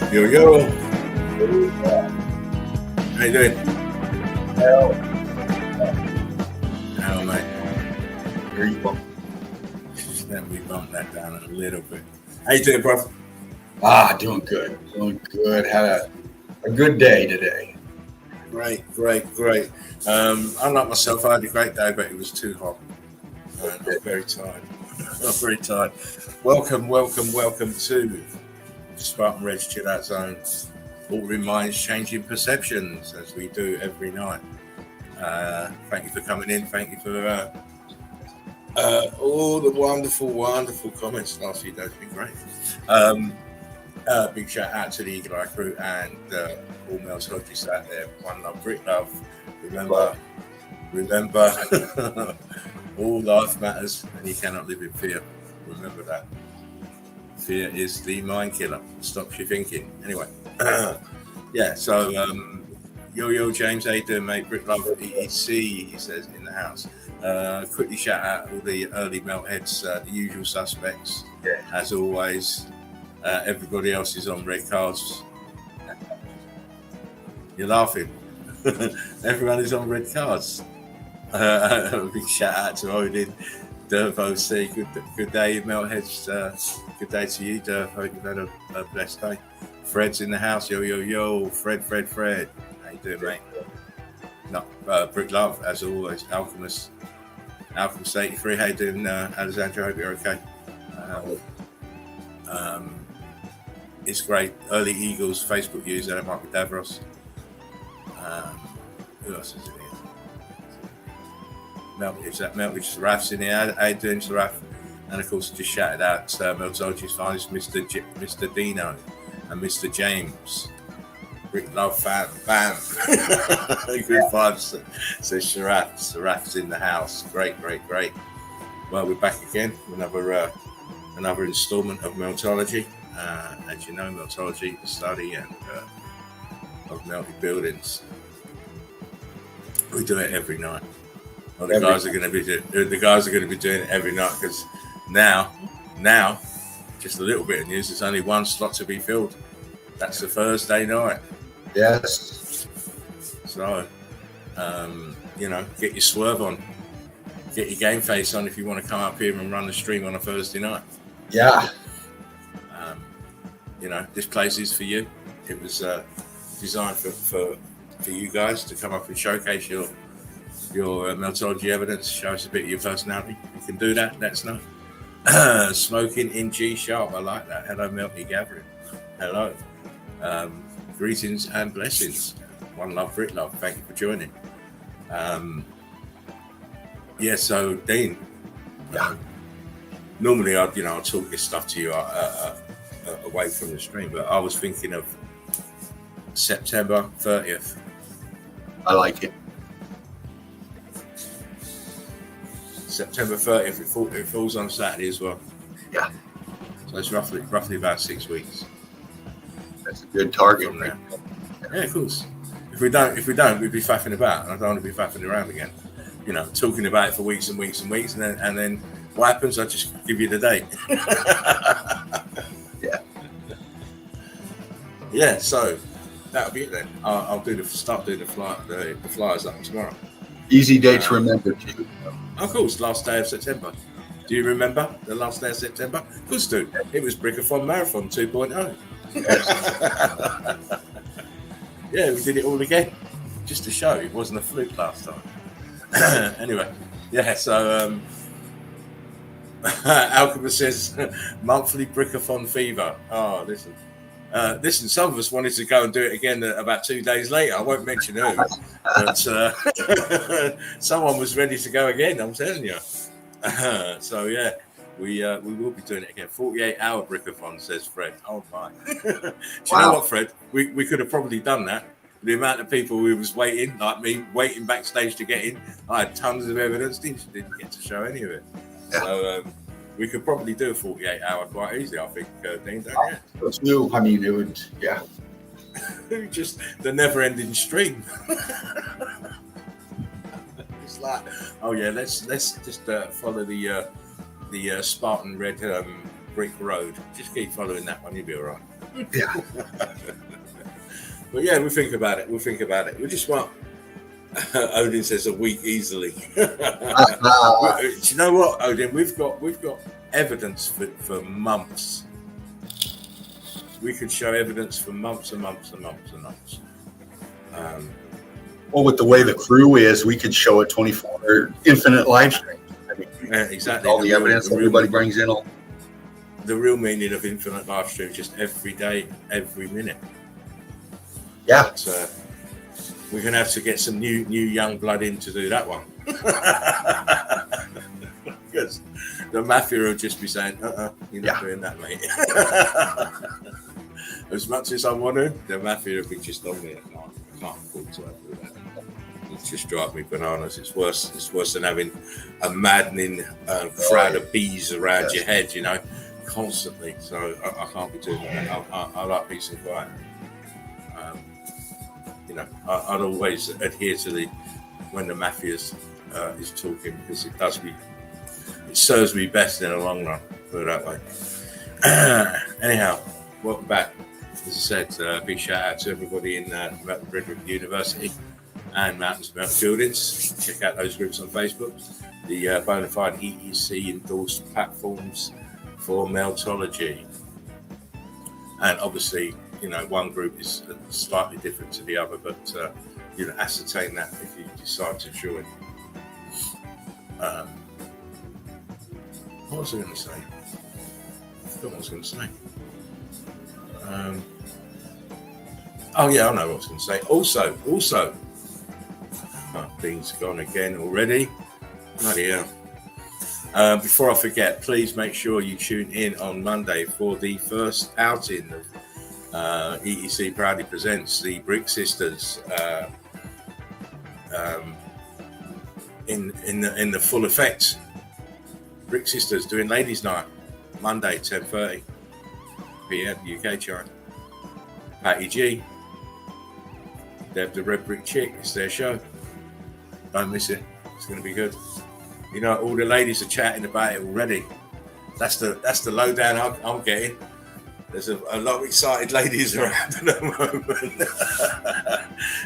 Yo, yo. How you doing? How, mate? Very well. Just let me bump that down a little bit. How you doing, bro? Doing good. Doing good. Had a good day today. Great. Unlike myself, I had a great day, but it was too hot. I'm very tired. I'm very tired. Welcome to Spartan Red's Chill Out Zone. Altering minds, changing perceptions, as we do every night. Thank you for coming in. Thank you for all the wonderful comments last few days. Been great. Big shout out to the Eagle Eye crew and all MELTOLOGY out there. One love, Brit love. Remember, all life matters, and you cannot live in fear. Remember that. Fear is the mind killer. Stops you thinking. Anyway, yeah. So, yo, James, how you doing, mate? Brit love, EEC, he says in the house. Quickly shout out all the early melt heads, the usual suspects, as always. Everybody else is on red cards. You're laughing. Everyone is on red cards. A big shout out to Odin, Dervo C. Good day, Meltheads. Good day to you, Derv. Hope you've had a blessed day. Fred's in the house. Yo. Fred. How you doing, mate? No, Brick Love, as always. Alchemist 83. How you doing, Alexandra? Hope you're okay. It's great. Early Eagles Facebook user, Mark Davros. Who else is in here? Meltwich Sarath's in here. How you doing, Sarath? And of course, just shouted out MELTOLOGY's finest, Mr. Dino and Mr. James. Brick Love fan, bam. Good vibes, says Sarath. Sarath's in the house. Great. Well, we're back again with another instalment of MELTOLOGY. As you know, MELTOLOGY is the study of melted buildings. We do it every night. Well, the guys are going to be doing it every night because now, just a little bit of news. There's only one slot to be filled. That's the Thursday night. Yes. So, get your swerve on, get your game face on if you want to come up here and run the stream on a Thursday night. Yeah. This place is for you. It was designed for you guys to come up and showcase your MELTOLOGY evidence, show us a bit of your personality. You can do that. Let us know. Smoking in G sharp. I like that. Hello, Melty Gathering. Hello. Greetings and blessings. One love, Brit love. Thank you for joining. So Dean. Normally, I'll talk this stuff to you away from the stream, but I was thinking of September 30th. I like it. September 30th. It falls on Saturday as well. Yeah. So it's roughly about 6 weeks. That's a good target. From now. Yeah, of course. If we don't, we'd be faffing about, and I don't want to be faffing around again. Talking about it for weeks and weeks, and then what happens? I just give you the date. Yeah. Yeah. So that'll be it then. I'll start doing the flyers up tomorrow. Easy day to remember too. Of course, last day of September. Do you remember the last day of September? Of course, do. It was Brickathon Marathon 2.0. Yes. Yeah, we did it all again, just to show it wasn't a fluke last time. Anyway, yeah. So Alchemist says monthly Brickathon fever. Oh, listen. Some of us wanted to go and do it again about 2 days later. I won't mention who, but someone was ready to go again. I'm telling you. So yeah, we will be doing it again. 48-hour Brickathon, says Fred. Oh my! Do you know what, Fred? We could have probably done that. The amount of people who was waiting, like me, waiting backstage to get in. I had tons of evidence. Didn't get to show any of it. Yeah. So. We could probably do a 48-hour quite easy, I think, Dean, don't you? It's new. I mean, it would, yeah. Just the never-ending stream. It's like, oh yeah, let's just follow the Spartan Red brick road. Just keep following that one, you'll be all right. Yeah. But yeah, we'll think about it. We just want. Odin says a week easily. Do you know what, Odin? We've got evidence for months. We could show evidence for months and months and months and months. Well, with the way the crew is, we could show a 24 infinite live stream. I mean, exactly. All the evidence everybody brings in. The real meaning of infinite live stream is just every day, every minute. Yeah. But, we're going to have to get some new young blood in to do that one. Because the mafia will just be saying, you're not doing that, mate. As much as I want to, the mafia will be just on me. I can't afford to do that. It's just drive me bananas. It's worse than having a maddening crowd of bees around your head, constantly. So I can't be doing that. I like peace and quiet. I'd always adhere to when the mafia is talking, because it serves me best in the long run, put it that way. Anyhow, welcome back. As I said, big shout out to everybody in Redwood University and Mountains Melt Buildings. Check out those groups on Facebook. The Bonafide EEC endorsed platforms for Meltology. And obviously, one group is slightly different to the other, but ascertain that if you decide to join. What was I going to say? I forgot what I was going to say. I know what I was going to say. Also, Dean's gone again already. Bloody hell. Before I forget, please make sure you tune in on Monday for the first outing of EEC proudly presents the Brick Sisters in the full effect. Brick Sisters doing Ladies' Night, Monday 10:30 p.m. UK time. Patty G, Deb the Red Brick Chick, it's their show. Don't miss it. It's going to be good. All the ladies are chatting about it already. That's the lowdown I'm getting. There's a lot of excited ladies around at the moment.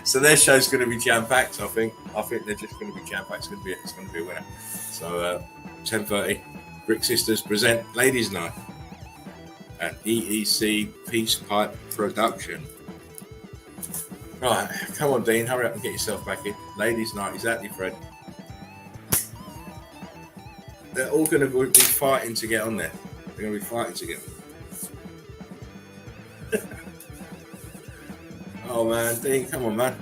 So their show's going to be jam-packed, I think. They're just going to be jam-packed. It's going to be a winner. So 10:30, Brick Sisters present Ladies' Night at EEC Peace Pipe Production. Right, come on, Dean, hurry up and get yourself back in. Ladies' Night, exactly, Fred. They're all going to be fighting to get on there. They're going to be fighting to get on there. Oh man, Dean, come on, man.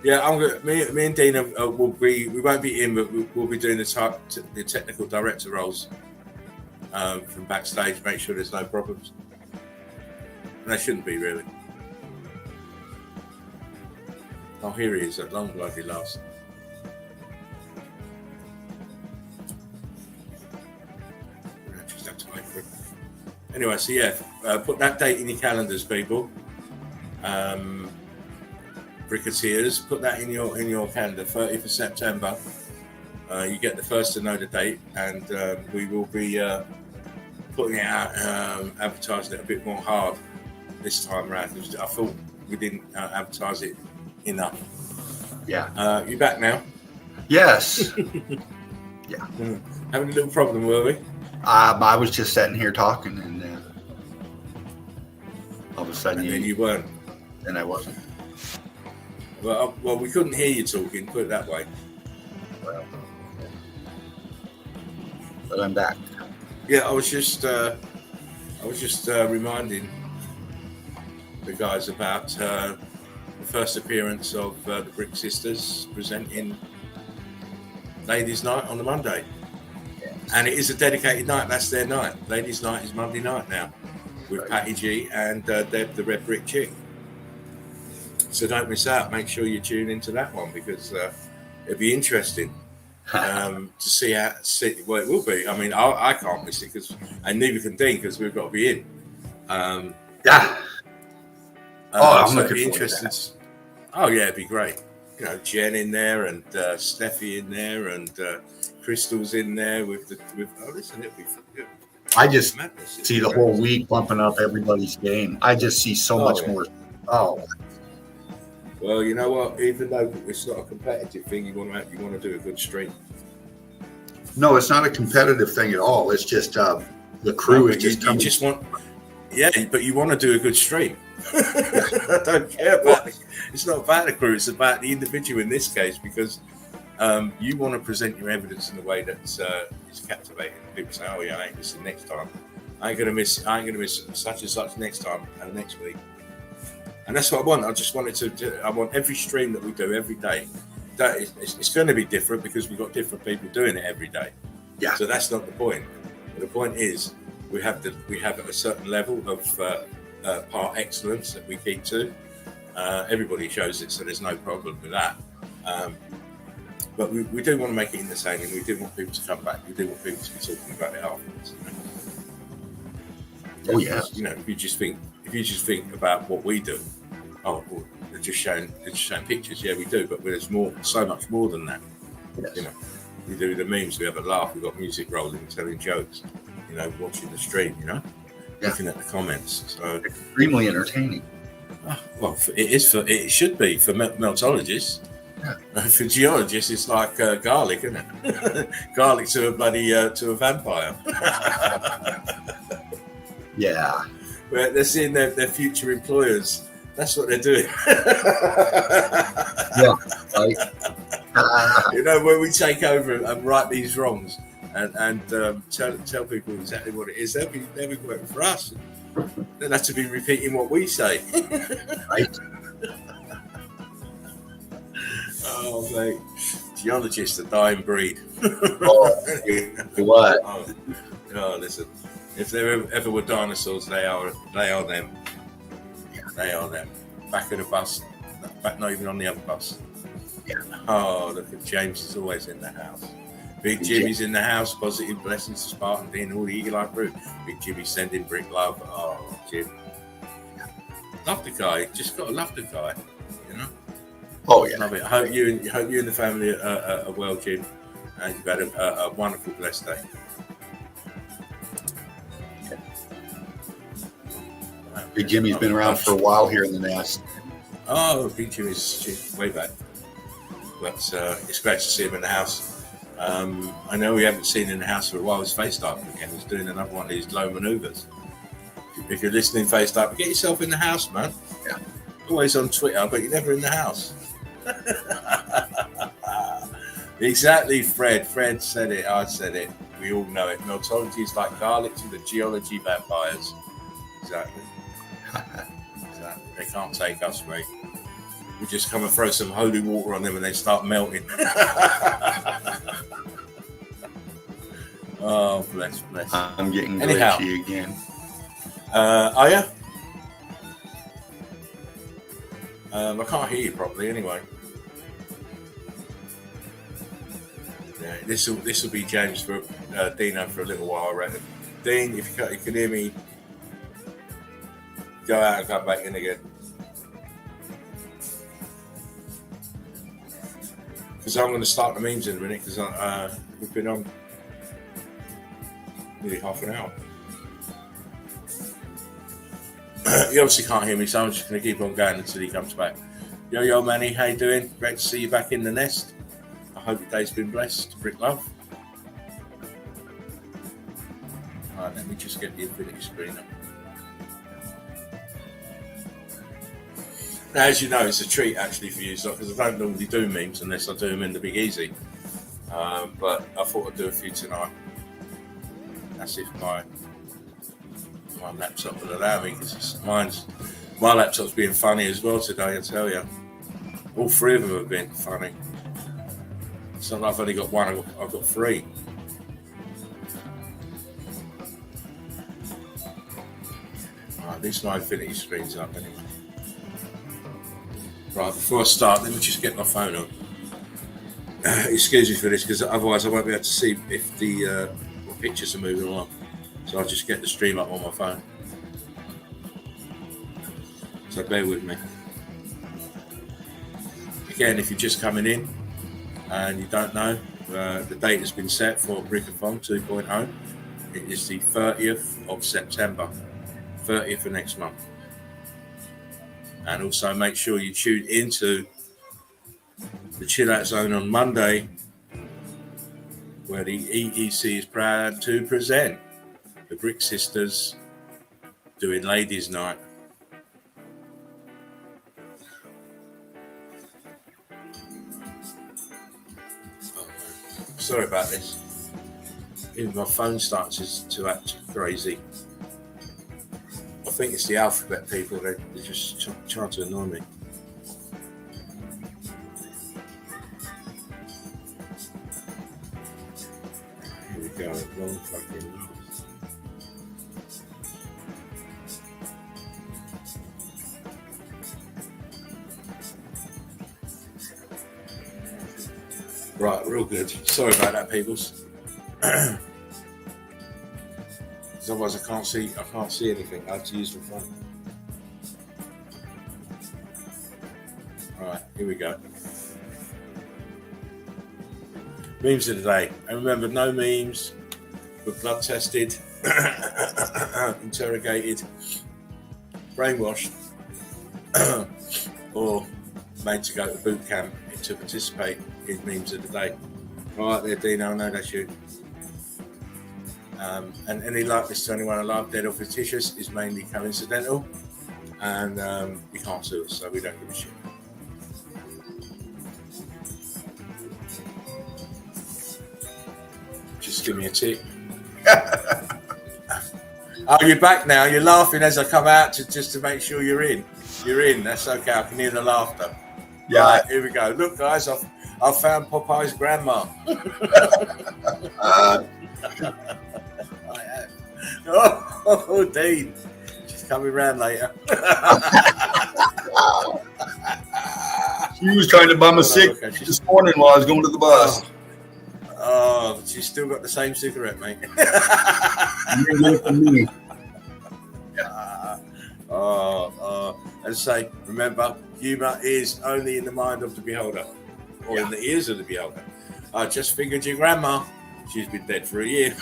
Yeah, I'm good. Me and Dean we won't be in, but we'll be doing the technical director roles from backstage. Make sure there's no problems. And there shouldn't be, really. Oh, here he is at long bloody last. Just have to wait for it. Anyway, so yeah, put that date in your calendars, people. Bricketeers, put that in your calendar. 30th of September. You get the first to know the date, and we will be putting it out, advertising it a bit more hard this time around. I thought we didn't advertise it enough. Yeah. You back now? Yes. Yeah. Having a little problem, were we? I was just sitting here talking, and all of a sudden then you weren't. And I wasn't. Well, we couldn't hear you talking. Put it that way. Well, but I'm back. Yeah, I was just reminding the guys about the first appearance of the Brick Sisters presenting Ladies' Night on the Monday. Yes. And it is a dedicated night. That's their night. Ladies' Night is Monday night now with right. Patty G and Deb the Red Brick Chick. So don't miss out. Make sure you tune into that one, because it'll be interesting to see how. Well, it will be. I mean, I can't miss it, and neither can Dean, because we've got to be in. Yeah. I'm so looking forward to that. Oh yeah, it'd be great. Jen in there, and Steffi in there, and Crystal's in there with. Oh, listen, it'll be good. I just madness. see the whole week bumping up everybody's game. I just see so much more. Oh, well, you know what? Even though it's not a competitive thing, you want to do a good stream. no, it's not a competitive thing at all. It's just the crew is just coming. You just want, yeah, but you want to do a good stream. I don't care about it's not about the crew, it's about the individual in this case, because you want to present your evidence in a way that is captivating. People say, oh yeah, I ain't missing next time. I ain't gonna miss such and such next time and next week. And that's what I want. I just wanted I want every stream that we do every day. It's going to be different because we've got different people doing it every day. Yeah. So that's not the point. But the point is we have a certain level of part excellence that we keep to. Everybody shows it, so there's no problem with that. But we do want to make it entertaining. We do want people to come back. We do want people to be talking about it afterwards. Oh yeah. You know, if you just think about what we do, well, they're just showing pictures. Yeah, we do, but there's so much more than that. Yes. You know, we do the memes. We have a laugh. We've got music rolling, telling jokes. You know, watching the stream. You know, looking at the comments. So extremely entertaining. Well, it should be for meltologists. Yeah. For geologists, it's like garlic, isn't it? Garlic to a vampire. Yeah. Where they're seeing their future employers. That's what they're doing. Yeah. Right. You know, when we take over and right these wrongs and tell people exactly what it is, they'll be working for us. They'll have to be repeating what we say. Right. Oh, mate. Geologists, a dying breed. What? Oh, listen. If there ever were dinosaurs, they are them. They are them. Back of the bus. Not even on the other bus. Yeah. Oh, look at James is always in the house. Big Jimmy's in the house. Positive blessings to Spartan Dean, all the Eagle Eye crew. Big Jimmy sending brick love. Oh, Jim. Love the guy. Just gotta love the guy. You know. Oh yeah. Love it. I hope you and the family are well, Jim, and you've had a wonderful, blessed day. Big Jimmy's been around for a while here in the nest. Oh, Big Jimmy's way back. But it's great to see him in the house. I know we haven't seen him in the house for a while. His FaceTime again. He's doing another one of these low manoeuvres. If you're listening, FaceTime, get yourself in the house, man. Yeah. Always on Twitter, but you're never in the house. Exactly, Fred. Fred said it. I said it. We all know it. Meltology is like garlic to the geology vampires. Exactly. Exactly. They can't take us, mate. We just come and throw some holy water on them and they start melting. Oh, bless. I'm getting glitchy again. Are you? I can't hear you properly anyway. Yeah, this will be James for Dino for a little while, I reckon. Dean, if you can hear me, go out and come back in again. Because I'm going to start the memes in a minute, because we've been on nearly half an hour. You obviously can't hear me, so I'm just going to keep on going until he comes back. Yo, Manny, how you doing? Great to see you back in the nest. I hope your day's been blessed. Brick love. All right, let me just get the infinity screen up. Now, as you know, it's a treat actually for you, because I don't normally do memes unless I do them in the Big Easy. But I thought I'd do a few tonight. That's if my laptop will allow me, because my laptop's being funny as well today, I tell you. All three of them have been funny. It's not like I've only got one, I've got three. Right, at least my infinity screen's up anyway. Right, before I start, let me just get my phone on. Excuse me for this, because otherwise I won't be able to see if the pictures are moving along. So I'll just get the stream up on my phone. So bear with me. Again, if you're just coming in and you don't know, the date has been set for Brick and Fong 2.0. It is the 30th of September, 30th of next month. And also make sure you tune into the Chill Out Zone on Monday, where the EEC is proud to present the Brick Sisters doing Ladies' Night. Oh, sorry about this. Even my phone starts to act crazy. I think it's the alphabet people. They're just trying to annoy me. Here we go. Long fucking. Right, real good. Sorry about that, peoples. Otherwise, I can't see anything. I have to use the phone. All right, here we go. Memes of the day. And remember, no memes were blood tested, interrogated, brainwashed, or made to go to boot camp to participate in memes of the day. All right, there, Dino. I know that's you. And any likeness to anyone alive, dead, or fictitious is mainly coincidental, and you can't sue us, so we don't give a shit. Just give me a tick. Oh, you're back now. You're laughing as I come out just to make sure you're in. You're in. That's okay. I can hear the laughter. Yeah. Right, here we go. Look, guys, I've found Popeye's grandma. Oh, Dean. She's coming round later. She was trying to bum a cig this morning while I was going to the bus. Oh, she's still got the same cigarette, mate. And say, remember, humour is only in the mind of the beholder, or in the ears of the beholder. I just figured your grandma. She's been dead for a year.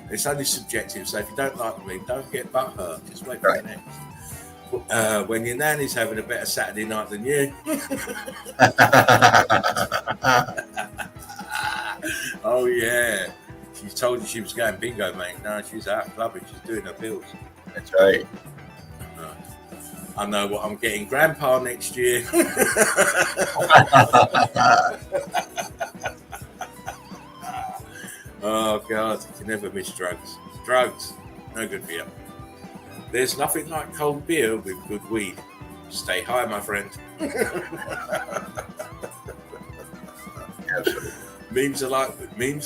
It's only subjective, so if you don't like me, don't get butthurt. Just wait for the next. When your nanny's having a better Saturday night than you. Oh, yeah. She told you she was going bingo, mate. No, she's out clubbing. She's doing her bills. That's right. I know what I'm getting grandpa next year. Oh, God. You can never miss drugs. Drugs, no good for you. There's nothing like cold beer with good weed. Stay high, my friend. Absolutely. Memes are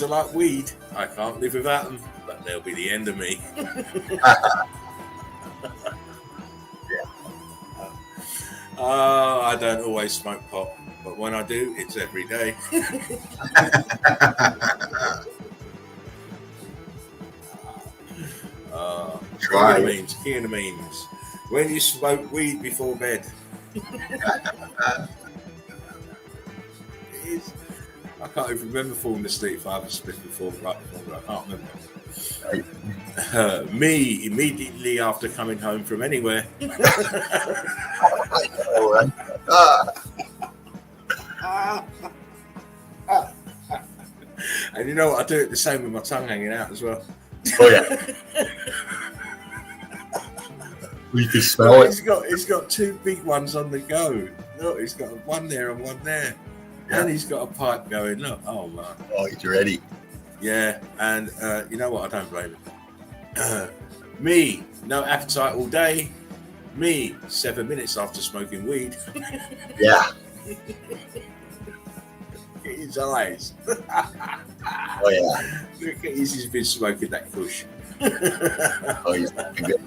like weed. I can't live without them, but they'll be the end of me. Oh, I don't always smoke pot, but when I do, it's every day. Try King of the memes. When you smoke weed before bed. I can't even remember falling asleep if I have a split before, I can't remember. Me, immediately after coming home from anywhere. And you know what? I do it the same with my tongue hanging out as well. Oh, yeah. You can smell it. He's got two big ones on the go. Look, he's got one there and one there. Yeah. And he's got a pipe going. Look, oh, man. Oh, he's ready. Yeah, and you know what? I don't blame him. Me, no appetite all day. Me, 7 minutes after smoking weed. Yeah. Look at his eyes. Oh, yeah. Look at he's been smoking that kush. Oh, he's looking good.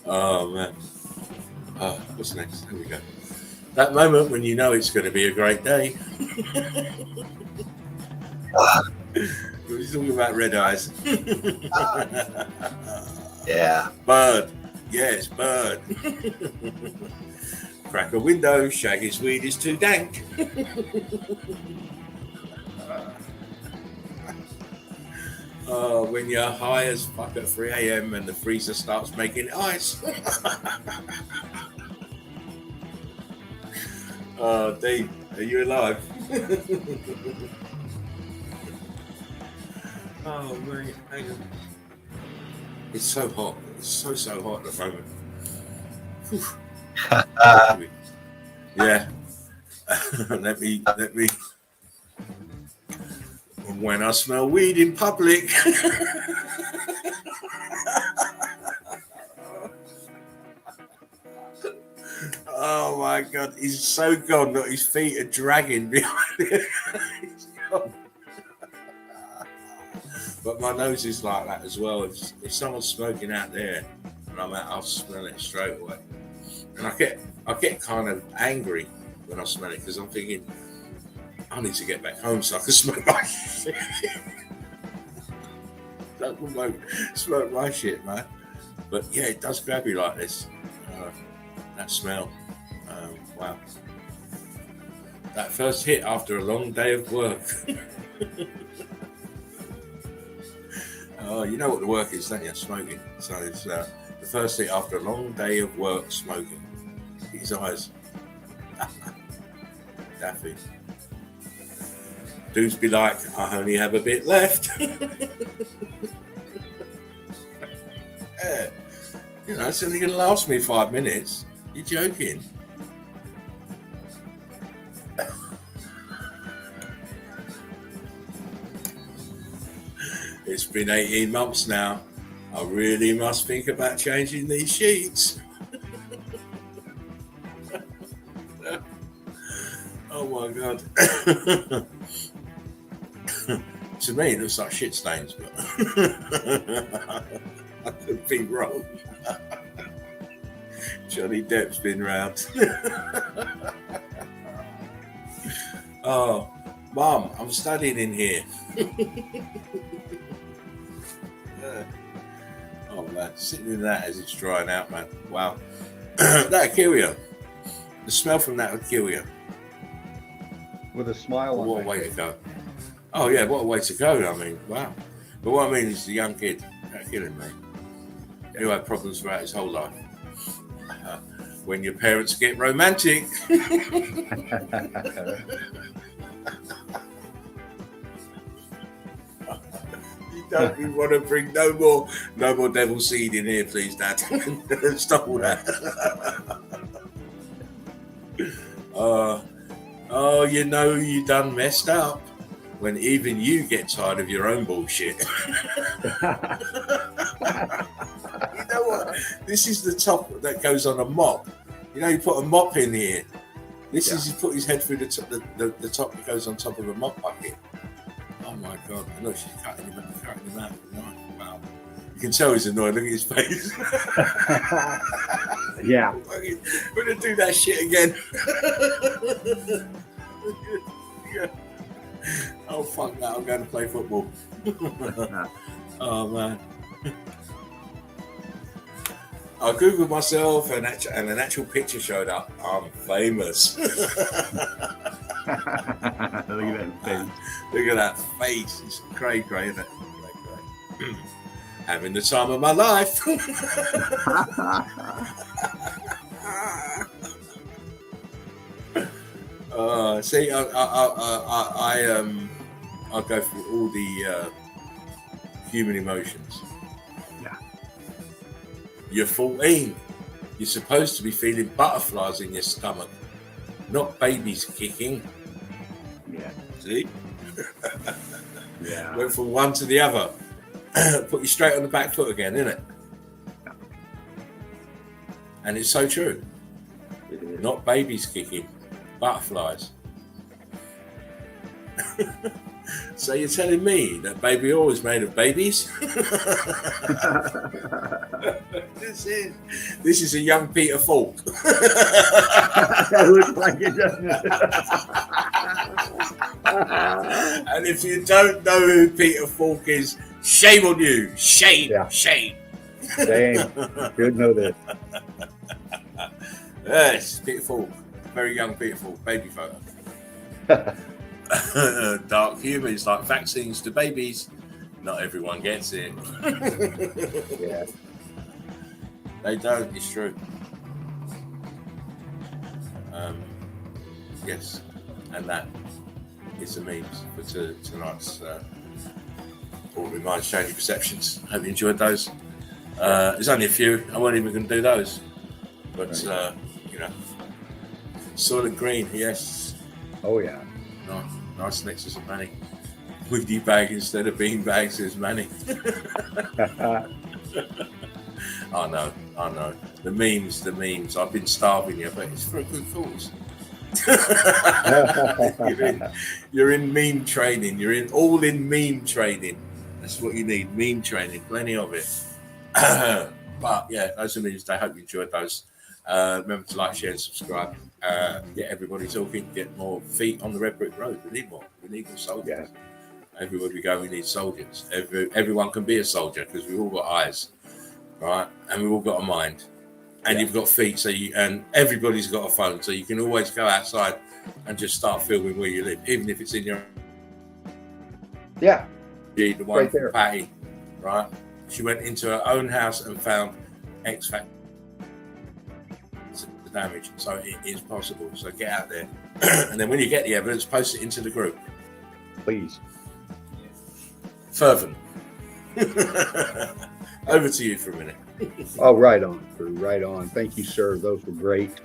Oh, man. Oh, what's next? Here we go. That moment when you know it's going to be a great day. He's talking about red eyes. Yeah. Bird. Yes, bird. Crack a window, Shaggy's weed is too dank. When you're high as fuck at 3 a.m. and the freezer starts making ice. Dave, are you alive? Oh, man, hang on. It's so hot. It's so hot at the moment. Yeah. let me. When I smell weed in public. Oh my God, he's so gone that his feet are dragging behind him. He's gone. But my nose is like that as well. If someone's smoking out there and I'm out, I'll smell it straight away. And I get kind of angry when I smell it because I'm thinking, I need to get back home so I can smoke my shit. Don't smoke my shit, man. But yeah, it does grab you like this. That smell. Wow. That first hit after a long day of work. You know what the work is, don't you? Smoking. So it's the first hit after a long day of work smoking. His eyes. Daffy. Dudes be like, I only have a bit left. Yeah. You know, it's only going to last me 5 minutes. You're joking. It's been 18 months now. I really must think about changing these sheets. Oh my God. To me, it looks like shit stains, but I could be wrong. Johnny Depp's been round. Oh, Mum, I'm studying in here. Oh man, sitting in that as it's drying out, man. Wow. That'll kill you. The smell from that would kill you. With a smile on. What a way to go. Oh yeah, what a way to go. I mean, wow. But what I mean is the young kid, that's killing me. He'll have problems throughout his whole life. When your parents get romantic. You want to bring no more devil seed in here, please, Dad. Stop all that. Oh, you know you done messed up when even you get tired of your own bullshit. You know what? This is the top that goes on a mop. You know, you put a mop in here. This is, you put his head through the top that goes on top of a mop bucket. Oh my God! I know she's cutting him out with a knife. Wow! You can tell he's annoyed. Look at his face. Yeah. We're gonna do that shit again. Yeah. Oh fuck that! I'm going to play football. Oh man! I googled myself and an actual picture showed up. I'm famous. Look at that face. Look at that face. It's cray, isn't it? Cray. Having the time of my life. See, I go through all the human emotions. Yeah. You're 14. You're supposed to be feeling butterflies in your stomach, not babies kicking. Yeah. See? Yeah. Went from one to the other. Put you straight on the back foot again, isn't it? Yeah. And it's so true. It is. Not babies kicking, butterflies. So you're telling me that baby oil is made of babies? This is a young Peter Falk. That looks like it, doesn't it? And if you don't know who Peter Falk is, shame on you. Shame. Yeah. Shame. Shame. Should know this. Yes, beautiful, very young, beautiful baby photo. Dark humour is like vaccines to babies. Not everyone gets it. Yeah. They don't. It's true. Yes, and that is the memes for tonight's Ordinary Minds Changing Perceptions. Hope you enjoyed those. There's only a few. I wasn't even going to do those, but solid green. Yes. Oh yeah. Nice nexus of money. Wheaty bag instead of bean bags is money. I know. The memes. I've been starving you, but it's for a good cause. you're in meme training. You're in meme training. That's what you need. Meme training. Plenty of it. But yeah, those are memes. I hope you enjoyed those. Remember to like, share, and subscribe. Get everybody talking. Get more feet on the red brick road. We need more. We need more soldiers. Yeah. Everywhere we go, we need soldiers. Everyone can be a soldier because we've all got eyes, right? And we've all got a mind. And you've got feet, and everybody's got a phone, so you can always go outside and just start filming where you live, even if it's in your. Yeah. The one right there. Patty, right? She went into her own house and found X factor damage, so it is possible. So get out there, and then when you get the evidence, post it into the group. Please. Fervent. Over to you for a minute. Oh, right on, Crew. Right on. Thank you, sir. Those were great.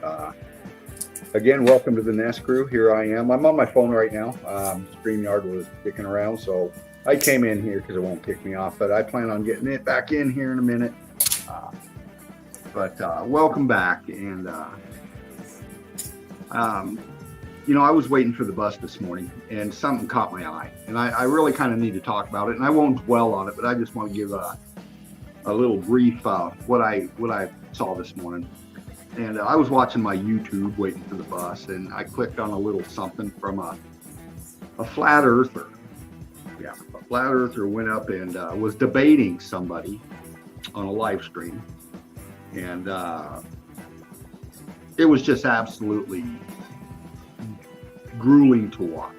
Again, welcome to the Nest Crew. Here I am. I'm on my phone right now. StreamYard was kicking around, so I came in here because it won't kick me off, but I plan on getting it back in here in a minute. But welcome back. And, I was waiting for the bus this morning, and something caught my eye. And I really kind of need to talk about it, and I won't dwell on it, but I just want to give a little brief what I saw this morning. And I was watching my YouTube waiting for the bus, and I clicked on a little something from a flat earther. Yeah, a flat earther went up and was debating somebody on a live stream, and it was just absolutely grueling to watch.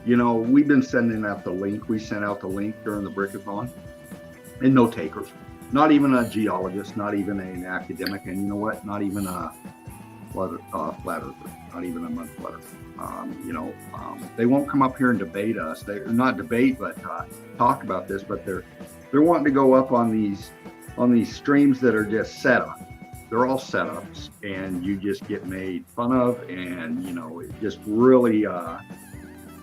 We've been sending out the link. We sent out the link during the Brickathon. And no takers, not even a geologist, not even an academic, and you know what? Not even a flat earther, not even a mud flutter. They won't come up here and debate us. They're not debate, but talk about this. But they're wanting to go up on these streams that are just set up. They're all setups, and you just get made fun of, and it just really.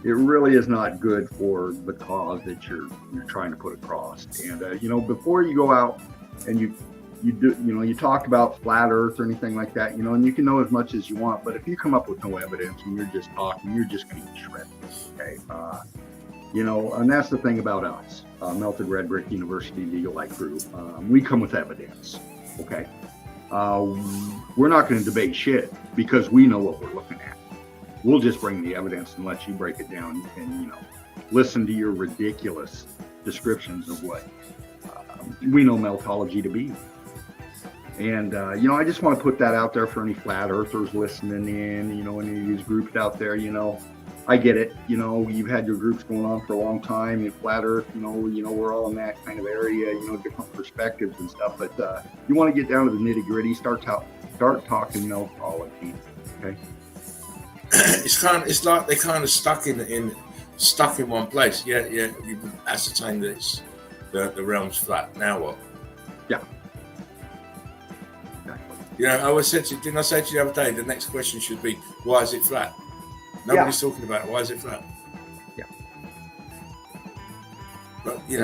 It really is not good for the cause that you're trying to put across. And before you go out and you talk about flat Earth or anything like that, and you can know as much as you want, but if you come up with no evidence and you're just talking, you're just going to get shredded. Okay, and that's the thing about us, Melted Red Brick University, the Eagle Eye Crew. We come with evidence. Okay, we're not going to debate shit because we know what we're looking at. We'll just bring the evidence and let you break it down and, listen to your ridiculous descriptions of what we know meltology to be. And, I just want to put that out there for any flat earthers listening in, any of these groups out there, I get it. You've had your groups going on for a long time in flat earth, we're all in that kind of area, different perspectives and stuff. But you want to get down to the nitty gritty, start talking meltology. Okay. It's like they're kind of stuck in one place. Yeah. You've ascertained that it's the realm's flat. Now what? Yeah. Exactly. I always said to you, didn't I say to you the other day? The next question should be, why is it flat? Nobody's talking about it. Why is it flat? Yeah. But you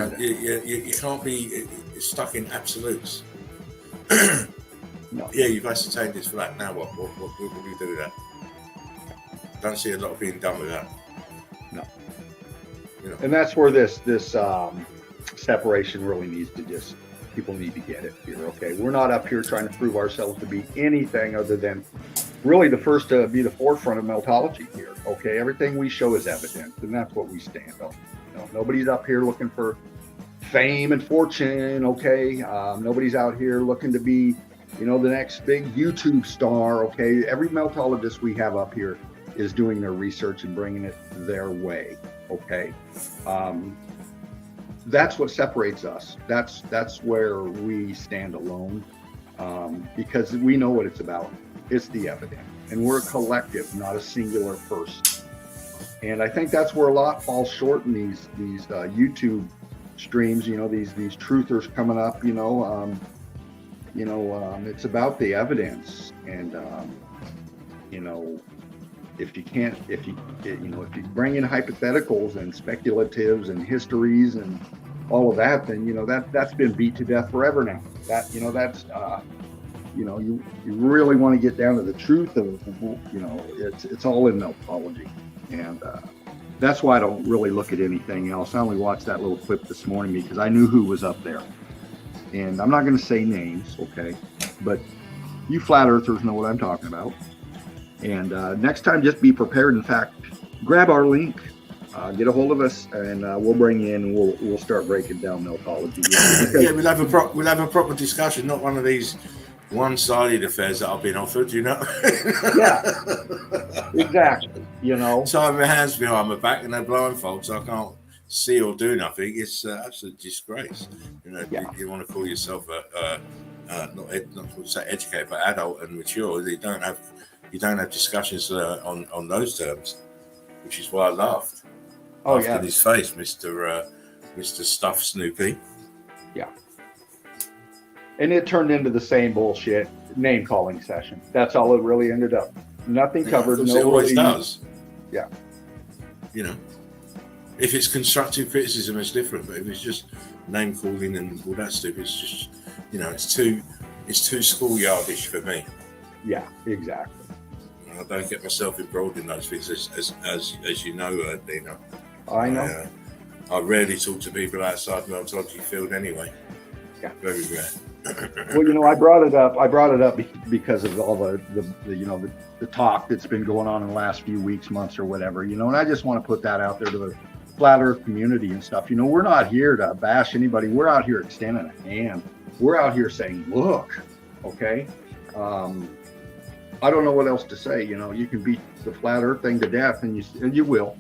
can't be stuck in absolutes. No. Yeah, you've ascertained it's flat. Now what? What will you do with that? Don't see a lot of being done with that. No. And that's where this separation really needs to people need to get it here. Okay, we're not up here trying to prove ourselves to be anything other than really the first to be the forefront of meltology here. Okay, everything we show is evidence, and that's what we stand on. Nobody's up here looking for fame and fortune. Okay, nobody's out here looking to be the next big YouTube star. Okay, every meltologist we have up here is doing their research and bringing it their way. Okay, that's what separates us. That's where we stand alone, because we know what it's about. It's the evidence, and we're a collective, not a singular person. And I think that's where a lot falls short in these YouTube streams. These truthers coming up. It's about the evidence, and if you bring in hypotheticals and speculatives and histories and all of that, then that's been beat to death forever now. You really want to get down to the truth of it's all in meltology, and that's why I don't really look at anything else. I only watched that little clip this morning because I knew who was up there, and I'm not going to say names, okay, but you flat earthers know what I'm talking about. And next time, just be prepared. In fact, grab our link, get a hold of us, and we'll bring you in, and we'll start breaking down meltology. Yeah, we'll have a proper discussion, not one of these one-sided affairs that I've been offered. Yeah, exactly. Tying my hands behind my back and they're blindfold, so I can't see or do nothing. It's absolute disgrace. You want to call yourself not to say educated, but adult and mature. You don't have discussions on those terms, which is why I laughed. In his face, Mr. Stuff Snoopy. Yeah. And it turned into the same bullshit name calling session. That's all it really ended up. Nothing covered. It always does. Yeah. If it's constructive criticism, it's different. But if it's just name calling and all that stuff, it's just it's too schoolyardish for me. Yeah, exactly. I don't get myself embroiled in those things, as you know, Dino. I know. I rarely talk to people outside the meltology field anyway. Yeah, very rare. Well, I brought it up because of all the talk that's been going on in the last few weeks, months, or whatever. And I just want to put that out there to the flat Earth community and stuff. We're not here to bash anybody. We're out here extending a hand. We're out here saying, look, okay. I don't know what else to say. You can beat the flat Earth thing to death, and you will.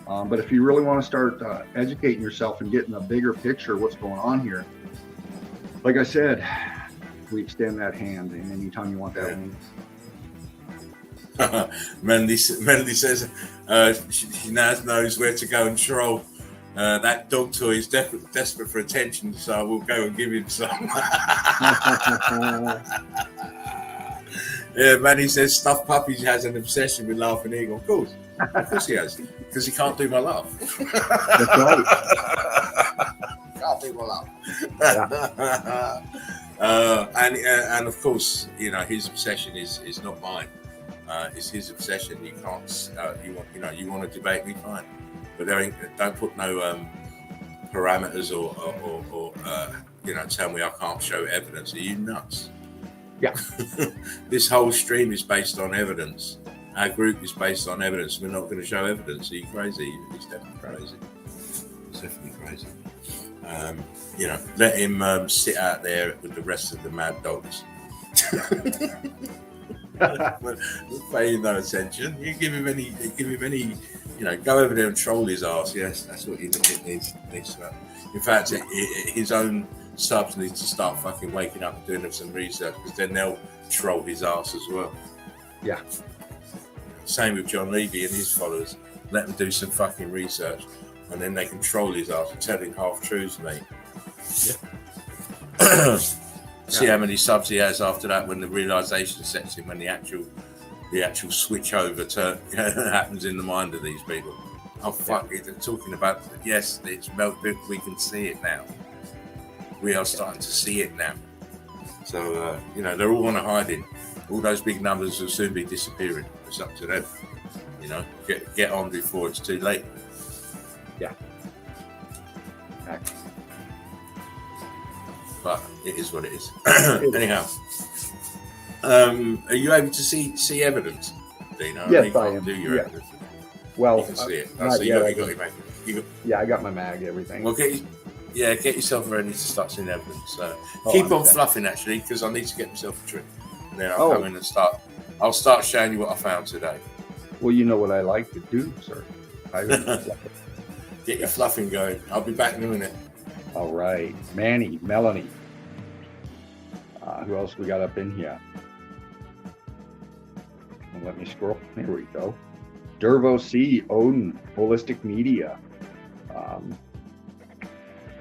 But if you really want to start educating yourself and getting a bigger picture of what's going on here, like I said, we extend that hand, and anytime you want that one. Melody says she now knows where to go and troll. That dog toy is desperate for attention, so I will go and give him some. Yeah, Manny says Stuffed Puppy has an obsession with Laughing Eagle. Of course he has, because he can't do my laugh. That's right. Can't do my laugh. Yeah. And of course, his obsession is not mine. It's his obsession. You can't. You want to debate me, fine, but don't put no parameters or tell me I can't show evidence. Are you nuts? Yeah. This whole stream is based on evidence. Our group is based on evidence. We're not going to show evidence. Are you crazy? It's definitely crazy. It's definitely crazy. Let him sit out there with the rest of the mad dogs. Paying no attention. You give him any. Go over there and troll his ass. Yes, that's what he needs to have. In fact, his own subs need to start fucking waking up and doing some research, because then they'll troll his ass as well. Yeah. Same with John Levy and his followers. Let them do some fucking research, and then they can troll his ass and tell him half truths, mate. Yeah. See how many subs he has after that when the realization sets in, when the actual switch over happens in the mind of these people. Oh fuck! They're talking about yes, it's melted. We can see it now. We are starting to see it now. So they're all on a hiding. All those big numbers will soon be disappearing. It's up to them. Get on before it's too late. Yeah. Exactly. But it is what it is. Anyhow, are you able to see evidence? Dino? Yes, you can't I am. Do your evidence. Well, you can see it. not So you yet, got your mag. Yeah, I got my mag, everything. Okay. Yeah, get yourself ready to start seeing evidence. Oh, Keep on okay. fluffing, actually, because I need to get myself a drink. And then I'll come in and start. I'll start showing you what I found today. Well, you know what I like to do, sir. Get your fluffing going. I'll be back in a minute. All right. Manny, Melanie. Who else we got up in here? Well, let me scroll. Here we go. Dervo C, Odin, Holistic Media.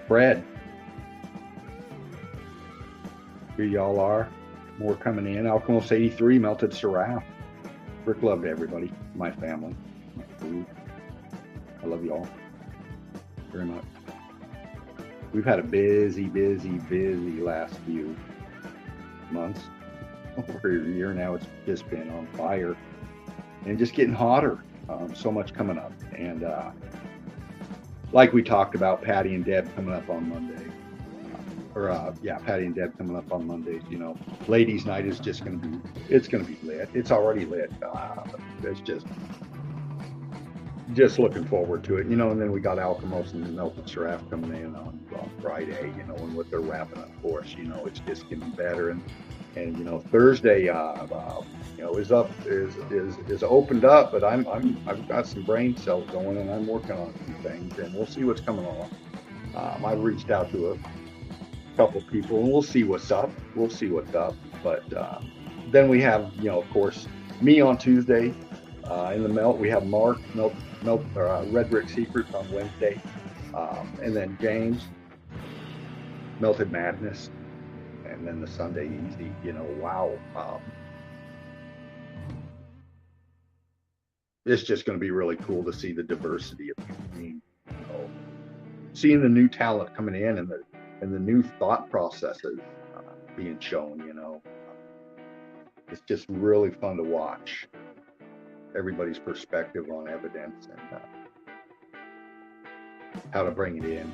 Fred. Here y'all are. More coming in. Alchemist 83, Melted Seraph. Rick love to everybody. My family. My food. I love y'all very much. We've had a busy last few months. Over a year now, it's just been on fire and just getting hotter. So much coming up. And like we talked about, Patty and Deb coming up on Monday. Patty and Deb coming up on Mondays. You know, ladies' night is just going to be, it's going to be lit. It's already lit. It's just looking forward to it, you know. And then we got Alchemos and Melted Seraph coming in on Friday, you know, and what they're wrapping up for us, you know, it's just getting better. And you know, Thursday, you know, is opened up, but I've got some brain cells going, and I'm working on a few things, and we'll see what's coming along. I've reached out to a couple people, and we'll see what's up. But then we have, you know, of course, me on Tuesday. In the Melt, we have Mark, Red Brick Secrets on Wednesday. And then James, Melted Madness. And then the Sunday Easy, you know, wow. It's just going to be really cool to see the diversity of people, you know, seeing the new talent coming in and the new thought processes being shown, you know. It's just really fun to watch everybody's perspective on evidence and how to bring it in.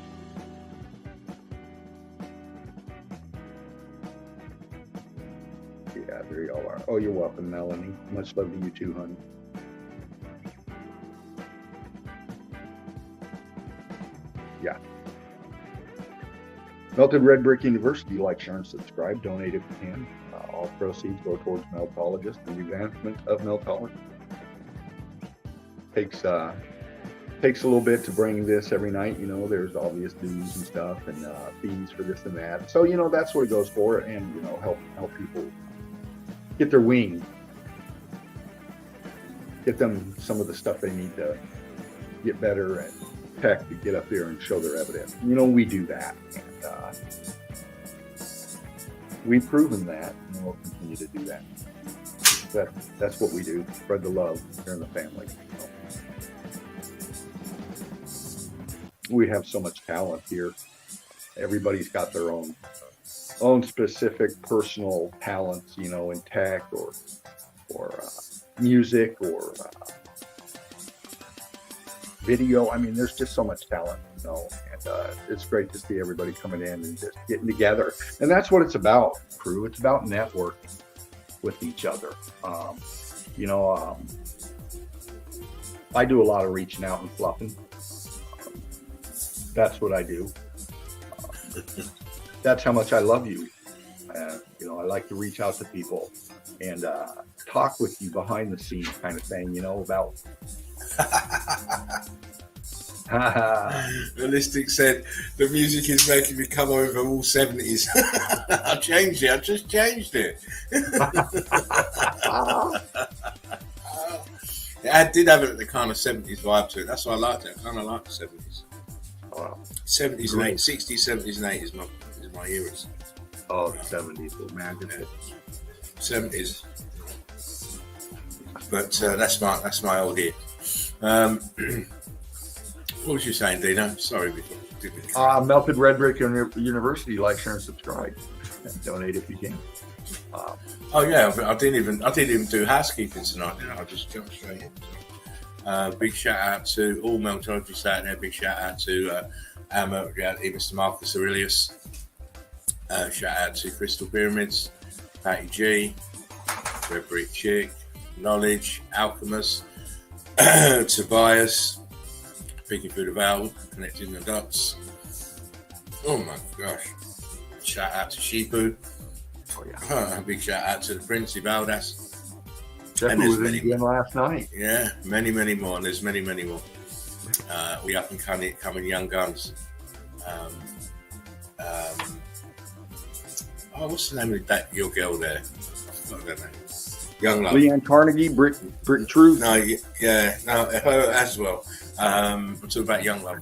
Yeah, there y'all are. Oh, you're welcome, Melanie. Much love to you too, honey. Yeah. Melted Red Brick University, like, share, and subscribe. Donate if you can. All proceeds go towards Meltologist and the advancement of Meltology. Takes a little bit to bring this every night. You know, there's obvious news and stuff and fees for this and that. So, you know, that's what it goes for. And, you know, help people get their wing. Get them some of the stuff they need to get better and tech to get up there and show their evidence. You know, we do that. And we've proven that, and we'll continue to do that. That's what we do. Spread the love here in the family. You know. We have so much talent here. Everybody's got their own specific personal talents, you know, in tech or music or video. I mean, there's just so much talent, you know, and it's great to see everybody coming in and just getting together. And that's what it's about, crew. It's about networking with each other. You know, I do a lot of reaching out and fluffing. That's what I do. That's how much I love you. You know, I like to reach out to people and talk with you behind the scenes kind of thing, you know, about... Realistic said, the music is making me come over all 70s. I changed it. I just changed it. I did have the kind of 70s vibe to it. That's why I liked it. I kind of like the 70s. Wow. 70s and 80s, 60s, 70s and 80s is my eras. Oh, the 70s will imagine it. 70s. But that's my old ear. What was you saying, Dino? Sorry. Melted Red Brick University, like, share, and subscribe. And donate if you can. Oh yeah, I didn't even do housekeeping tonight. You know, I just jumped straight in. Big shout out to all Meltologists out there. Big shout out to our Meltologist, Mr. Marcus Aurelius. Shout out to Crystal Pyramids, Patty G, Red Brick Chick, Knowledge, Alchemist, Tobias, Picking Through the Veil, Connecting the Dots, Oh my gosh. Shout out to Sheepu. Oh yeah. A big shout out to the Prince Ibaldas. Shepu was in again last night. Yeah, many more. And there's many more. We up and coming young guns. What's the name of that your girl there? I forgot her name. Young Love. Leanne Carnegie, Brick Truth. No, her as well. I'm talking about Young Love.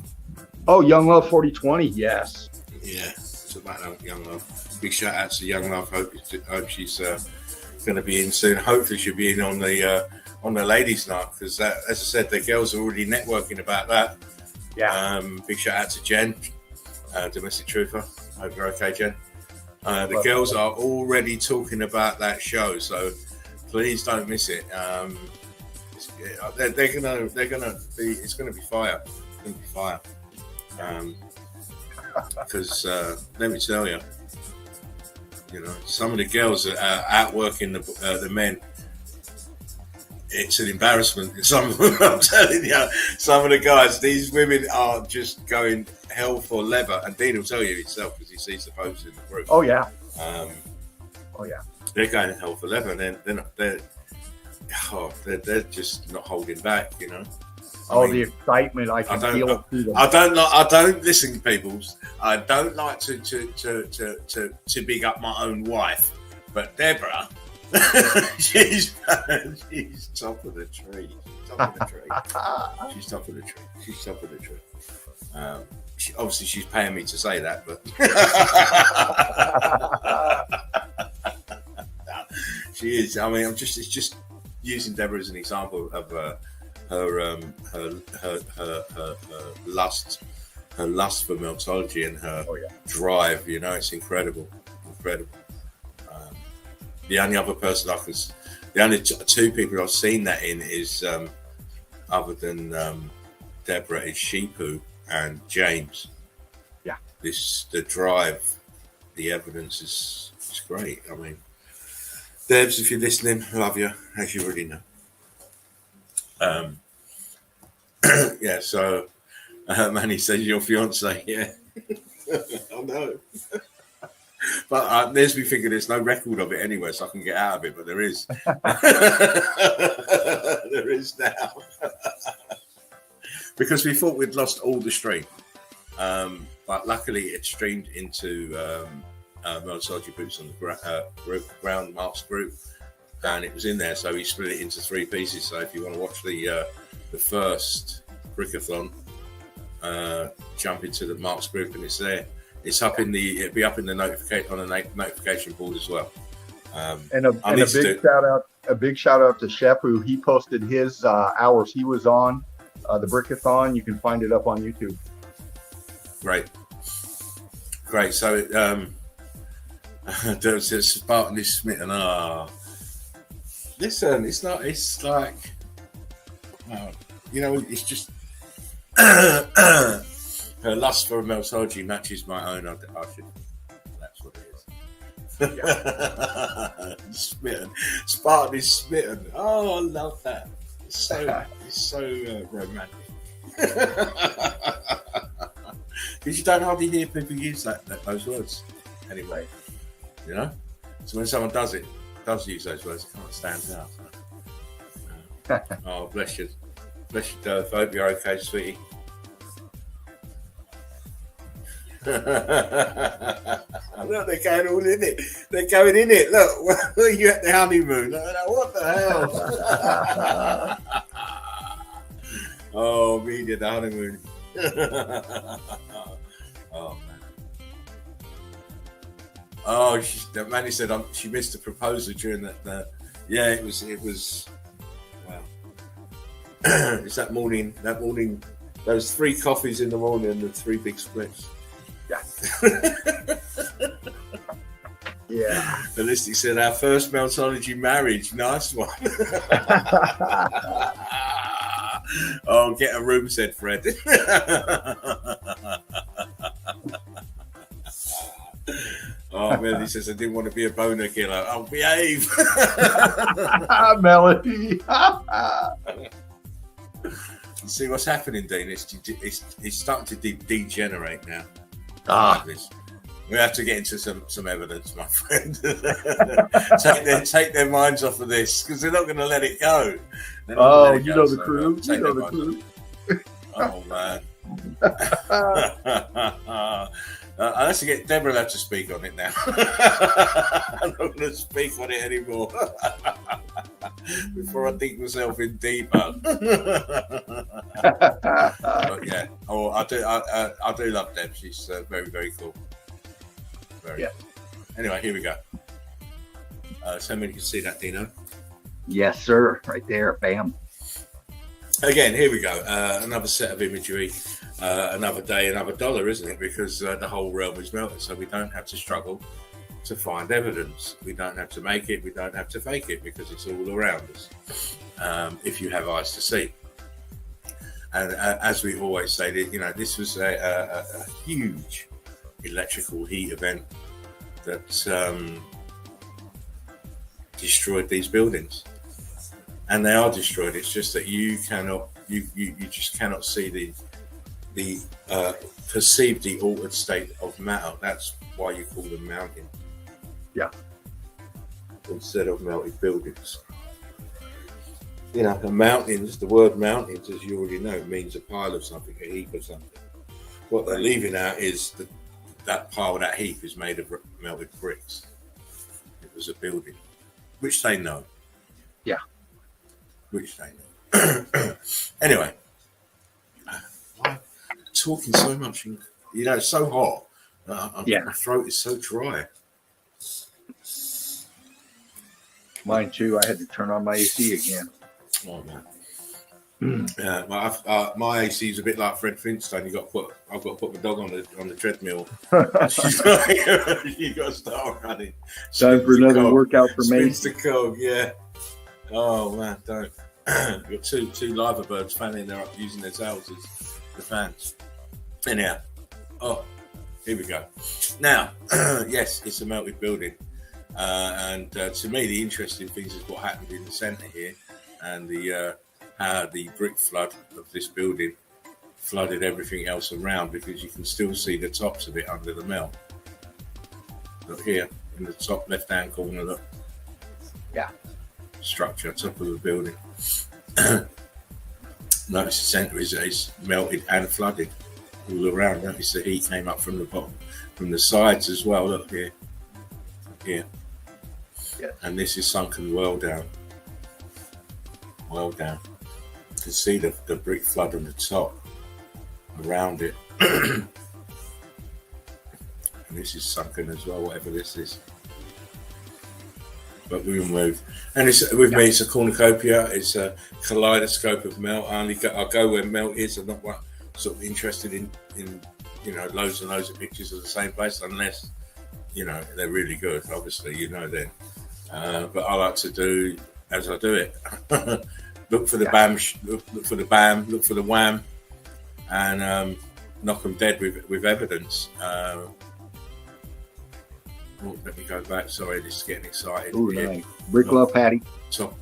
Oh, Young Love 4020. Yes. Yeah, it's about Young Love. Big shout out to Young Love. Hope she's going to be in soon. Hopefully, she'll be in on the ladies' night because, as I said, the girls are already networking about that. Yeah. Big shout out to Jen, Domestic Trooper. Hope you're okay, Jen. The girls are already talking about that show, so please don't miss it. They're gonna be. It's gonna be fire. It's gonna be fire. Because let me tell you, some of the girls are outworking the men. It's an embarrassment. Some of them, I'm telling you, some of the guys, these women are just going hell for leather. And Dean will tell you himself because he sees the posts in the group. Oh yeah. They're going hell for leather, and they're just not holding back, The excitement I can feel through them. I don't listen, peoples. I don't like to big up my own wife, but Deborah, she's top of the tree. She's top of the tree. Obviously, she's paying me to say that, but she is. I mean, it's just using Deborah as an example of her lust for Meltology and her drive. It's incredible. The only other person the only two people I've seen that in is other than Deborah is Sheepu and James. Yeah. The drive, the evidence is great. I mean, Debs, if you're listening, I love you, as you already know. So Manny says your fiance, yeah. I know. But there's me thinking there's no record of it anywhere, so I can get out of it, but there is. There is now. Because we thought we'd lost all the stream. But luckily it streamed into Meltology Boots on the Ground Marks group, and it was in there, so we split it into 3 pieces. So if you want to watch the first Brickathon, jump into the Marks group, and it's there. It's up it'll be up in the notification board as well. And a big shout out to Shepu. He posted his hours he was on the Brickathon. You can find it up on YouTube. Great. So there's Spartan is smitten. Listen, it's not. It's like, it's just. Her lust for Meltology matches my own. That's what it is. Smitten. Spartan is smitten. Oh, I love that. It's so romantic. Because you don't hardly hear people use those words anyway. So when someone does use those words, it kind of stands out. Oh, bless you, Dove. I hope you're okay, sweetie. Look, they're going all in it. They're going in it. Look, you at the honeymoon. What the hell? Oh, me did the honeymoon. Oh man. Oh, Manny said she missed the proposal during that. Yeah, it was. Wow. It's that morning. Those 3 coffees in the morning and the 3 big splits. Yeah. Yeah. Ballistic said our first Meltology marriage. Nice one. Oh, get a room, said Fred. Oh, Melody says I didn't want to be a boner killer. Oh, behave. Melody. You see what's happening, Dean? It's starting to degenerate now. Ah. We have to get into some evidence, my friend. take their minds off of this because they're not going to let it go. Oh, you know the crew. You know the crew. Oh man. I have to get Deborah to speak on it now. I'm not going to speak on it anymore before I dig myself in deeper. But yeah, I do love Deb. She's very, very cool. Very. Yeah. Anyway, here we go. So many can see that, Dino. Yes, sir. Right there. Bam. Again, here we go. Another set of imagery. Another day, another dollar, isn't it? Because the whole realm is melted, so we don't have to struggle to find evidence. We don't have to make it. We don't have to fake it because it's all around us. If you have eyes to see. And as we always say, this was a huge electrical heat event that destroyed these buildings. And they are destroyed. It's just that you just cannot see the perceived, the altered state of matter. That's why you call them mountain. Yeah. Instead of melted buildings. The mountains, the word mountains, as you already know, means a pile of something, a heap of something. What they're leaving out is that pile, that heap is made of melted bricks. It was a building, which they know. Yeah. Which they know. Anyway, I'm talking so much, it's so hot. My throat is so dry. Mine too. I had to turn on my AC again. Oh man. My AC is a bit like Fred Flintstone. I've got to put my dog on the treadmill. You got to start running. Time for another workout for me. Spins the cog, yeah. Oh man, don't. We've got two liver birds fanning there up using their tails as the fans. Anyhow, here we go. Now, yes, it's a melted building, and to me, the interesting thing is what happened in the centre here, and how the brick flood of this building flooded everything else around, because you can still see the tops of it under the melt. Look here in the top left-hand corner. Look. Yeah. Structure, top of the building. Notice the centre is melted and flooded all around. Notice the heat came up from the bottom, from the sides as well. Look here, here, yes. And this is sunken well down. You can see the brick flood on the top around it, and this is sunken as well. Whatever this is. But we will move. And with me, it's a cornucopia. It's a kaleidoscope of melt. I go where melt is. I'm not sort of interested in loads and loads of pictures of the same place, unless they're really good. Obviously, then. But I like to do as I do it. Look for the bam. Look for the bam. Look for the wham, and knock them dead with evidence. Let me go back. Sorry, this is getting excited. Ooh, nice. Brick love, Patty. Top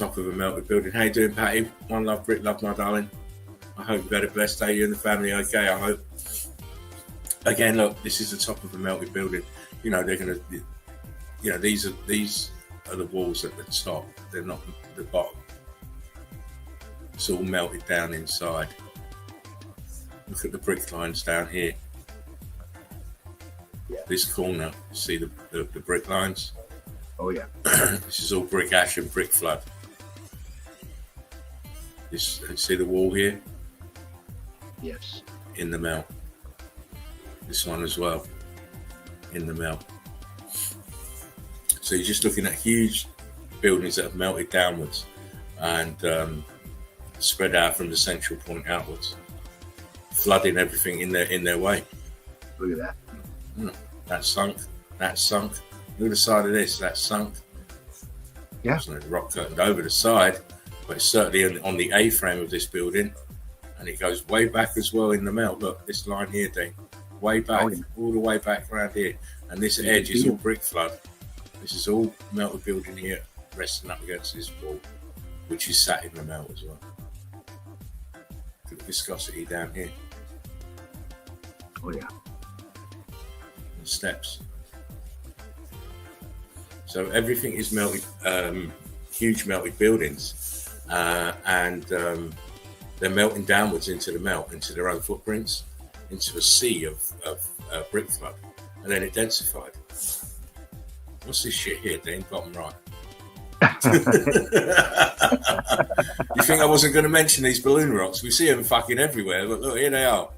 of a melted building. How you doing, Patty? One love, brick love, my darling. I hope you've had a blessed day. You and the family okay, I hope. Again, look, this is the top of a melted building. They're going to, these are the walls at the top. They're not the bottom. It's all melted down inside. Look at the brick lines down here. Yeah. This corner, see the brick lines? Oh yeah. This is all brick ash and brick flood. See the wall here? Yes. In the melt. This one as well. In the melt. So you're just looking at huge buildings that have melted downwards and spread out from the central point outwards, flooding everything in their way. Look at that. That's sunk. Look at the side of this. That's sunk. Yeah. There's no rock curtained over the side, but it's certainly on the A-frame of this building, and it goes way back as well in the melt. Look, this line here, Dean. Way back, all the way back around here. And this edge is all brick flood. This is all melted building here, resting up against this wall, which is sat in the melt as well. Look at the viscosity down here. Oh yeah. steps. So everything is melted, huge melted buildings, and they're melting downwards into the melt, into their own footprints, into a sea of brick flood, and then it densified. What's this shit here, Dean? Bottom right. You think I wasn't going to mention these balloon rocks? We see them fucking everywhere. But look, here they are.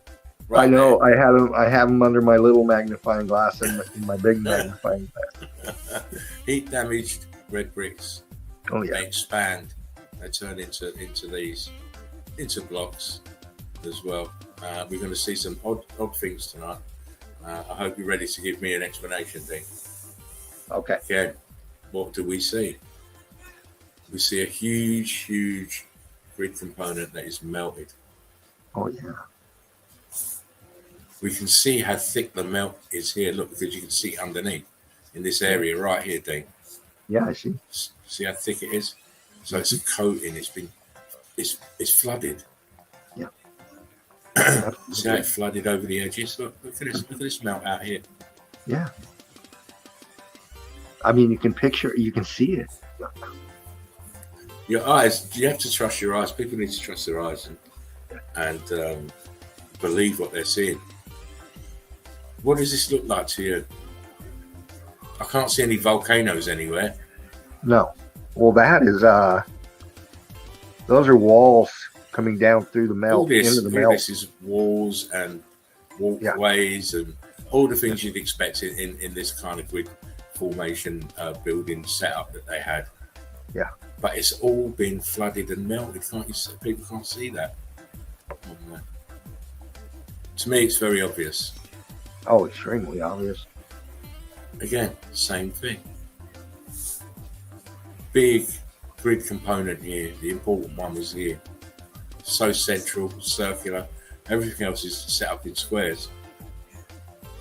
Right I know. there. I have them under my little magnifying glass and in my big magnifying glass. Heat damaged red bricks. Oh yeah. They expand. They turn into blocks as well. We're going to see some odd things tonight. I hope you're ready to give me an explanation, Dean. Okay. Again, what do we see? We see a huge grid component that is melted. Oh yeah. We can see how thick the melt is here. Look, because you can see underneath in this area right here, Dean. Yeah, I see. See how thick it is? So it's a coating. It's flooded. Yeah. See how it flooded over the edges? Look at this. Look at this melt out here. Yeah. I mean, you can see it. Your eyes. You have to trust your eyes. People need to trust their eyes and believe what they're seeing. What does this look like to you? I can't see any volcanoes anywhere. No. Well, that is those are walls coming down through the melt into the melt. This is walls and walkways and all the things you'd expect in this kind of grid formation building setup that they had. Yeah. But it's all been flooded and melted. People can't see that. To me, it's very obvious. Oh, extremely obvious. Again, same thing. Big grid component here. The important one was here. So central, circular. Everything else is set up in squares.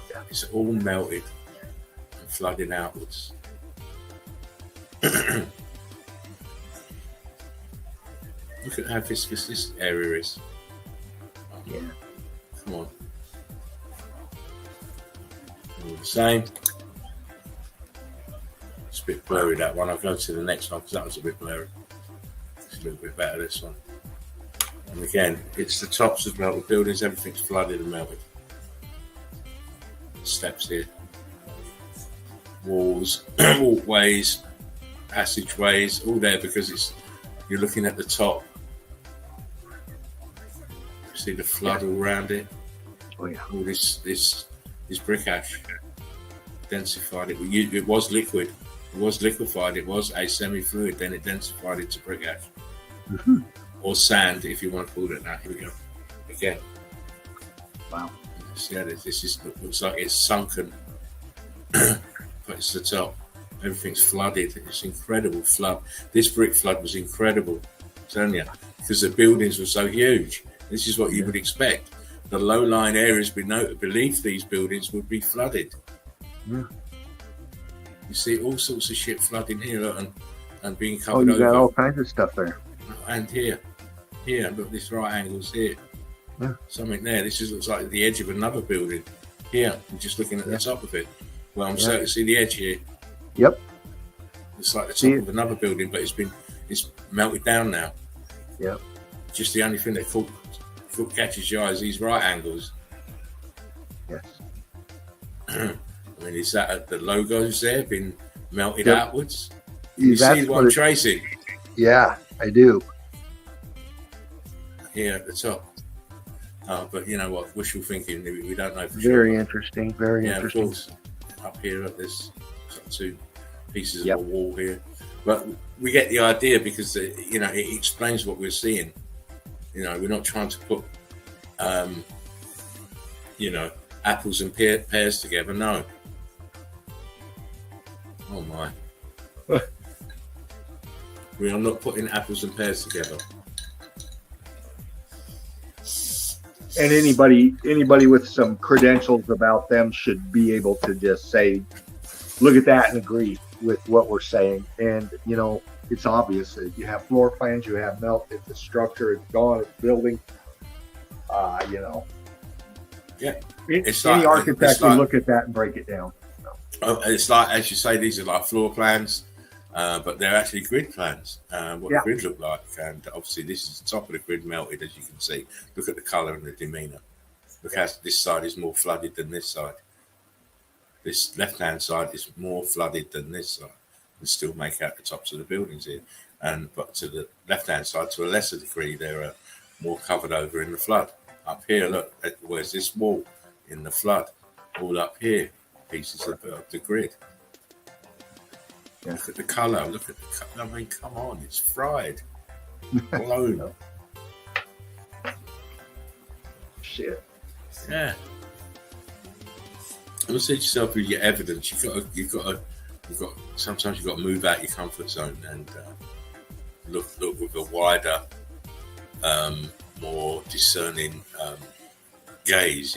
Yeah. It's all melted and flooding outwards. Look at how viscous this area is. Yeah. Come on. All the same. It's a bit blurry, that one. I'll go to the next one because that was a bit blurry. It's a little bit better, this one. And again, it's the tops of melted buildings. Everything's flooded and melted. Steps here. Walls, walkways, passageways, all there because you're looking at the top. See the flood all around it. Oh yeah. All this brick ash densified it. It was liquid. It was liquefied. It was a semi-fluid. Then it densified into brick ash, or sand, if you want to call it that. Here we go. Again. Wow. See how this looks like it's sunken, but it's the top. Everything's flooded. It's incredible flood. This brick flood was incredible. I'm telling you, because the buildings were so huge. This is what you would expect. The low-lying areas beneath these buildings would be flooded. Yeah. You see all sorts of shit flooding here and being covered over. Oh, you got all kinds of stuff there. And here, look, this right angle's here. Yeah. Something there. This looks like the edge of another building. Here, I'm just looking at the top of it. Well, I'm starting to see the edge here. Yep. It's like the top of another building, but it's melted down now. Yep. Just the only thing that catches your eye is these right angles. Yes. I mean, is that the logos there been melted outwards? You see what I'm tracing? Yeah, I do. Here at the top. But you know what? Wishful thinking. We don't know for sure. Very interesting. Very interesting. Of course. Up here, there's two pieces of a wall here. But we get the idea because it explains what we're seeing. We're not trying to put, apples and pears together. No. Oh my. We are not putting apples and pears together. And anybody with some credentials about them should be able to just say, look at that and agree with what we're saying. And, it's obvious that you have floor plans, you have melt, it's a structure, it's gone, it's building. Yeah. It's like- any architect it's would like- look at that and break it down. It's like, as you say, these are like floor plans, but they're actually grid plans. What Yeah. the grid look like, and obviously this is the top of the grid melted, as you can see. Look at the colour and the demeanour. Look how this side is more flooded than this side. This left-hand side is more flooded than this side, and still make out the tops of the buildings here. But to the left-hand side, to a lesser degree, they're more covered over in the flood. Up here, look, where's this wall in the flood? All up here, pieces of the grid. Yeah. Look at the colour. Look at the colour. I mean, come on, it's fried, blown. Shit. Yeah. You'll see yourself with your evidence. Sometimes you've got to move out your comfort zone and look with a wider, more discerning gaze.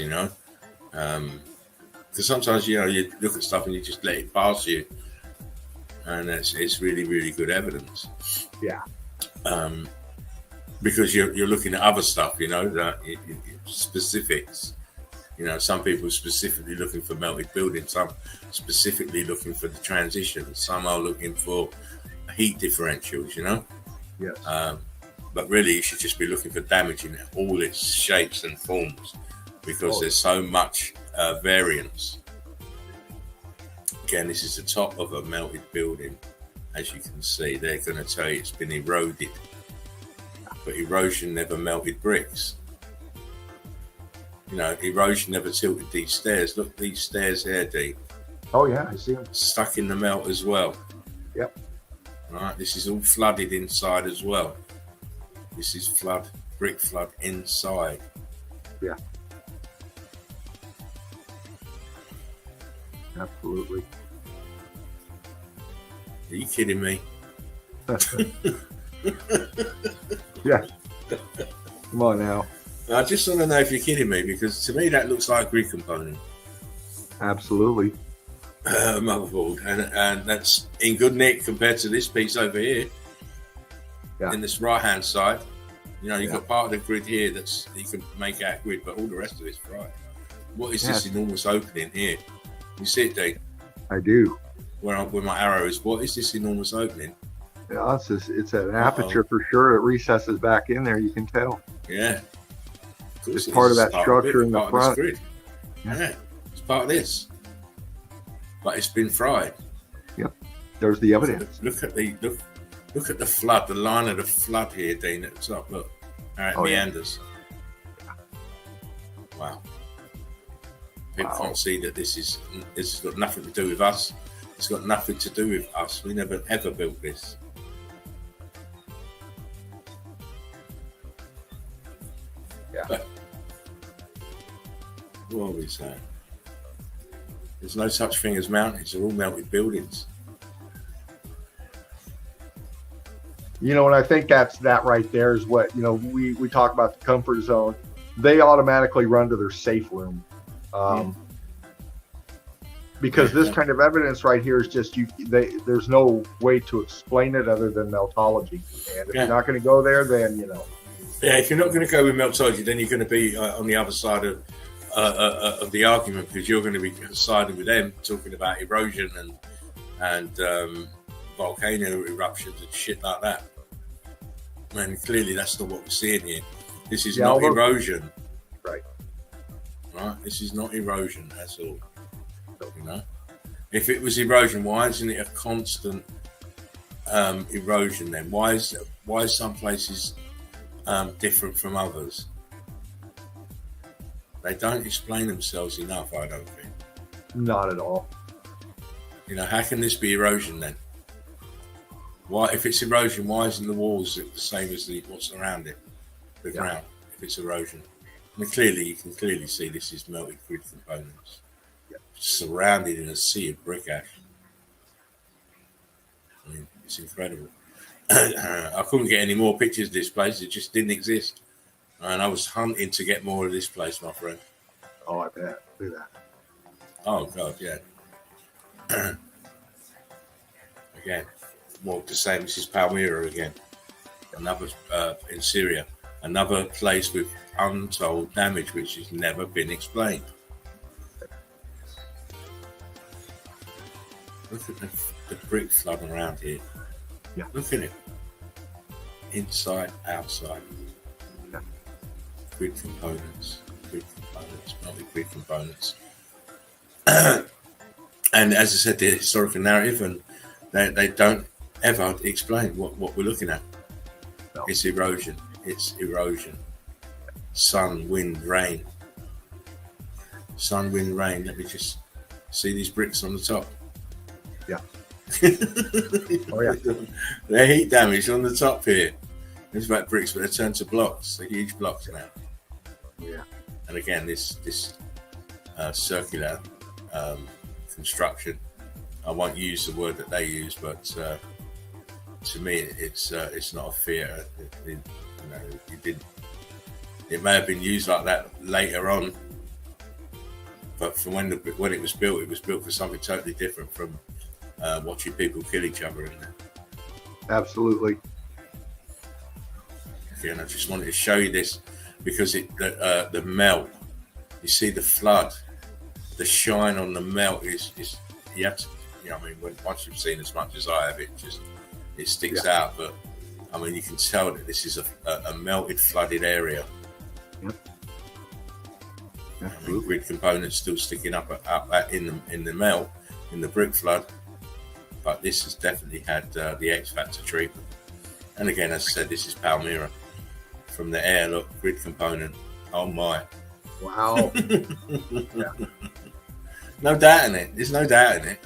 Because sometimes you look at stuff and you just let it pass you, and it's really, really good evidence. Yeah. Because you're looking at other stuff, specifics. Some people are specifically looking for melted buildings, some specifically looking for the transition, some are looking for heat differentials, Yes. But really you should just be looking for damage in all its shapes and forms, because there's so much variance. Again, this is the top of a melted building. As you can see, they're going to tell you it's been eroded, but erosion never melted bricks. Erosion never tilted these stairs. Look, these stairs here, D. Oh yeah, I see them. Stuck in the melt as well. Yep. Right, this is all flooded inside as well. This is brick flood inside. Yeah. Absolutely. Are you kidding me? Yeah. Come on now. I just want to know if you're kidding me, because to me that looks like a grid component. Absolutely. Motherboard, and that's in good nick compared to this piece over here. Yeah. In this right hand side, you've Yeah. got part of the grid here that's you can make out grid, but all the rest of it's fried. What is this enormous opening here? You see it, Dave? I do. Where my arrow is. What is this enormous opening? Yeah, it's an aperture for sure. It recesses back in there. You can tell. Yeah. Of course It's it part is. of It's that structure in the part of this front. grid. Yeah. Yeah, it's part of this. But it's been fried. There's the evidence. Look at the flood, the line of the flood here, Dean, at the top. Look how it meanders. Wow. People can't see that this has got nothing to do with us. It's got nothing to do with us. We never ever built this. Yeah. But what are we saying? There's no such thing as mountains. They're all melted buildings. And I think that right there is what, we talk about the comfort zone. They automatically run to their safe room. Because this kind of evidence right here is just, there's no way to explain it other than meltology. And if you're not going to go there, then, Yeah, if you're not going to go with meltology, then you're going to be on the other side of the argument, because you're going to be siding with them, talking about erosion and volcano eruptions and shit like that. And clearly that's not what we're seeing here. This is not erosion. Right. This is not erosion at all. If it was erosion, why isn't it a constant erosion then? Why is some places different from others? They don't explain themselves enough, I don't think. Not at all. How can this be erosion then? Why, if it's erosion, why isn't the walls the same as what's around it, the ground? If it's erosion, you can clearly see this is melted grid components, surrounded in a sea of brick ash. I mean, it's incredible. I couldn't get any more pictures of this place; it just didn't exist, and I was hunting to get more of this place, my friend. Oh, I bet. Look at that. Oh God, yeah. Again, more the same. This is Palmyra again, another in Syria. Another place with untold damage which has never been explained. Look at the brick flood around here. Yeah. Look at it. Inside, outside. Yeah. Grid components, multi-grid components. And as I said, the historical narrative, and they don't ever explain what we're looking at. No. It's erosion. Sun, wind, rain. Sun, wind, rain. Let me just see these bricks on the top. Yeah. Oh, yeah. They're heat damage on the top here. There's about bricks, but they turn to blocks. They're huge blocks now. Yeah. And again, this circular construction. I won't use the word that they use, but to me, it's not a fear. It may have been used like that later on, but from when it was built for something totally different from watching people kill each other in there. Absolutely. Okay, and I just wanted to show you this because the melt. You see the flood, the shine on the melt is you have to. Once you've seen as much as I have, it sticks out. But I mean, you can tell that this is a melted, flooded area. Yep. I mean, grid components still sticking up in the melt, in the brick flood, but this has definitely had the X factor treatment. And again, as I said, this is Palmyra. From the air, look, grid component. Oh my! Wow. Yeah. No doubt in it. There's no doubt in it.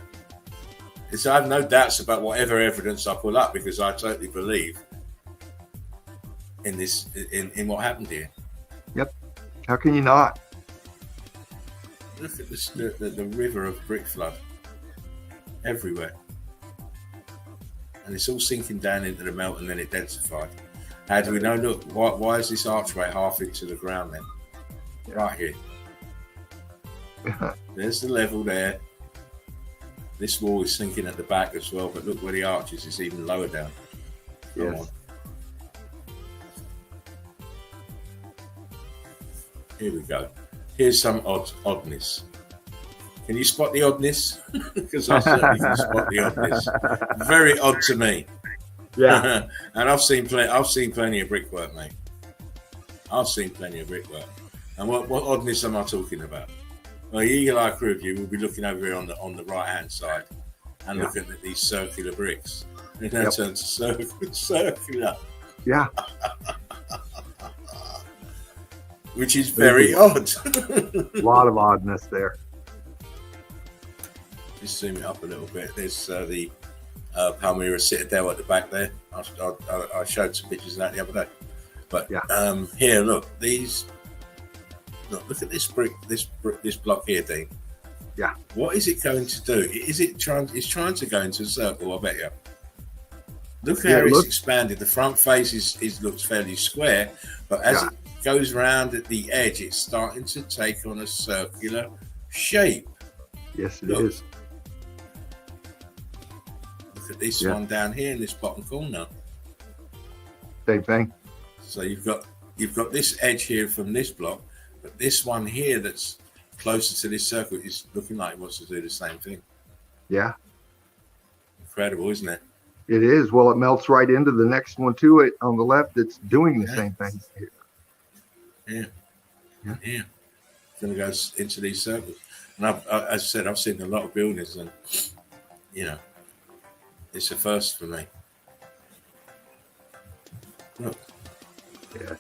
I have no doubts about whatever evidence I pull up because I totally believe in this, in what happened here. Yep. How can you not? Look at the river of brick flood everywhere. And it's all sinking down into the melt and then it densified. How do we know? Look, why is this archway half into the ground then? Yeah. Right here. There's the level there. This wall is sinking at the back as well, but look where the arch is. It's even lower down. Come Yes. on. Here we go. Here's some oddness. Can you spot the oddness? Because I certainly can spot the oddness. Very odd to me. Yeah. And I've seen plenty of brickwork, mate. I've seen plenty of brickwork. And what oddness am I talking about? Well, the eagle-eye crew of you will be looking over here on the right-hand side and looking at these circular bricks. And then turn to circular. Yeah. Which is very odd. A lot of oddness there. Just zoom it up a little bit. There's the Palmyra Citadel at the back there. I showed some pictures of that the other day. But here, look, look at this brick, this block here, Dean. Yeah. What is it going to do? It's trying to go into a circle, I bet you. Look how it's expanded. The front face looks fairly square, but as it goes around at the edge, it's starting to take on a circular shape. Yes, it is. Look at this one down here in this bottom corner. Same thing. So you've got this edge here from this block, but this one here that's closer to this circle is looking like it wants to do the same thing. Yeah. Incredible, isn't it? It is. Well, it melts right into the next one to it on the left. It's doing the same thing. Yeah. It's going to go into these circles. And as I said, I've seen a lot of buildings, and it's a first for me. Look. Yeah.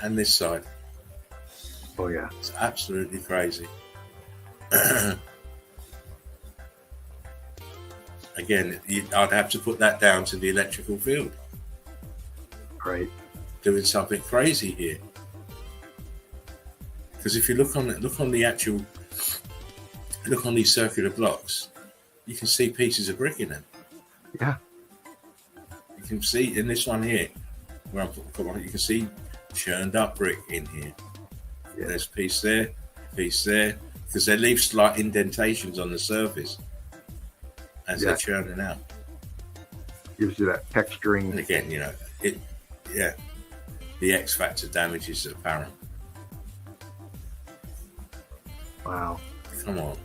And this side. Oh yeah. It's absolutely crazy. Again, I'd have to put that down to the electrical field. Right. Doing something crazy here. Because if you look on these circular blocks, you can see pieces of brick in them. Yeah. You can see in this one here, where you can see churned up brick in here. Yeah. There's a piece there, because they leave slight indentations on the surface as they're churning out. Gives you that texturing. And again, the X factor damage is apparent. Wow. Come on.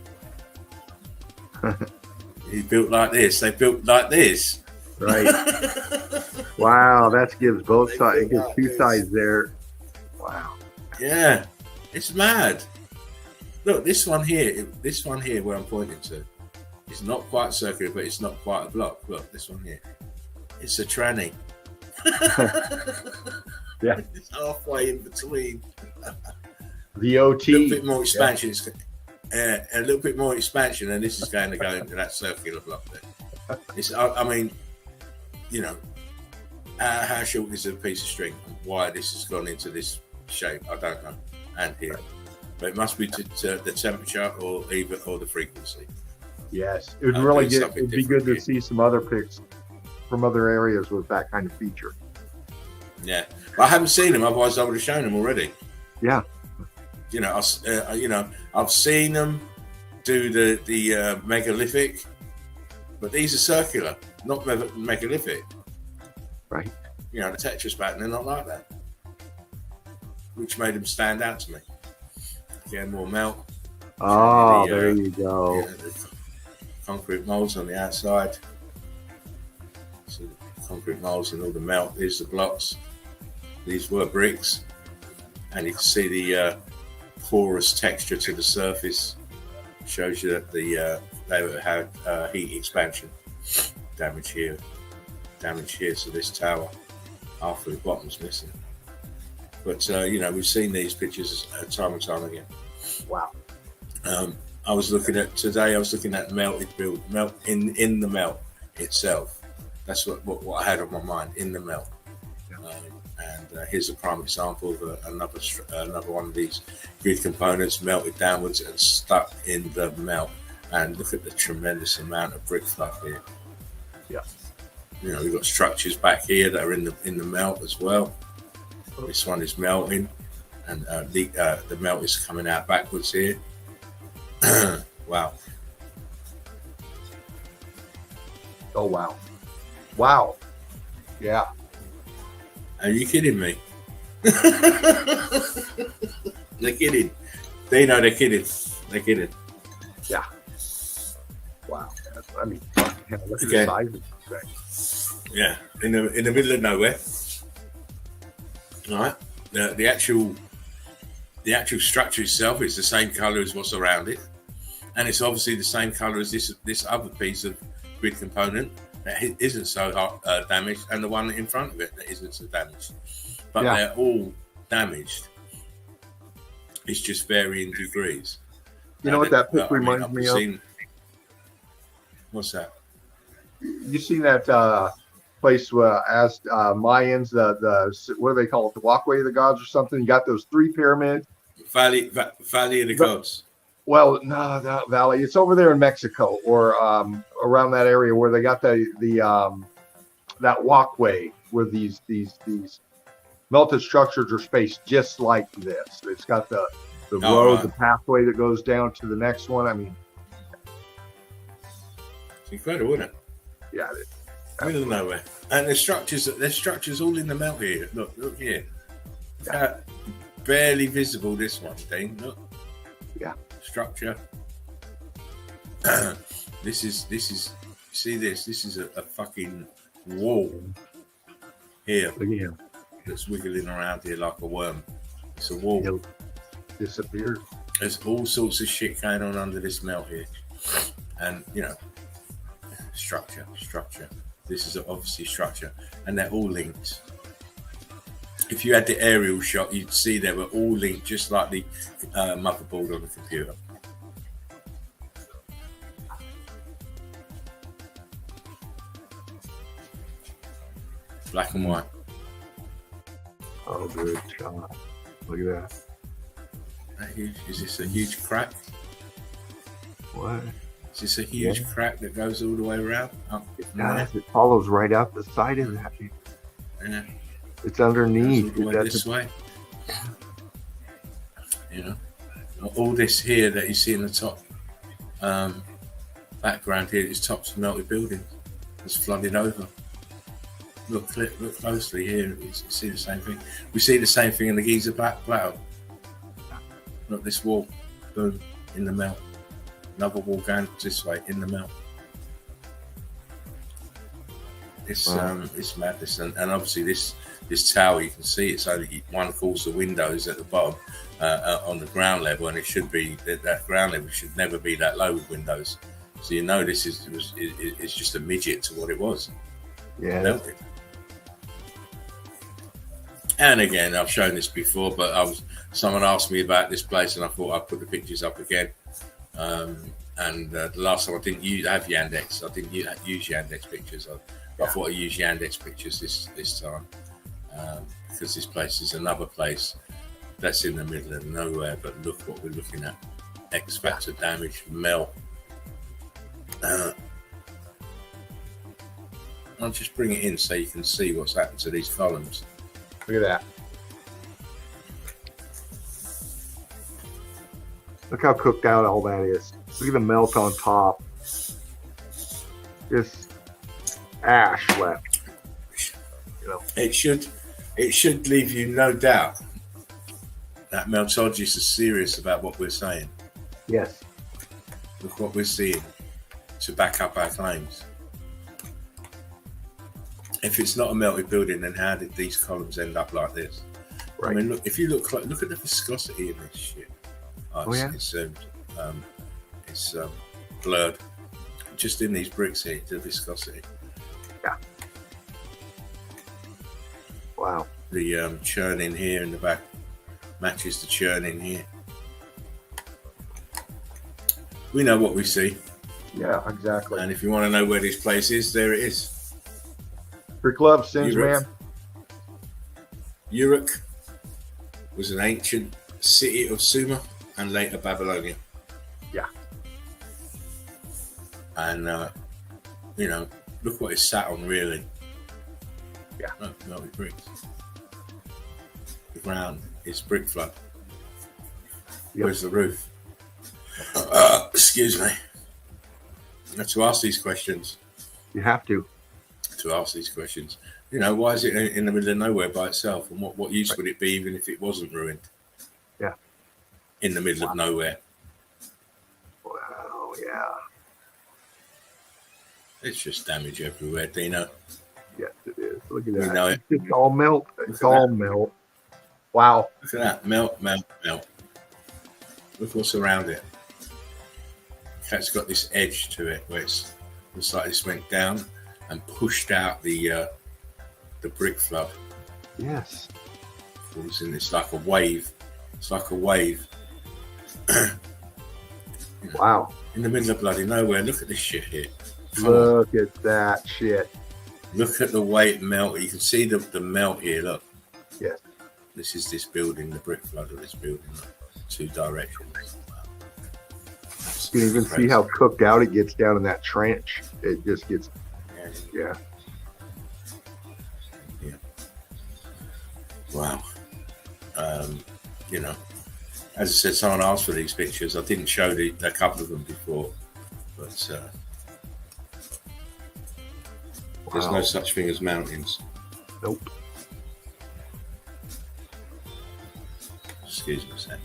He's built like this. They built like this. Right. Wow. That gives both sides. It gives two sides there. Wow. Yeah. It's mad. Look, this one here where I'm pointing to, it's not quite circular, but it's not quite a block. Look, this one here. It's a tranny. Yeah. It's halfway in between. The OT. A little bit more expansion. Yeah. A little bit more expansion, and this is going to go into that circular block there. I mean, you know, how short is a piece of string and why this has gone into this shape, I don't know. And here. But it must be to the temperature or the frequency. Yes. It would be good to see some other pics from other areas with that kind of feature. Yeah. I haven't seen them, otherwise I would have shown them already. Yeah. You know, I've seen them do the megalithic, but these are circular, not megalithic. Right. You know, the Tetris pattern, they're not like that, which made them stand out to me. Again, more melt. Oh, there you go. Yeah, the concrete molds on the outside. So concrete molds and all the melt. Here's the blocks. These were bricks, and you can see the porous texture to the surface. Shows you that they had heat expansion. Damage here. So this tower, half of the bottom's missing. But you know, we've seen these pictures time and time again. Wow. I was looking at melted build, melt in the melt itself. That's what I had on my mind, in the melt. And here's a prime example of another one of these grid components melted downwards and stuck in the melt. And look at the tremendous amount of brick fluff here. Yeah. You know, we've got structures back here that are in the melt as well. This one is melting, and the melt is coming out backwards here. Wow. Oh, wow. Wow. Yeah. Are you kidding me? They're kidding. They know they're kidding. They're kidding. Yeah. Wow. I mean, look at the size of this thing. Yeah. In the middle of nowhere. All right. The actual structure itself is the same color as what's around it, and it's obviously the same color as this other piece of grid component that isn't so damaged, and the one in front of it that isn't so damaged. But they're all damaged. It's just varying degrees. You know what that pic reminds me of? What's that? You seen that place as Mayans, the what do they call it? The walkway of the gods or something? You got those 3 pyramids. Valley of the Gods. Well, no, that valley. It's over there in Mexico or around that area where they got the that walkway where these melted structures are spaced just like this. It's got the road, the pathway that goes down to the next one. I mean, it's incredible, isn't it? Yeah, it is. Middle of nowhere. And there's structures all in the melt here. Look here. Yeah. Barely visible, this one, Dean. Look. Yeah. Structure. This is see this is a fucking wall here. Look at him. That's wiggling around here like a worm. It's a wall. He'll disappear. There's all sorts of shit going on under this melt here. And you know, structure. This is obviously structure, and they're all linked. If you had the aerial shot, you'd see they were all linked, just like the motherboard on the computer. Black and white. Oh, good shot. Look at that. Is this a huge crack? What? Is this a huge crack that goes all the way around? It follows right out the side of that. Yeah. It's underneath. All the way this way. You know, all this here that you see in the top background here is tops of melted buildings. It's flooded over. Look closely here. You see the same thing. We see the same thing in the Giza Plateau. Look, this wall, boom, in the melt. Another wall going this way in the melt. It's madness, and obviously this tower, you can see it's only one quarter windows at the bottom on the ground level, and it should be that ground level should never be that low with windows. So you know this is just a midget to what it was. Yeah. Melted. And again, I've shown this before, but someone asked me about this place, and I thought I'd put the pictures up again. And the last time I didn't have Yandex. I didn't use Yandex pictures. I thought I'd use Yandex pictures this time because this place is another place that's in the middle of nowhere. But look what we're looking at: X factor damage, melt. I'll just bring it in so you can see what's happened to these columns. Look at that. Look how cooked out all that is. Look at the melt on top. Just ash left. You know. It should leave you no doubt that meltologists are serious about what we're saying. Yes. Look what we're seeing to back up our claims. If it's not a melted building, then how did these columns end up like this? Right. I mean, look. If you look at the viscosity in this shit. It's blurred. Just in these bricks here, the viscosity. Yeah. Wow. The churn in here in the back matches the churn in here. We know what we see. Yeah, exactly. And if you want to know where this place is, there it is. Brick love sins, man. Uruk was an ancient city of Sumer and later Babylonia. Yeah. And, look what it's sat on, really. Yeah. Look, melted bricks. The ground is brick flood. Yep. Where's the roof? Excuse me. I have to ask these questions. You have to. Ask these questions. Why is it in the middle of nowhere by itself? And what use would it be even if it wasn't ruined? Yeah. In the middle of nowhere. Wow, yeah. It's just damage everywhere, Dino. Yes, it is. Look at We that. know it. It's all melt. It's all melt. Wow. Look at that. Melt. Look what's around it. It's got this edge to it where it's like this went down and pushed out the brick flood. Yes. It's like a wave. It's like a wave. Wow. In the middle of bloody nowhere. Look at this shit here. Look at that shit. Look at the way it melted. You can see the melt here. Look. Yes. This is this building, the brick flood of this building. Look. Two directions. Wow. You can even see how cooked out it gets down in that trench. It just gets, yeah. Wow. As I said, someone asked for these pictures. I didn't show a couple of them before, but there's no such thing as mountains. Nope. Excuse me a second.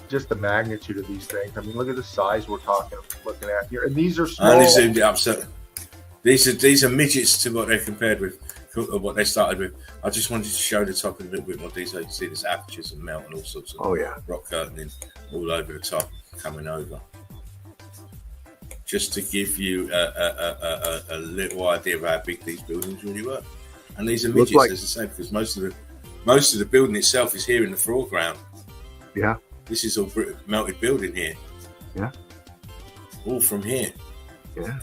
Just the magnitude of these things. I mean, look at the size we're looking at here, and these are I small. only zoomed it up. So these are midgets to what they compared with, or what they started with. I just wanted to show the top in a little bit more detail. You can see there's apertures and melt and all sorts of rock curtaining all over the top coming over. Just to give you a little idea of how big these buildings really were. And these are midgets, as I say, because most of the building itself is here in the foreground. Yeah. This is all melted building here. Yeah. All from here. Yeah.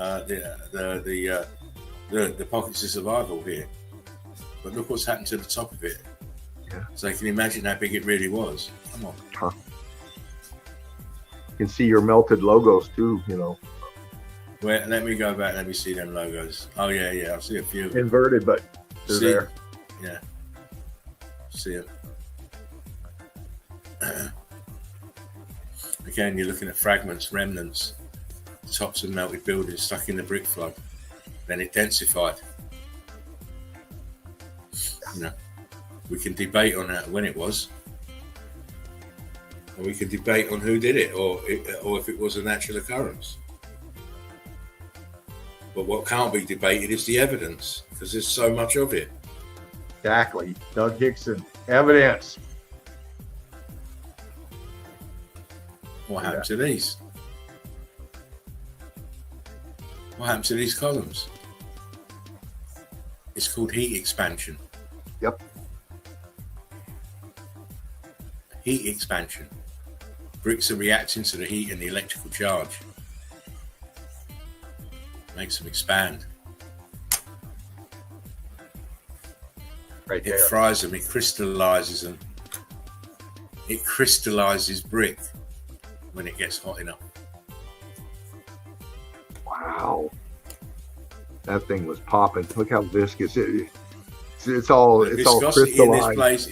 The pockets of survival here. But look what's happened to the top of it. Yeah. So you can imagine how big it really was. Come on. Huh. You can see your melted logos too, Wait, let me go back. Let me see them logos. Oh, yeah. I see a few. Inverted, but they're there. Yeah. See it. Again, you're looking at fragments, remnants, tops of melted buildings stuck in the brick flood. Then it densified. You know, we can debate on that when it was, and we can debate on who did it, or if it was a natural occurrence. But what can't be debated is the evidence, because there's so much of it. Exactly. Doug Hickson, evidence. What happened to these? What happened to these columns? It's called heat expansion. Yep. Heat expansion. Bricks are reacting to the heat and the electrical charge. Makes them expand. Right It there. fries them, it crystallizes them. It crystallizes brick when it gets hot enough. Wow. That thing was popping. Look how viscous it's all The it's all viscosity in this crystallized. place,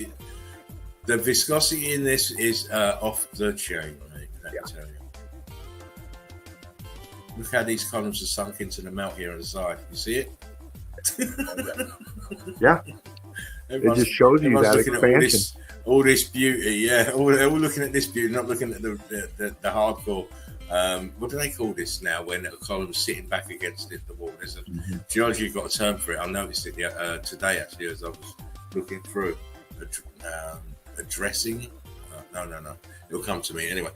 the viscosity in this is off the chain, mate. Let me tell you. Look how these columns are sunk into the melt here on the side. You see it? Yeah. It just shows you that expansion. All this beauty, yeah. All looking at this beauty, not looking at the hardcore. What do they call this now? When a column's sitting back against the wall. There's a geology got a term for it. I noticed it today actually as I was looking through. A dressing? No. It'll come to me anyway.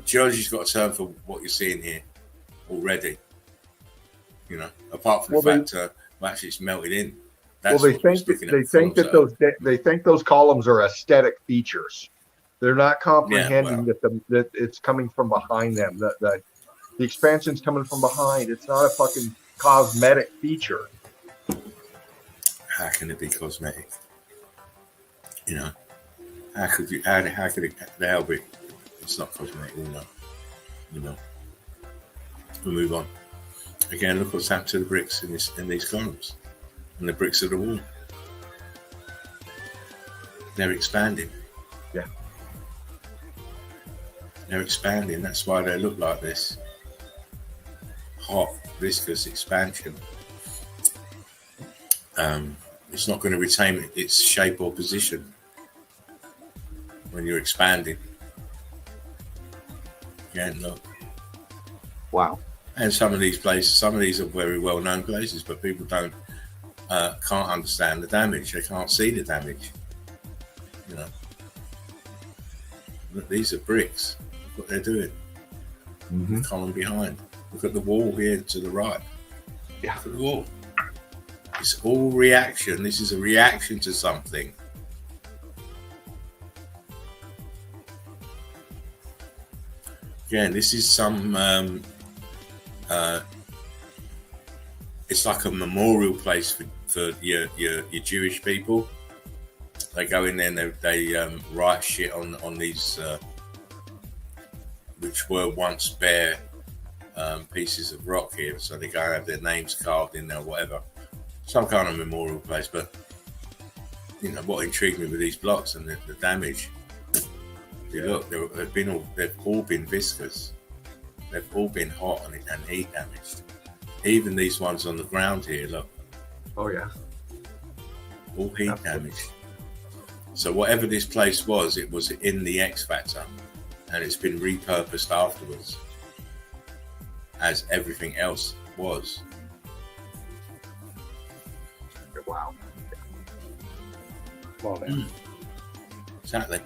Geology's got a term for what you're seeing here already. You know, apart from the fact actually it's melted in. That's They think those columns are aesthetic features. They're not comprehending that it's coming from behind them. The expansion's coming from behind. It's not a fucking cosmetic feature. How can it be cosmetic? You know, how could it help it? It's not cosmetic, you know. We'll move on. Again, look what's happened to the bricks in these columns and the bricks of the wall. They're expanding. Yeah. They're expanding. That's why they look like this. Hot, viscous expansion. It's not going to retain its shape or position when you're expanding. Again, look. Wow. And some of these are very well-known places, but people can't understand the damage. They can't see the damage. You know. Look, these are bricks. Look what they're doing. The column behind. Look at the wall here to the right. Yeah. Look at the wall. It's all reaction. This is a reaction to something. Again, this is some. It's like a memorial place for your Jewish people. They go in there and they write shit on these, which were once bare pieces of rock here. So they go and have their names carved in there, or whatever. Some kind of memorial place. But you know what intrigued me with these blocks and the damage. You look, they've all been viscous. They've all been hot and heat damaged. Even these ones on the ground here, look. Oh yeah. All heat damaged. So whatever this place was, it was in the X Factor, and it's been repurposed afterwards, as everything else was. Wow. Well, then. Exactly.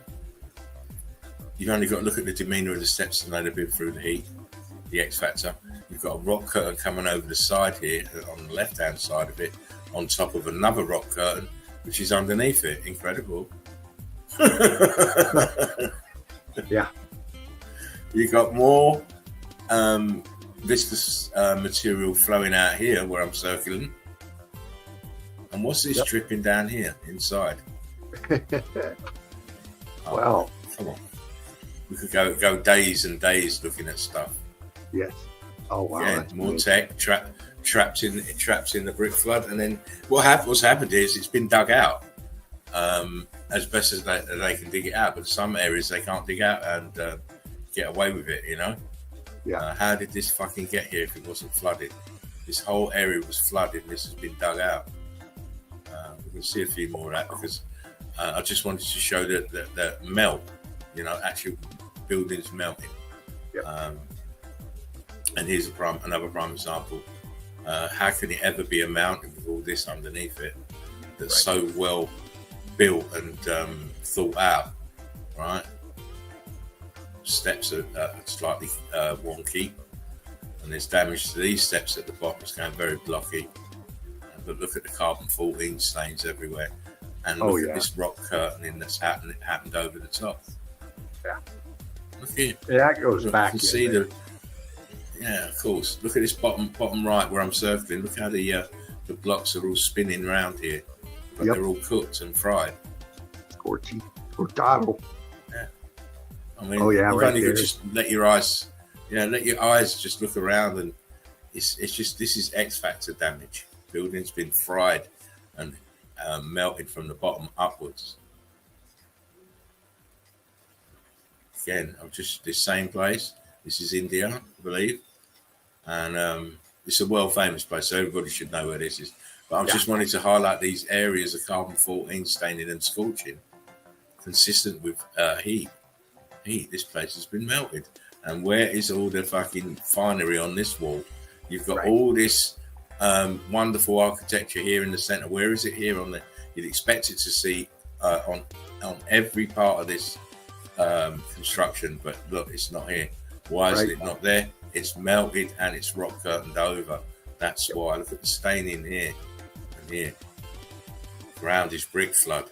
You've only got to look at the demeanour of the steps and they've been through the heat, the X Factor. You've got a rock curtain coming over the side here, on the left-hand side of it, on top of another rock curtain, which is underneath it. Incredible. Yeah. You've got more viscous material flowing out here where I'm circling. And what's this dripping down here inside? Wow. Come on. We could go days and days looking at stuff. Yes. Oh wow. Yeah, more tech trapped in the brick flood, and then what's happened is it's been dug out as best as they can dig it out. But some areas they can't dig out and get away with it. You know. Yeah. How did this fucking get here if it wasn't flooded? This whole area was flooded. This has been dug out. We can see a few more of that because I just wanted to show that the melt, actual buildings melting. Yep. And here's another prime example. How can it ever be a mountain with all this underneath it that's so well built and thought out, right? Steps are slightly wonky, and there's damage to these steps at the bottom. It's going very blocky. But look at the carbon 14 stains everywhere, and look at this rock curtaining that's happened over the top. Yeah. Look here. That goes back. You can see yeah, of course. Look at this bottom right where I'm circling. Look how the blocks are all spinning around here, but they're all cooked and fried. Scorchy. Cortado. Yeah. I mean, right only there. could just let your eyes just look around, and it's just, this is X factor damage. Building's been fried and melted from the bottom upwards. Again, I'm just this same place. This is India, I believe, and it's a world famous place, so everybody should know where this is. But I just wanted to highlight these areas of carbon 14 staining and scorching, consistent with heat. This place has been melted, and where is all the fucking finery on this wall? You've got all this wonderful architecture here in the center. Where is it here on the? You'd expect it to see on every part of this construction, but look, it's not here. Why is it not there? It's melted and it's rock curtained over. That's why. Look at the staining here and here. Ground is brick flood.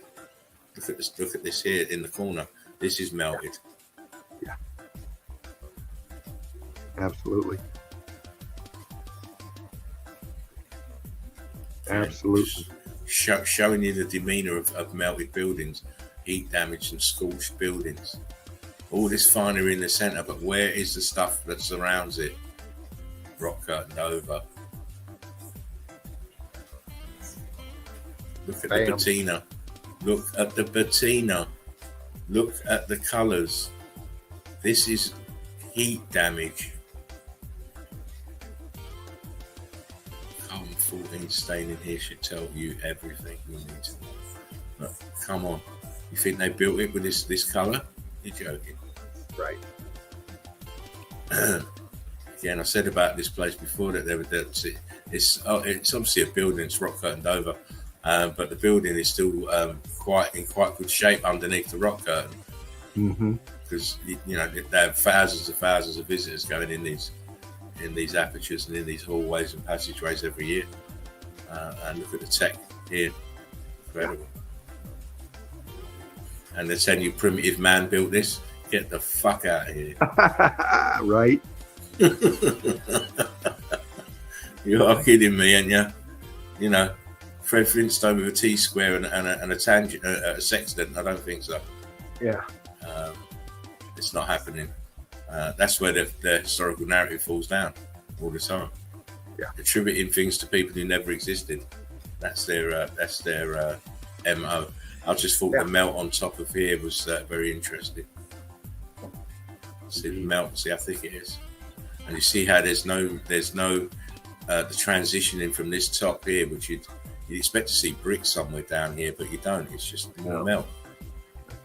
Look at this. Look at this here in the corner. This is melted. Yeah. Absolutely. Absolutely. Showing you the demeanor of melted buildings, heat damage and scorched buildings. All this finery in the center, but where is the stuff that surrounds it? Rock curtained over. Look at the patina. Look at the patina. Look at the colors. This is heat damage. Carbon 14 staining here should tell you everything you need to know. Look, come on. You think they built it with this color? You're joking. Right. Again, I said about this place before that it's obviously a building, it's rock curtained over, but the building is still in quite good shape underneath the rock curtain. Because they have thousands of visitors going in these apertures and in these hallways and passageways every year. And look at the tech here, incredible. And they're telling you primitive man built this. Get the fuck out of here. Right. You are kidding me, ain't you? Fred Flintstone with a T-square and a tangent, a sextant. I don't think so. Yeah. It's not happening. That's where the historical narrative falls down all the time. Yeah. Attributing things to people who never existed. That's their MO. I just thought the melt on top of here was very interesting. See the melt, see how thick it is, and you see how there's no the transitioning from this top here, which you'd expect to see bricks somewhere down here, but you don't. It's just more melt.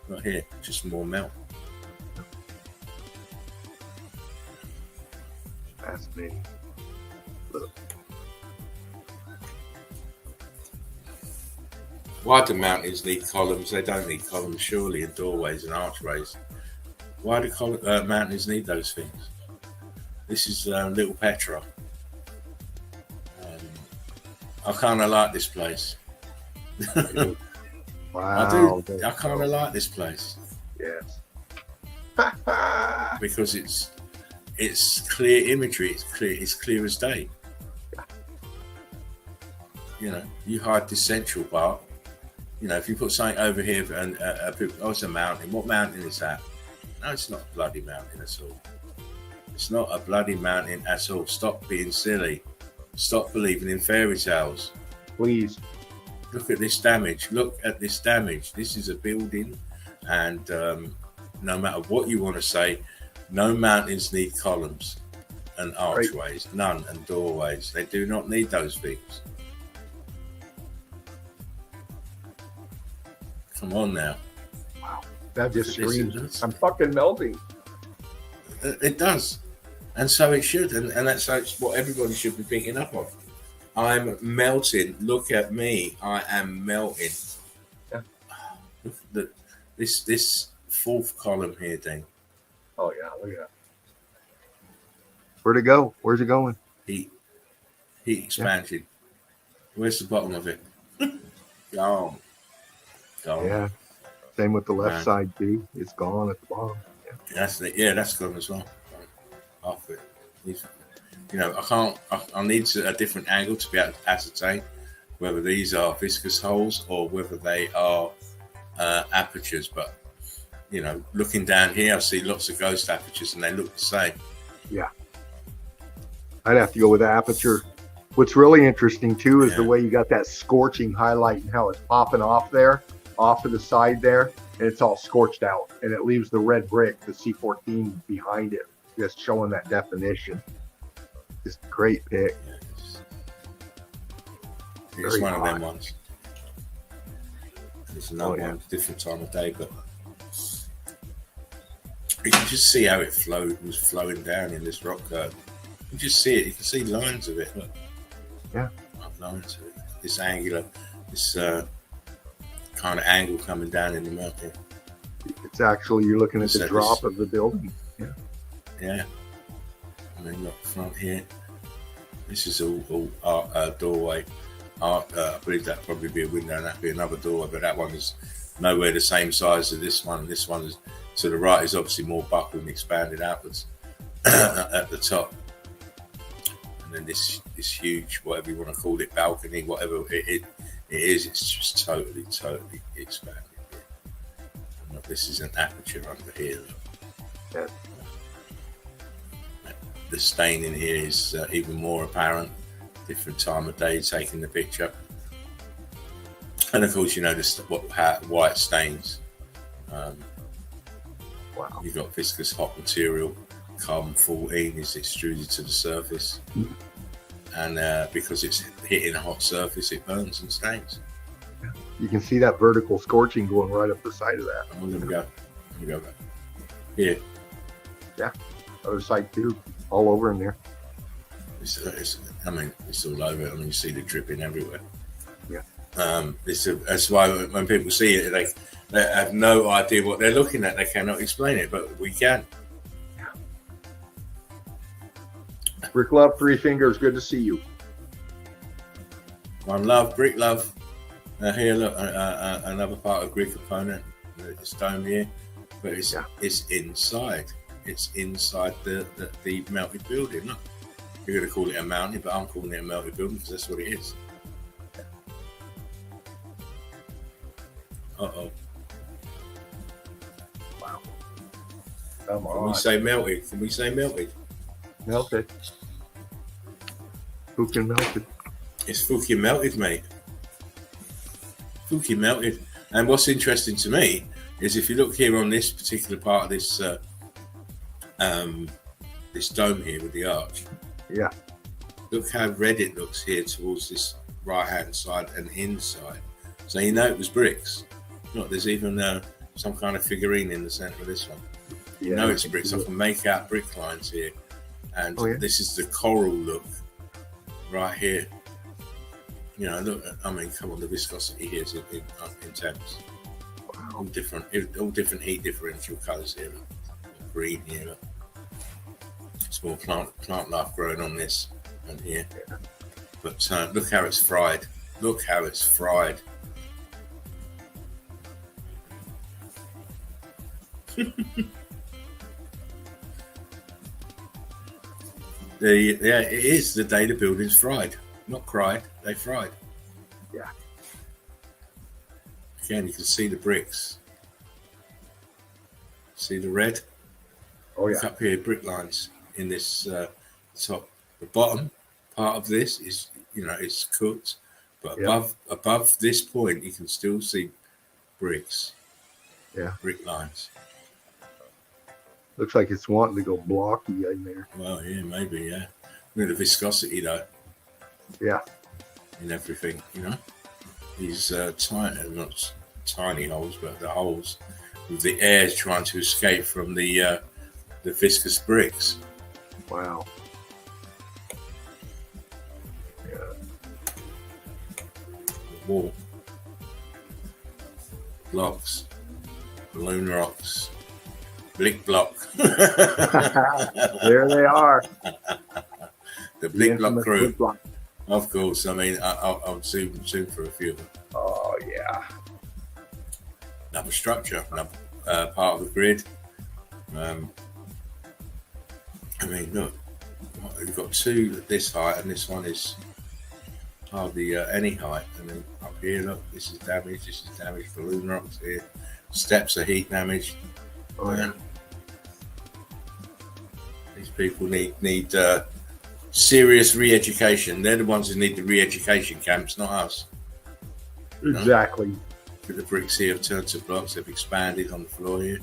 Not here, just more melt. Fascinating. Why do mountains need columns? They don't need columns, surely, and doorways and archways. Why do mountains need those things? This is Little Petra. I kind of like this place. Wow. I kind of like this place. Yes. Because it's clear imagery. It's clear as day. You hide the central part. If you put something over here and it's a mountain. What mountain is that? No, it's not a bloody mountain at all. It's not a bloody mountain at all. Stop being silly. Stop believing in fairy tales. Please. Look at this damage. Look at this damage. This is a building, and no matter what you want to say, no mountains need columns. and archways, none, and doorways. They do not need those things. Come on now. Wow. That just screams, I'm fucking melting. It does. And so it should. And that's what everybody should be picking up on. I'm melting. Look at me. I am melting. Yeah. Look, this fourth column here, Dean. Oh, yeah. Look at that. Where'd it go? Where's it going? Heat expansion. Yeah. Where's the bottom of it? Gone. Yeah. Same with the left side too. It's gone at the bottom. Yeah. That's gone as well. Half of it. You know, I need a different angle to be able to ascertain whether these are viscous holes or whether they are apertures. But you know, looking down here, I see lots of ghost apertures, and they look the same. Yeah. I'd have to go with the aperture. What's really interesting too is the way you got that scorching highlight and how it's popping off there, off to the side there, and it's all scorched out, and it leaves the red brick, the C14 behind it, just showing that definition. Just a great pick. It's one of them ones. There's another one, different time of day, but you can just see how it was flowing down in this rock curve. You can just see it. You can see lines of it. Look. Yeah. Lines of it. This angular, this kind of angle coming down in the mountain. It's actually, you're looking at the drop of the building. Yeah. Yeah. I mean, look, front here. This is all doorway. I believe that'd probably be a window and that'd be another doorway, but that one is nowhere the same size as this one. This one is to the right is obviously more buckled and expanded outwards at the top. And then this huge, whatever you want to call it, balcony, whatever it is, it's just totally expanded. And look, this is an aperture under here. Yeah. The stain in here is even more apparent. Different time of day taking the picture. And of course, you notice white stains. Wow. You've got viscous hot material. Carbon-14 is extruded to the surface. And because it's hitting a hot surface, it burns and stains. You can see that vertical scorching going right up the side of that. I'm going to go back. Here. Yeah. Other side too. All over in there. It's all over. I mean, you see the dripping everywhere. Yeah. That's why when people see it, they have no idea what they're looking at. They cannot explain it, but we can. Brick Love, Three Fingers, good to see you. One Love, Brick Love. Here, look, another part of grid component. It's dome here, but it's inside. It's inside the melted building. Look, you're going to call it a mountain, but I'm calling it a melted building because that's what it is. Uh-oh. Wow. Come on. Can we say melted? Can we say melted? Melted. Fucking melted. It's fucking melted, mate. Fucking melted. And what's interesting to me is if you look here on this particular part of this this dome here with the arch. Yeah. Look how red it looks here towards this right-hand side and inside. So you know it was bricks. Look, there's even some kind of figurine in the center of this one. Yeah, You know it's bricks. I can make out brick lines here. And this is the coral look right here. You know, look, I mean, come on, the viscosity here is intense. Wow. All different heat differential colours here. Look. Green here. Look. It's more plant life growing on this and here. Yeah. But look how it's fried. Look how it's fried. It is the day the building's fried. Not cried, they fried. Yeah. Again, you can see the bricks. See the red? Oh, yeah. Look up here, brick lines in this top. The bottom part of this is, it's cooked. But above this point, you can still see bricks. Yeah. Brick lines. Looks like it's wanting to go blocky in there. Well, yeah, maybe, yeah. With the viscosity, though. Yeah. In everything, you know. These tiny, not tiny holes, but the holes with the air trying to escape from the viscous bricks. Wow. Yeah. Wall. Blocks. Balloon rocks. Blick block. There they are. The Blick block infamous crew. Blick block. Of course. I mean, I'll zoom for a few of them. Oh, yeah. Another structure, another part of the grid. I mean, look, you've got two at this height, and this one is hardly any height. And then up here, look, this is damaged. Balloon rocks here. Steps are heat damaged. Oh, yeah. These people need serious re-education. They're the ones who need the re-education camps, not us. Exactly. The bricks here have turned to blocks. They've expanded on the floor here.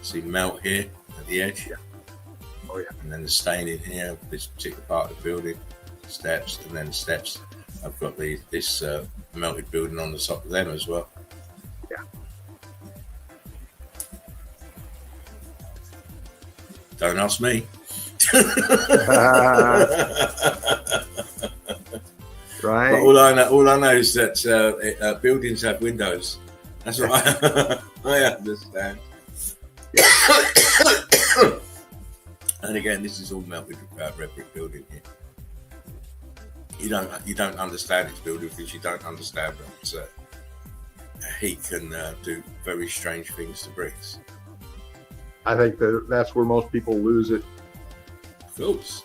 See melt here at the edge. Yeah. Oh, yeah. And then the staining here, this particular part of the building, steps, and then the steps. I've got this melted building on the top of them as well. Yeah. Don't ask me. Right. But all I know is that buildings have windows. That's what I understand. And again, this is all melted red brick building here. You don't understand its building because you don't understand that heat can do very strange things to bricks. I think that's where most people lose it. Of course.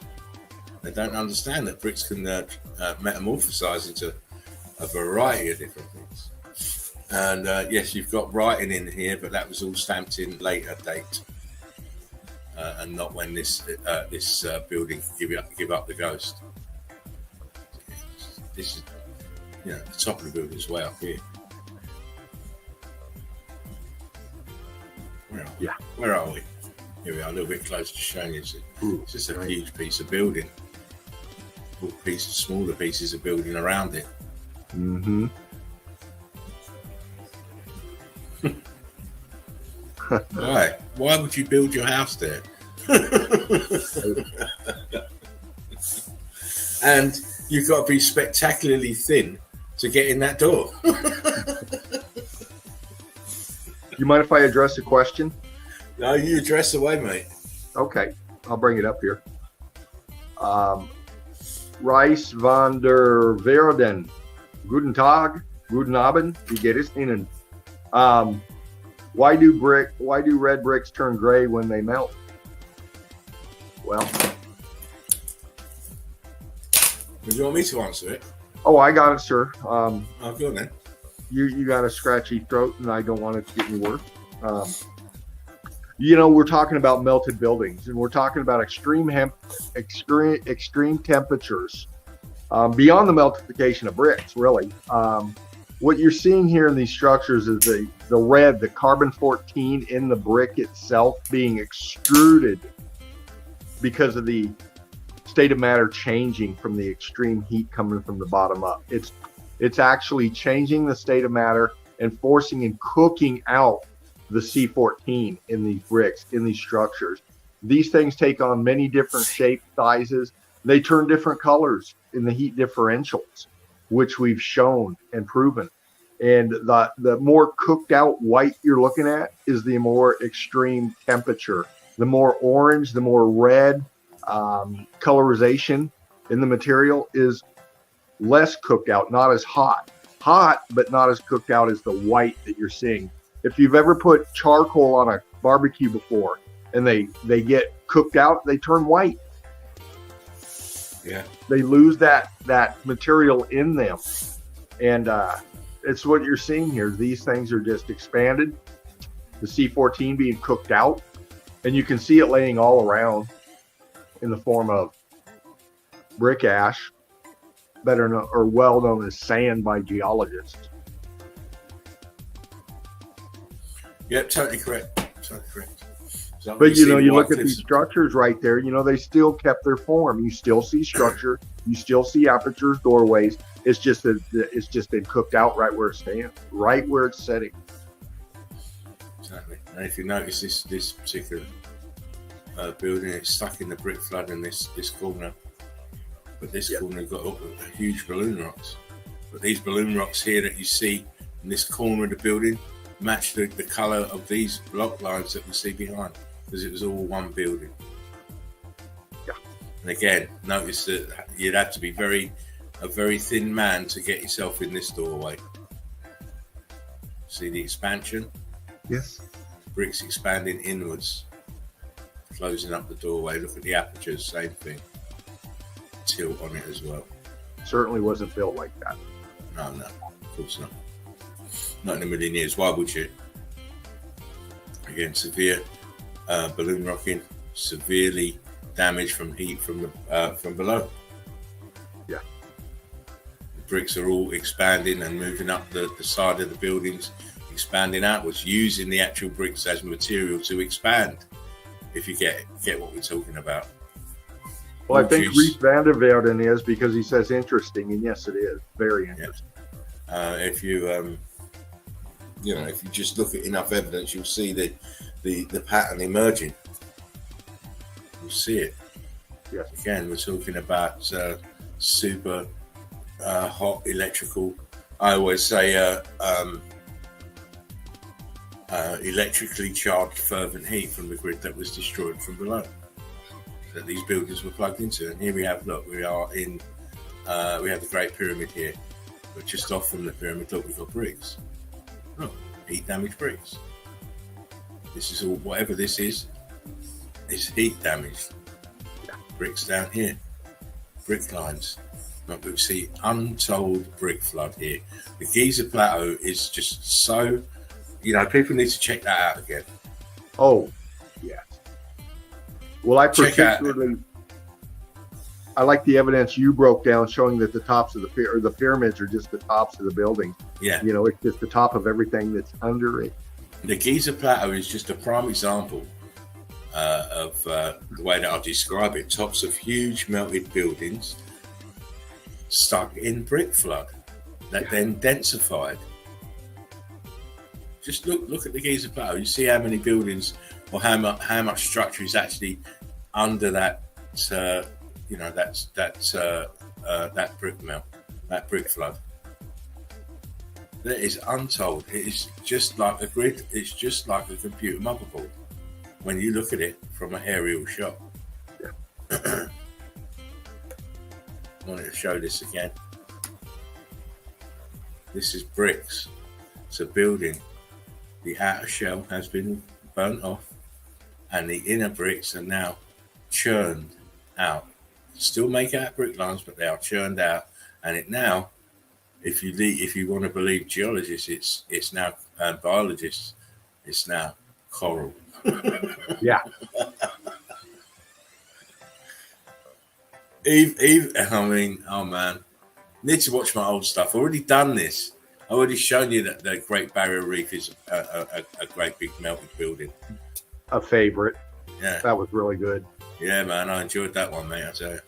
They don't understand that bricks can metamorphosize into a variety of different things. And yes, you've got writing in here, but that was all stamped in later date, and not when this building give up the ghost. This is, the top of the building is way up here. Where are we? Here we are, a little bit closer to showing you. It's just a huge piece of building. All smaller pieces of building around it. Mm-hmm. Why? Why would you build your house there? And you've got to be spectacularly thin to get in that door. You mind if I address a question? No, you address away, mate. Okay, I'll bring it up here. Rice van der Verden. Guten Tag, guten Abend, wie geht es Ihnen? Why do red bricks turn gray when they melt? Well, Do you want me to answer it? oh, I got it, sir. Go on then. You got a scratchy throat, and I don't want it to get any worse. We're talking about melted buildings, and we're talking about extreme temperatures beyond the meltification of bricks, really. What you're seeing here in these structures is the red, the carbon-14 in the brick itself being extruded because of the state of matter changing from the extreme heat coming from the bottom up. It's actually changing the state of matter and forcing and cooking out the C14 in these bricks, in these structures. These things take on many different shapes, sizes. They turn different colors in the heat differentials, which we've shown and proven. And the more cooked out white you're looking at is the more extreme temperature. The more orange, the more red colorization in the material is less cooked out, not as hot. Hot, but not as cooked out as the white that you're seeing. If you've ever put charcoal on a barbecue before and they get cooked out, they turn white. Yeah. They lose that material in them. And it's what you're seeing here. These things are just expanded. The C14 being cooked out. And you can see it laying all around in the form of brick ash, better known or well known as sand by geologists. Yep, totally correct. So But see you the look White at these Cliffs. structures right there, they still kept their form. You still see structure, you still see apertures, doorways. It's just that it's just been cooked out right where it stands, right where it's sitting. Exactly. And if you notice this particular building, it's stuck in the brick flood in this corner. But this corner got huge balloon rocks. But these balloon rocks here that you see in this corner of the building match the colour of these block lines that we see behind, because it was all one building. Yeah. And again, notice that you'd have to be a very thin man to get yourself in this doorway. See the expansion? Yes. Bricks expanding inwards, closing up the doorway. Look at the apertures, same thing. Tilt on it as well. Certainly wasn't built like that. No, of course not. Not in a million years. Why would you? Again, severe balloon rocking, severely damaged from heat from below. Yeah. The bricks are all expanding and moving up the side of the buildings, expanding outwards, using the actual bricks as material to expand. If you get what we're talking about. Well, I think Reese Vandervelden is, because he says interesting, and yes, it is very interesting. If you if you just look at enough evidence, you'll see the pattern emerging. You'll see it. Yes. Again, we're talking about super hot electrical. I always say electrically charged fervent heat from the grid that was destroyed from below, that these buildings were plugged into. And here we have, look, we are in, we have the Great Pyramid here, but just off from the pyramid, look, we've got bricks. Look, heat damaged bricks. This is all, whatever this is heat damaged. Bricks down here, brick lines. Look, we see untold brick flood here. The Giza Plateau is just so, people need to check that out again. Oh, yes. Well, I like the evidence you broke down showing that the tops of the pyramids are just the tops of the building. Yeah. It's just the top of everything that's under it. The Giza Plateau is just a prime example of the way that I'll describe it. Tops of huge melted buildings stuck in brick flood that then densified. Just look at the Giza Plateau. You see how many buildings or how much structure is actually under that. That brick melt, that brick flood. That is untold. It is just like a grid. It's just like a computer motherboard when you look at it from an aerial shot. Yeah. I wanted to show this again. This is bricks. It's a building. The outer shell has been burnt off, and the inner bricks are now churned out. Still make out brick lines, but they are churned out. And it now, if you want to believe geologists, it's now biologists, it's now coral. Yeah. Oh man, need to watch my old stuff. I've already done this. I've already shown you that the Great Barrier Reef is a great big melted building. A favorite. Yeah, that was really good. Yeah, man, I enjoyed that one, mate. I tell you.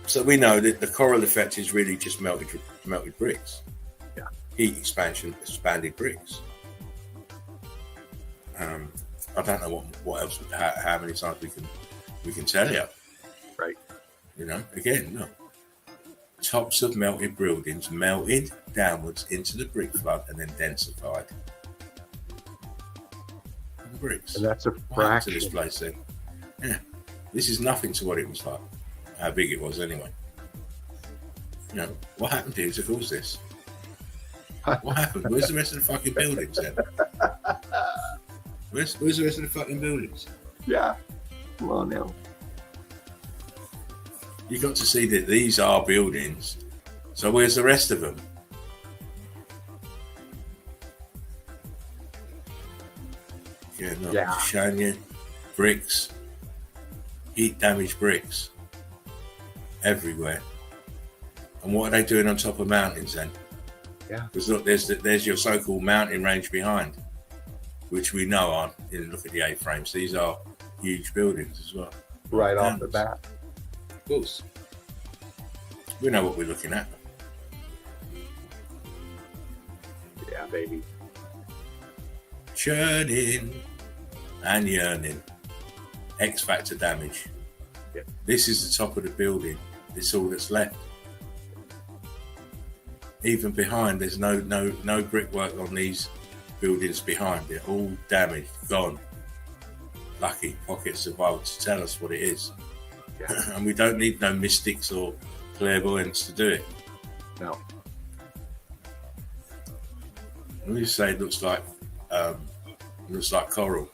So we know that the coral effect is really just melted bricks. Yeah. Heat expansion, expanded bricks. I don't know what else, how many times we can tell you. Right. Again, look. Tops of melted buildings melted downwards into the brick flood and then densified. And the bricks. And that's a fraction. To this place then. Yeah. This is nothing to what it was like. How big it was anyway. What happened here to cause this? What happened? Where's the rest of the fucking buildings then? Where's the rest of the fucking buildings? Yeah. Come on now. You got to see that these are buildings. So where's the rest of them? Yeah. Showing you bricks, heat damaged bricks everywhere. And what are they doing on top of mountains then? Yeah. Because look, there's your so-called mountain range behind, which we know aren't. You look at the A-frames; these are huge buildings as well. Right off the bat. Of course, we know what we're looking at. Yeah, baby. Churning and yearning. X factor damage. Yep. This is the top of the building. It's all that's left. Even behind, there's no brickwork on these buildings behind. They're all damaged, gone. Lucky pocket survived to tell us what it is. Yeah. And we don't need no mystics or clairvoyants to do it. No. We just say it looks like coral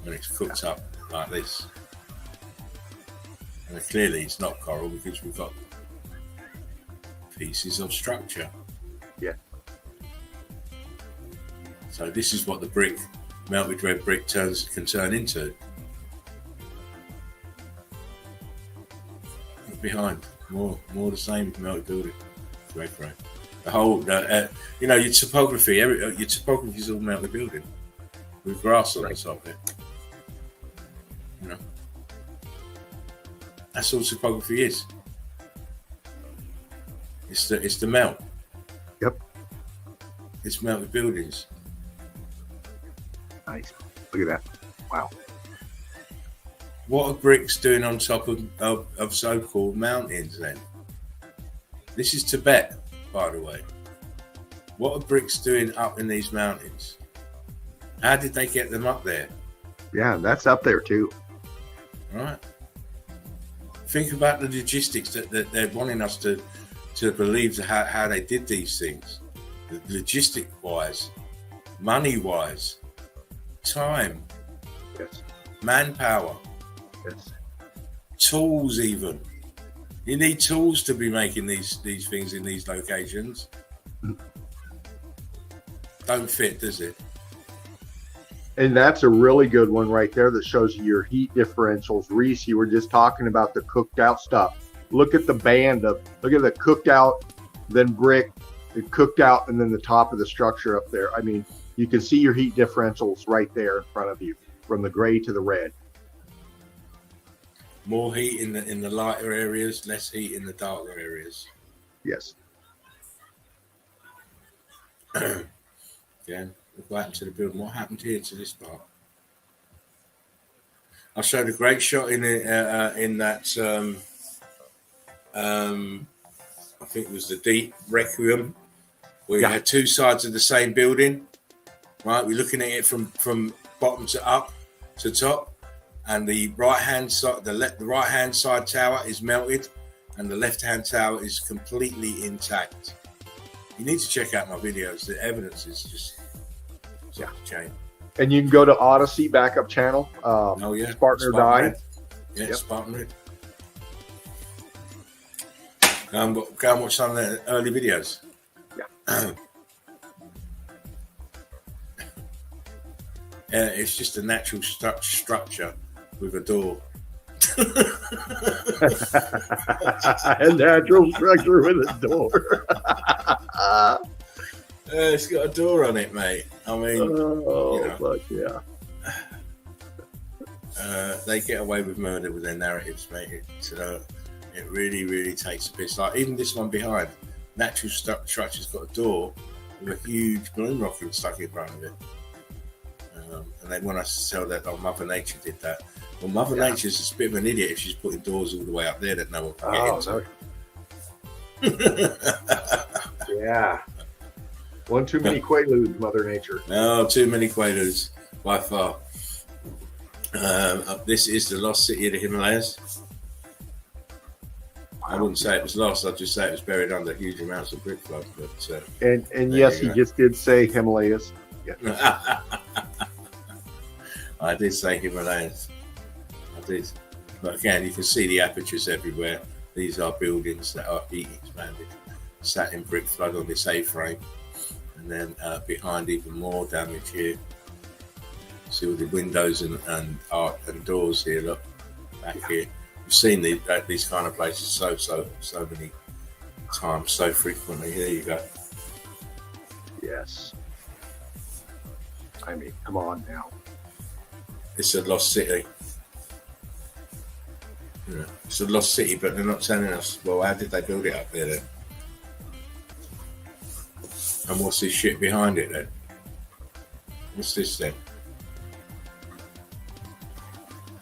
when it's cooked up like this. And clearly it's not coral because we've got pieces of structure. Yeah. So this is what the brick, melted red brick, can turn into. Look behind, more the same melted building. Red frame. The whole, your topography. Your topography is all melted building with grass on the top of it. You know, that's all topography is. It's the melt. Yep. It's melted buildings. Nice. Look at that. Wow. What are bricks doing on top of so-called mountains then? This is Tibet, by the way. What are bricks doing up in these mountains? How did they get them up there? Yeah, that's up there too. Right. Think about the logistics that they're wanting us to believe how they did these things. Logistic-wise, money-wise, time, yes, manpower, yes, tools even. You need tools to be making these things in these locations. Don't fit, does it? And that's a really good one right there that shows you your heat differentials. Reese, you were just talking about the cooked out stuff. Look at the band of, look at the cooked out, then brick, the cooked out, and then the top of the structure up there. I mean, you can see your heat differentials right there in front of you, from the gray to the red. More heat in the lighter areas, less heat in the darker areas. Yes. Yeah. What happened to the building? What happened here to this part? I showed a great shot in that. I think it was the Deep Requiem, where you had two sides of the same building. Right, we're looking at it from bottom to up to top, and the right hand side, the right hand side tower is melted, and the left hand tower is completely intact. You need to check out my videos. The evidence is just chain. And you can go to Odyssey backup channel. Spartan or Die. Yeah, yep. Spartan Red. Go and watch some of the early videos. Yeah. It's just a natural structure with a door. A natural structure with a door. It's got a door on it, mate. I mean, fuck yeah. They get away with murder with their narratives, mate. It really, really takes a piss. Like even this one behind, natural structure's got a door with a huge balloon rocket stuck in front of it. And they want us to tell that Mother Nature did that. Well, Mother Nature's a bit of an idiot if she's putting doors all the way up there that no one can get into. Yeah. One too many Quaaludes, Mother Nature. No, too many Quaaludes, by far. This is the lost city of the Himalayas. I wouldn't say it was lost. I'd just say it was buried under huge amounts of brick flood. But and yes, he just did say Himalayas. Yeah. I did say Himalayas. I did. But again, you can see the apertures everywhere. These are buildings that are heat expanded, sat in brick flood on this A-frame. And then behind, even more damage here. See all the windows and art and doors here. Look back here. We've seen these kind of places so many times, so frequently. Here you go. Yes. I mean, come on now. It's a lost city. It's a lost city, but they're not telling us, well, how did they build it up there then? And what's this shit behind it then? What's this then?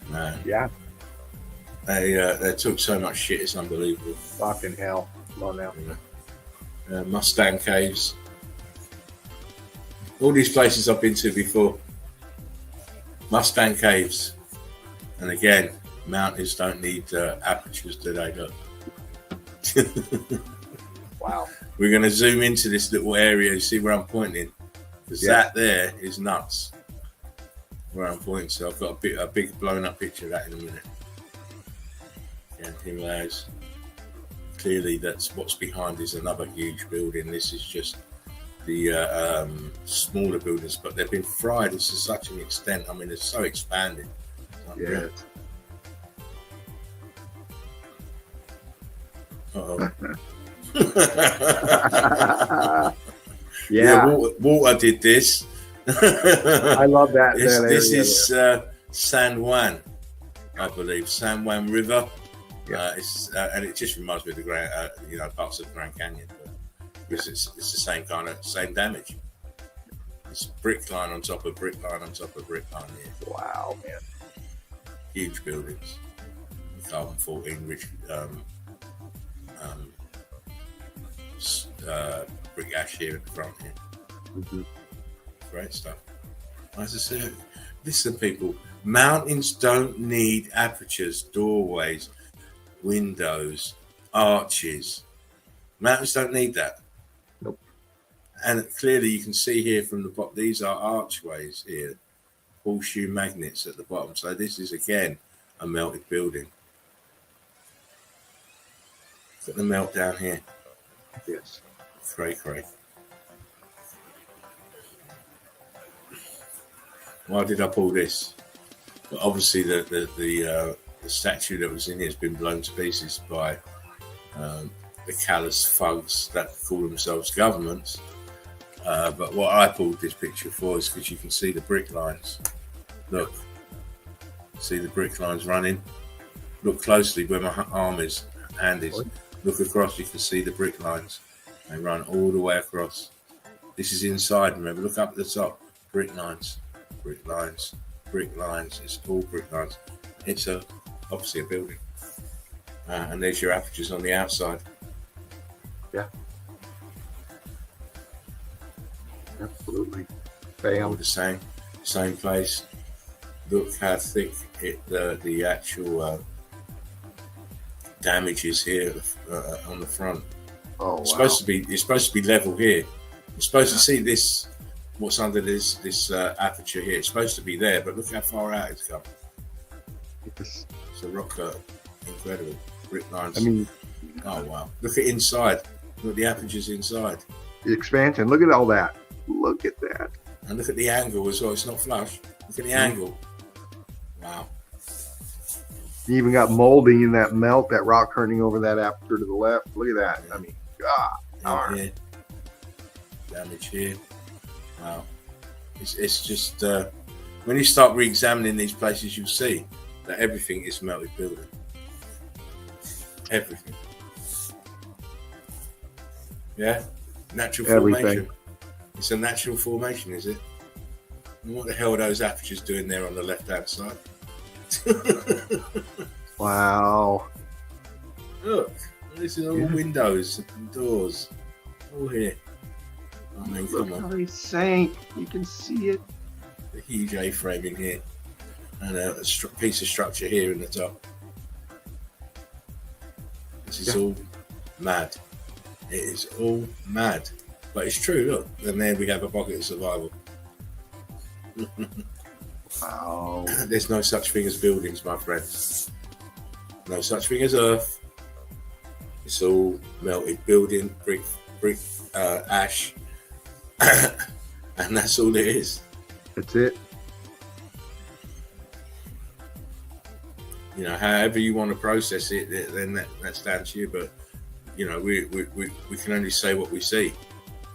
Man. Yeah. They took so much shit, it's unbelievable. Fucking hell. Come on now. Mustang Caves. All these places I've been to before. Mustang Caves. And again, mountains don't need apertures, do they? Look. Wow. We're going to zoom into this little area. You see where I'm pointing? Because that there is nuts. Where I'm pointing. So I've got a big blown up picture of that in a minute. Again, Himalayas. Clearly, that's what's behind is another huge building. This is just the smaller buildings, but they've been fried to such an extent. I mean, it's so expanded. Yeah. Uh-oh. Yeah. Water did this. I love that. This is San Juan, I believe. San Juan River. Yeah. And it just reminds me of the Grand, parts of the Grand Canyon. Because it's the same damage. It's brick line on top of brick line on top of brick line here. Wow, man. Huge buildings. Carbon 14, rich brick ash here at the front here. Mm-hmm. Great stuff. As I said, listen, people, mountains don't need apertures, doorways, windows, arches. Mountains don't need that. Nope. And clearly you can see here from the bottom, these are archways here, horseshoe magnets at the bottom. So this is, again, a melted building. Look at the melt down here. Yes. Cray. Why did I pull this? Well, obviously, the statue that was in here has been blown to pieces by the callous thugs that call themselves governments. But what I pulled this picture for is because you can see the brick lines. Look. See the brick lines running? Look closely where my hand is. Look across, you can see the brick lines. They run all the way across. This is inside, remember. Look up at the top. Brick lines. Brick lines. Brick lines. It's all brick lines. It's obviously a building. And there's your apertures on the outside. Yeah. Absolutely. All the same place. Look how thick the actual damage is here on the front. Oh, it's supposed to be level here. You're supposed to see this. What's under this aperture here? It's supposed to be there, but look how far out it's come. It's a rock cut. Incredible. Brick lines. I mean, oh wow! Look at inside. Look at the apertures inside. The expansion. Look at all that. Look at that. And look at the angle as well. It's not flush. Look at the angle. Wow. You even got molding in that melt, that rock turning over that aperture to the left. Look at that. I mean, God. Here. Damage here. Wow. It's just when you start re-examining these places, you'll see that everything is melted building. Everything. Yeah? Natural formation. It's a natural formation, is it? And what the hell are those apertures doing there on the left-hand side? Wow. Look, this is all windows and doors. All here. I mean, come on. Look how sank. You can see it. A huge A-frame in here. And a piece of structure here in the top. This is all mad. It is all mad. But it's true, look. And there we have a pocket of survival. Wow. There's no such thing as buildings, my friends. No such thing as earth. It's all melted building, brick, ash. And that's all it is. That's it. You know, however you want to process it, then that's down to you. But, you know, we can only say what we see.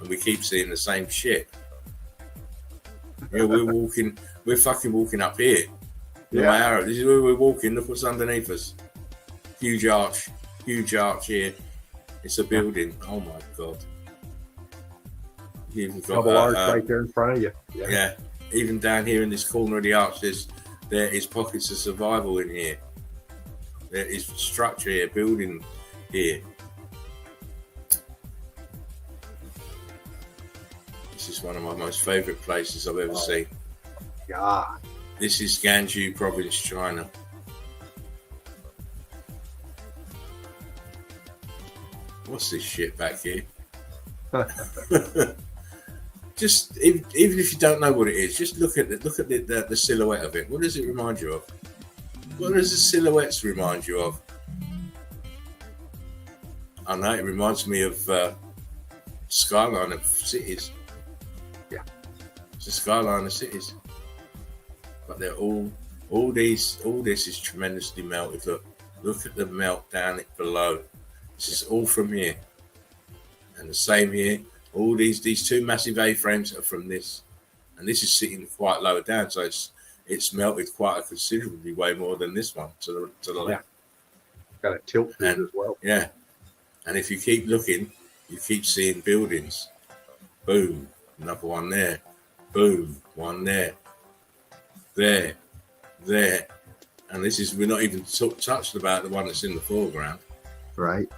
And we keep seeing the same shit. We're fucking walking up here. Yeah. My arrow. This is where we're walking. Look what's underneath us. Huge arch here. It's a building. Oh my god. You've got Double arch right there in front of you. Yeah. Even down here in this corner of the arch, there is pockets of survival in here. There is structure here, building here. This is one of my most favourite places I've ever seen. God. This is Gansu Province, China. What's this shit back here? Just even if you don't know what it is, just look at the silhouette of it. What does it remind you of? What does the silhouettes remind you of? I know it reminds me of skyline of cities. Yeah, it's a skyline of cities, but they're all this is tremendously melted. Look at the melt down it below. This is all from here, and the same here. All these two massive A-frames are from this, and this is sitting quite lower down, so it's melted quite a considerably way more than this one to the left. Got a tilt to it as well. Yeah, and if you keep looking, you keep seeing buildings. Boom, another one there. Boom, one there. There, and we're not even touched about the one that's in the foreground. Right.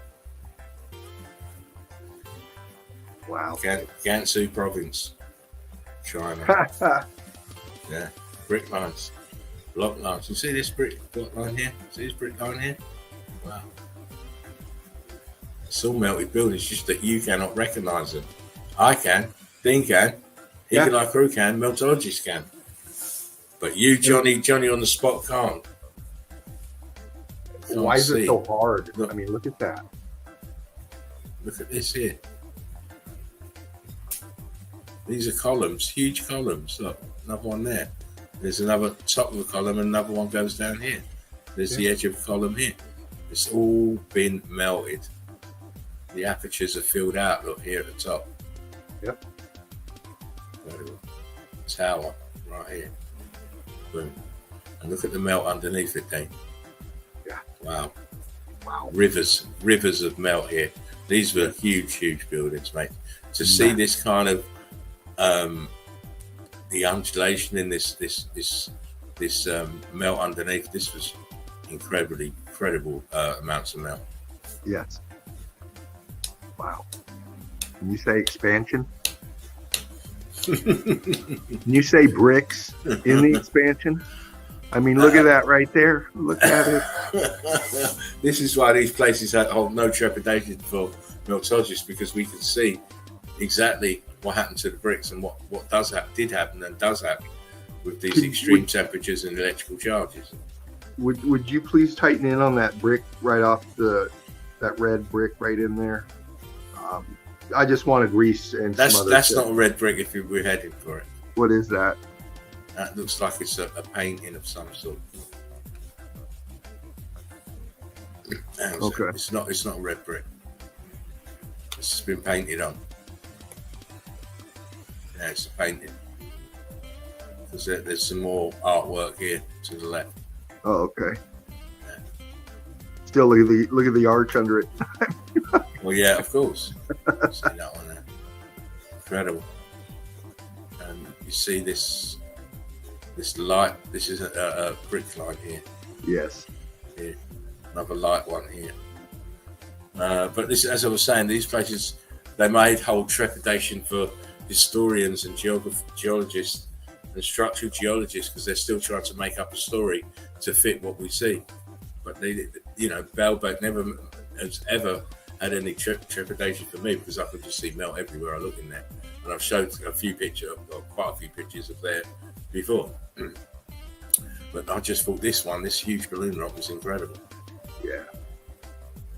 Wow. Gansu Province, China. Yeah, brick lines, block lines. You see this block line here? See this brick line here? Wow. It's all melted buildings, just that you cannot recognise them. I can, Dean can, Eagle-Eye Crew can, Meltologists can. But you, Johnny on the spot can't. Why is it so hard? I mean, look at that. Look at this here. These are columns, huge columns. Look, another one there. There's another top of the column, and another one goes down here. There's the edge of the column here. It's all been melted. The apertures are filled out. Look here at the top. Yep. Tower right here. Boom. And look at the melt underneath it, Dave. Yeah. Wow. Rivers of melt here. These were huge buildings, mate. To see this kind of the undulation in this melt underneath, this was incredible amounts of melt. Yes. Wow. Can you say expansion? Can you say bricks in the expansion? I mean, look at that right there. Look at it. This is why these places hold no trepidation for meltologists, because we can see exactly what happened to the bricks and what did happen and does happen with these extreme temperatures and electrical charges. Would you please tighten in on that brick right off that red brick right in there? I just want to grease and that's not a red brick if we're heading for it. What is that? That looks like it's a painting of some sort. Okay. It's not a red brick. It's been painted on. Yeah, it's a painting. Because there's some more artwork here to the left. Oh, okay. Yeah. Still, look at the arch under it. Well, yeah, of course. See that one there. Incredible. And you see this light. This is a brick line here. Yes. Here. Another light one here. But this, as I was saying, these places, they made hold trepidation for historians and geologists and structural geologists, because they're still trying to make up a story to fit what we see. But Baalbek never has ever had any trepidation for me, because I could just see melt everywhere I look in there. And I've showed quite a few pictures of there before. But I just thought this huge balloon rock was incredible. Yeah.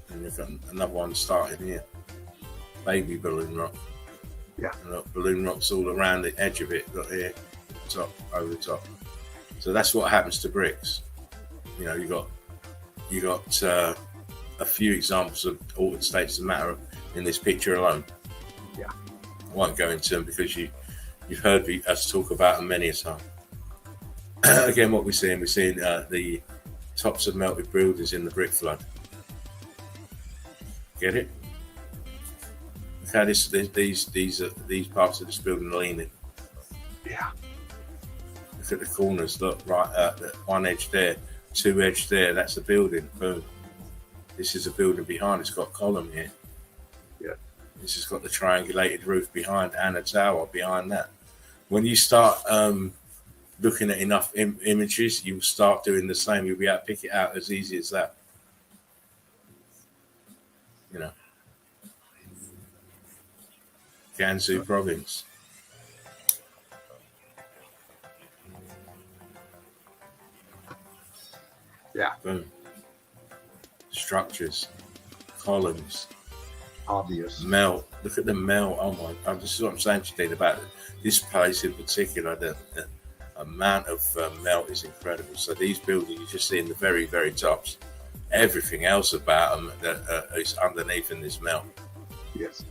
And you've got another one starting here. Baby balloon rock. Yeah. And look, balloon rocks all around the edge of it. Look here, over the top. So that's what happens to bricks. You got a few examples of altered states of matter in this picture alone. Yeah. I won't go into them because you You've heard us talk about them many a time. Again, what we're seeing the tops of melted buildings in the brick flood. Get it? Look how these parts of this building are leaning. Yeah. Look at the corners. Look, right at the one edge there, two edge there. That's a building. Boom. This is a building behind. It's got a column here. Yeah. This has got the triangulated roof behind and a tower behind that. When you start looking at enough images, you'll start doing the same. You'll be able to pick it out as easy as that. You know. Gansu province. Yeah. Boom. Structures, columns, Obvious. melt. Look at the melt. Oh my God! This is what I'm saying to you about this place in particular. The amount of melt is incredible. So these buildings you just see in the very, very tops. Everything else about them that is underneath in this melt. Yes.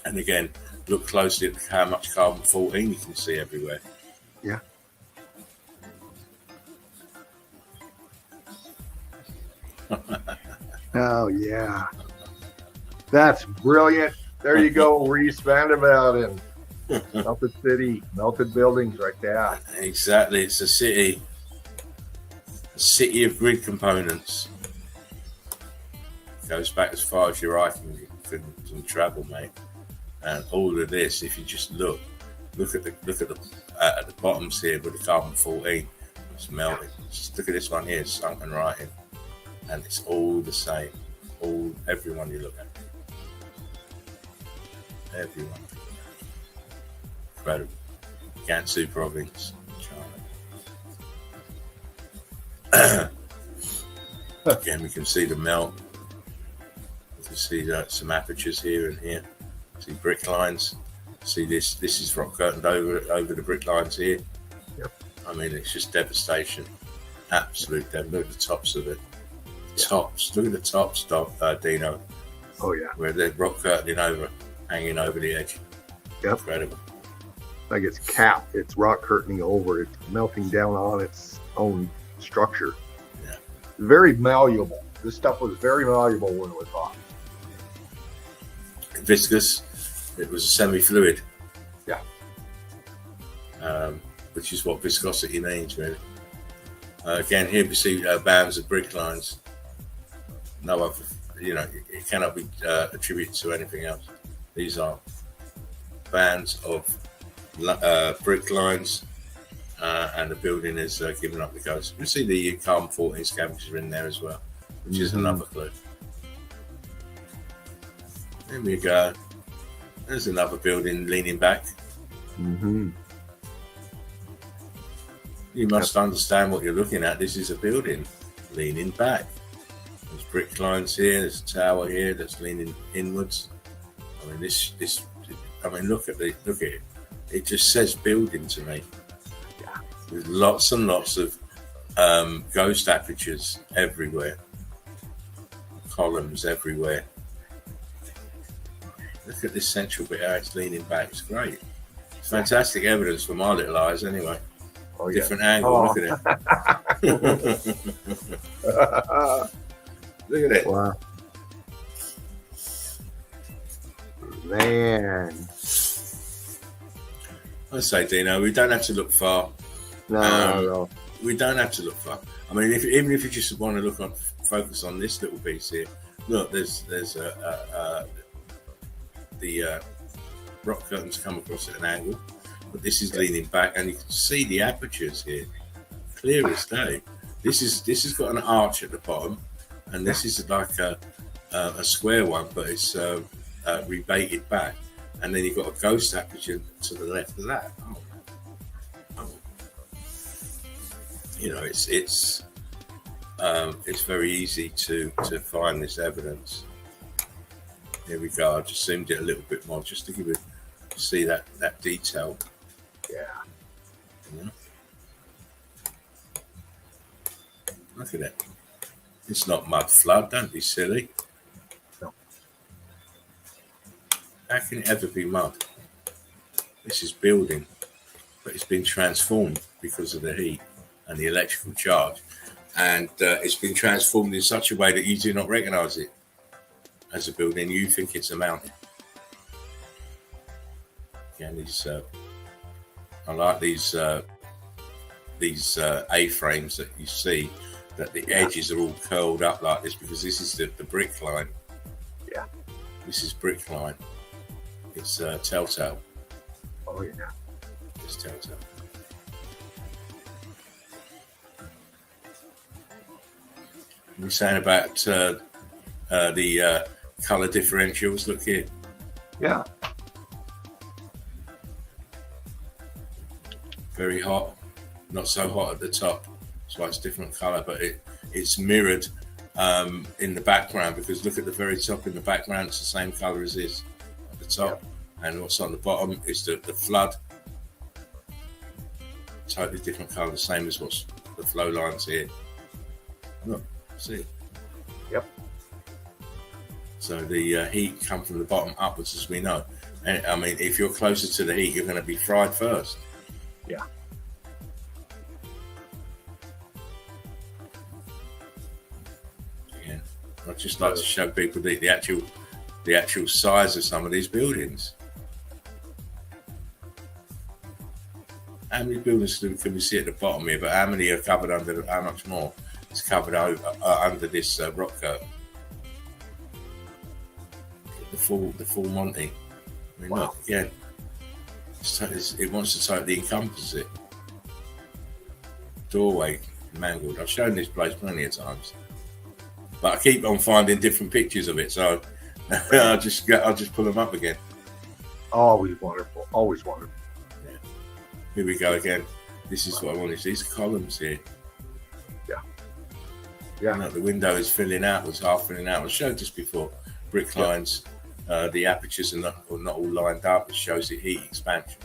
And again, look closely at how much carbon-14 you can see everywhere. Yeah. Oh yeah. That's brilliant. There you go, Reese Vanderbilt in Melted City, melted buildings right there. Exactly. It's a city of grid components. Goes back as far as your eye can travel, mate. And all of this, if you just look at the bottoms here with the carbon-14, it's melted. Just look at this one here, it's sunken right in, and it's all the same. Everyone you look at, everyone. Incredible. Gansu province, China. Again, we can see the melt. We can see some apertures here and here. See brick lines. See this is rock curtained over the brick lines here. Yep. I mean, it's just devastation. Absolute devastation. Look at the tops of it. Tops. Look at the tops, Dino. Oh yeah. Where they're rock curtaining over, hanging over the edge. Yep. Incredible. Like it's capped, it's rock curtaining over, it's melting down on its own structure. Yeah. Very malleable. This stuff was very malleable when it was hot. Viscous. It was a semi-fluid. Yeah. Which is what viscosity means, really. Again, here we see bands of brick lines. No other, it cannot be attributed to anything else. These are bands of brick lines, and the building is giving up the ghost. We see the carbon-14 scavengers in there as well, which is another clue. There we go. There's another building leaning back. Mm-hmm. You must understand what you're looking at. This is a building leaning back. There's brick lines here. There's a tower here that's leaning inwards. I mean, look at it. It just says building to me. Yeah. With lots and lots of ghost apertures everywhere. Columns everywhere. Look at this central bit, how it's leaning back. It's great. It's fantastic evidence for my little eyes, anyway. Oh, yeah. Different angle. Oh. Look at it. Look at it. Wow. Man. I say, Dino, we don't have to look far. No. We don't have to look far. I mean, even if you just want to focus on this little piece here. Look, there's the rock curtains come across at an angle, but this is leaning back, and you can see the apertures here, clear as day. This has got an arch at the bottom, and this is like a square one, but it's rebated back, and then you've got a ghost aperture to the left of that. It's very easy to find this evidence. Here we go. I just zoomed it a little bit more just to give you see that detail. Yeah. Look at it. It's not mud flood. Don't be silly. No. How can it ever be mud? This is building, but it's been transformed because of the heat and the electrical charge. And it's been transformed in such a way that you do not recognize it as a building. You think it's a mountain. Again, I like these A-frames that you see, that the edges are all curled up like this, because this is the brick line. Yeah. This is brick line. It's telltale. Oh yeah. It's telltale. We're saying about the color differentials. Look here. Yeah. Very hot, not so hot at the top. That's why it's different color, but it's mirrored in the background, because look at the very top in the background, it's the same color as this at the top. Yeah. And what's on the bottom is the flood. Totally different color, the same as what's the flow lines here. Look, see? Yep. So the heat comes from the bottom upwards, as we know. And I mean, if you're closer to the heat, you're going to be fried first. Yeah. Yeah. I'd just like to show people the actual size of some of these buildings. How many buildings can we see at the bottom here? But how many are covered under? How much more is covered over under this rock curtain? The full Monty. I mean, look, again, it wants to totally encompass it. Doorway mangled. I've shown this place plenty of times, but I keep on finding different pictures of it, so I'll just pull them up again. Always wonderful. Always wonderful. Yeah. Here we go again. This is what I wanted. These columns here. Yeah. Yeah. Look, the window is filling out. Was half filling out. I showed this before. Brick lines. The apertures are not all lined up. It shows the heat expansion.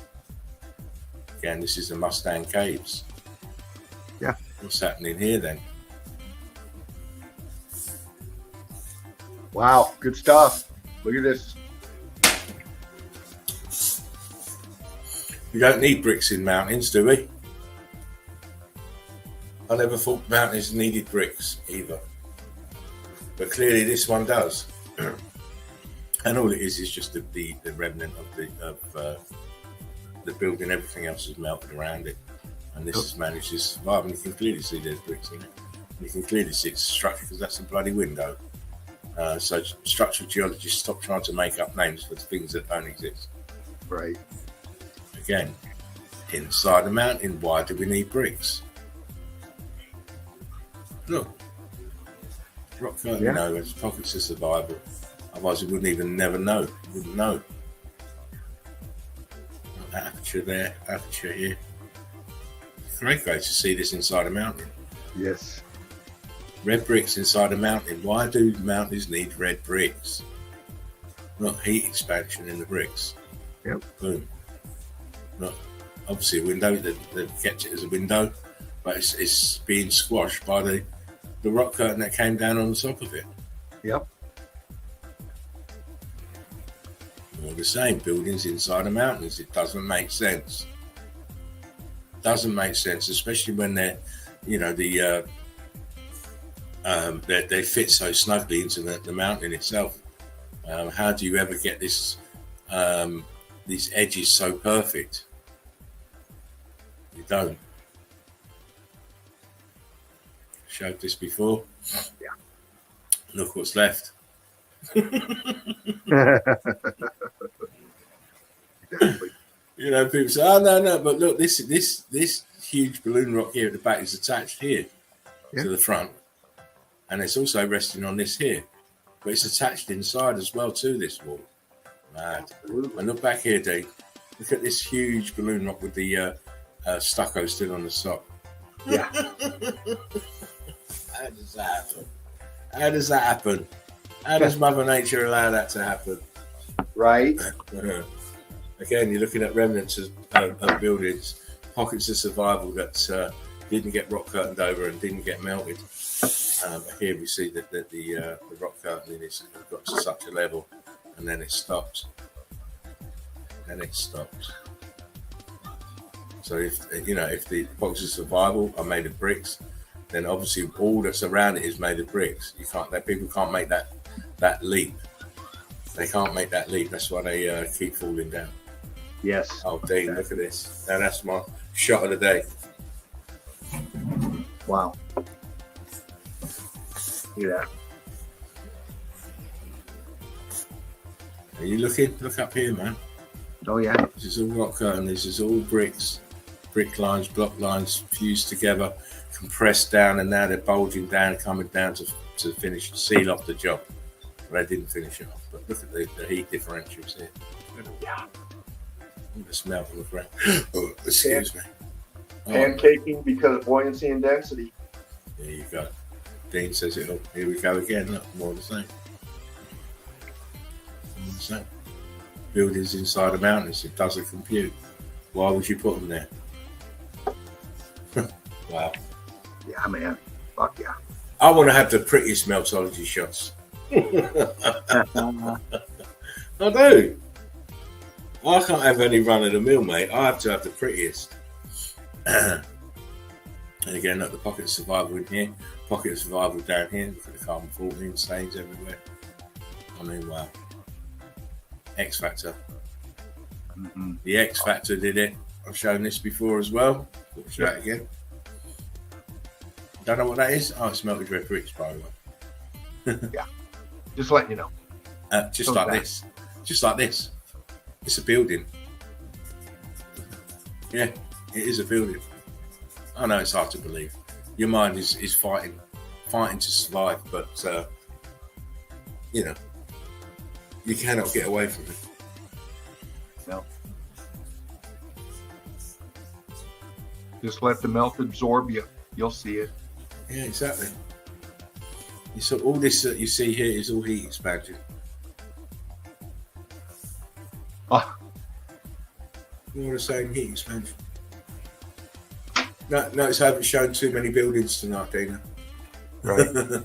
Again, this is the Mustang Caves. Yeah. What's happening here then? Wow, good stuff. Look at this. We don't need bricks in mountains, do we? I never thought mountains needed bricks either. But clearly this one does. And all it is just the remnant of the building. Everything else is melted around it, and this has managed to survive. And you can clearly see there's bricks in it. And you can clearly see it's a structure, because that's a bloody window. So structural geologists stop trying to make up names for things that don't exist. Right. Again, inside the mountain, why do we need bricks? Look, rock curtain, Yeah. no, there's pockets of survival. Otherwise, we wouldn't know. Wouldn't know. Aperture there, aperture here. Great to see this inside a mountain. Yes. Red bricks inside a mountain. Why do mountains need red bricks? Not heat expansion in the bricks. Yep. Boom. Look, obviously a window that gets it as a window, but it's being squashed by the rock curtain that came down on the top of it. Yep. All the same, buildings inside of mountains. It doesn't make sense. Doesn't make sense, especially when they're, they fit so snugly into the mountain itself. How do you ever get these edges so perfect? You don't. Showed this before. Yeah. Look what's left. Exactly. People say, "Oh no," but look, this huge balloon rock here at the back is attached here to the front, and it's also resting on this here, but it's attached inside as well to this wall. Mad. And look back here, Dean. Look at this huge balloon rock with the stucco still on the top. Yeah. How does that happen? How does that happen? How does Mother Nature allow that to happen? Right. Again, you're looking at remnants of buildings, pockets of survival that didn't get rock curtained over and didn't get melted. Here we see that the rock curtain has got to such a level, and then it stopped. So if the boxes of survival are made of bricks, then obviously all that's around it is made of bricks. People can't make that leap. They can't make that leap. That's why they keep falling down. Yes. Oh, Dean, look at this. Now that's my shot of the day. Wow. Look at that. Are you looking? Look up here, man. Oh yeah. This is all rock curtain. This is all bricks, brick lines, block lines fused together, compressed down, and now they're bulging down, coming down to finish, seal off the job. They didn't finish it off, but look at the heat differentials here. Yeah. The smell from the ground. Oh, excuse me. Oh, Pancaking because of buoyancy and density. there you go. Dean says it all. Here we go again. Look, more the same. More the same. Buildings inside of mountains. It doesn't compute. Why would you put them there? Wow. Yeah, man. Fuck yeah. I want to have the prettiest meltology shots. I do. I can't have any run of the mill, mate. I have to have the prettiest. And again, look, the pocket of survival in here, pocket of survival down here. Look at the carbon 14 stains everywhere. I mean, wow. X Factor. Mm-hmm. The X Factor did it. I've shown this before as well. We'll show it again. Don't know what that is? Oh, it's melted red bricks, by the way. Yeah. Just letting you know. Just So like that. this. Just like this. It's a building. Yeah, it is a building. I know it's hard to believe. Your mind is fighting to survive, but you cannot get away from it. No. Just let the melt absorb you. You'll see it. Yeah, exactly. So all this that you see here is all heat expansion. Ah. All the same heat expansion. Notice I haven't shown too many buildings tonight, Dana. Right.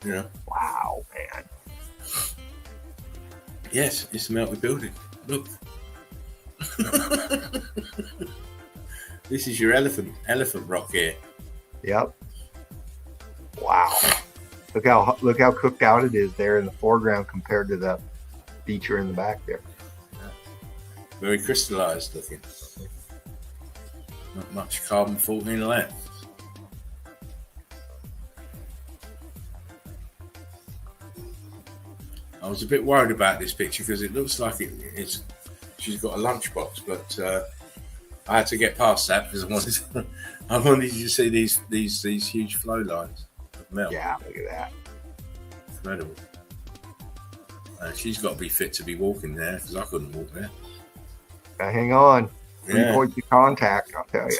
Yeah. Wow, man. Yes, it's a melted building. Look. This is your elephant rock here. Yep. Wow. Look how cooked out it is there in the foreground compared to the feature in the back there. Very crystallized looking. Not much carbon 14 left. I was a bit worried about this picture because it looks like she's got a lunchbox, but I had to get past that because I wanted you to see these huge flow lines of melt. Yeah, look at that. Incredible. She's got to be fit to be walking there because I couldn't walk there. Now hang on. 3 Yeah. points of contact, I'll tell you.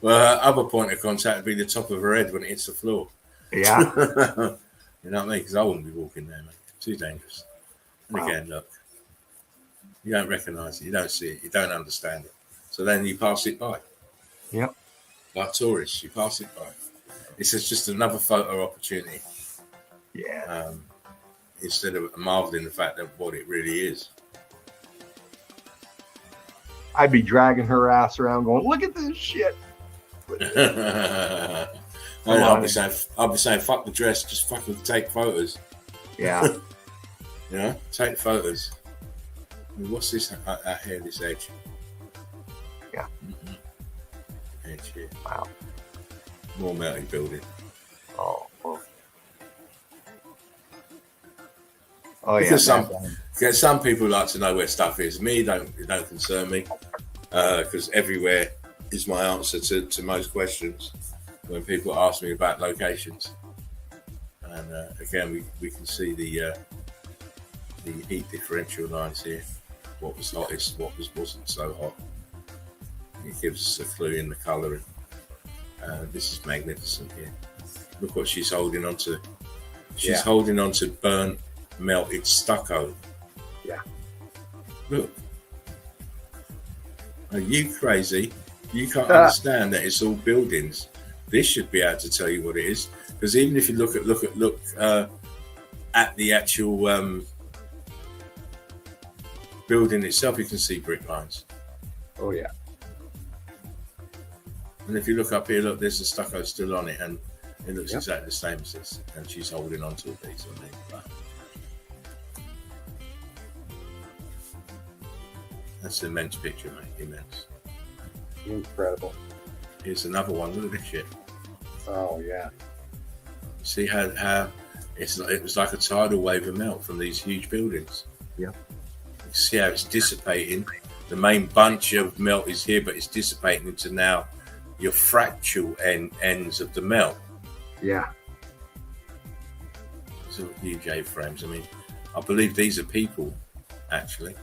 Well, her other point of contact would be the top of her head when it hits the floor. Yeah. You know what I mean? Because I wouldn't be walking there, mate. Too dangerous. And Wow. again, look, you don't recognise it, you don't see it, you don't understand it. So then you pass it by. Yep. Like tourists, you pass it by. It's just another photo opportunity. Yeah. Instead of marveling the fact that what it really is. I'd be dragging her ass around going, look at this shit. I'll be saying, fuck the dress, just fucking take photos. Yeah. You know, take photos. I mean, what's this here, this edge? Yeah. Edge here. Wow. More melting building. Oh. Oh yeah. Because some people like to know where stuff is. Me, it don't concern me. Because everywhere is my answer to most questions when people ask me about locations. And again, we can see the heat differential lines here. What was hottest, what wasn't so hot. It gives us a clue in the colouring. This is magnificent here. Look what she's holding on to. She's holding on to burnt, melted stucco. Yeah. Look. Are you crazy? You can't understand that it's all buildings. This should be able to tell you what it is. Because even if you look at the actual building itself, you can see brick lines. Oh yeah. And if you look up here, look, there's the stucco still on it, and it looks exactly the same as this. And she's holding on to a piece of me. That's an immense picture, mate. Immense. Incredible. Here's another one. Look at this shit. Oh yeah. See how it was like a tidal wave of melt from these huge buildings. Yeah. You see how it's dissipating. The main bunch of melt is here, but it's dissipating into now your fractal ends of the melt. Yeah. So huge A-frames. I mean, I believe these are people, actually.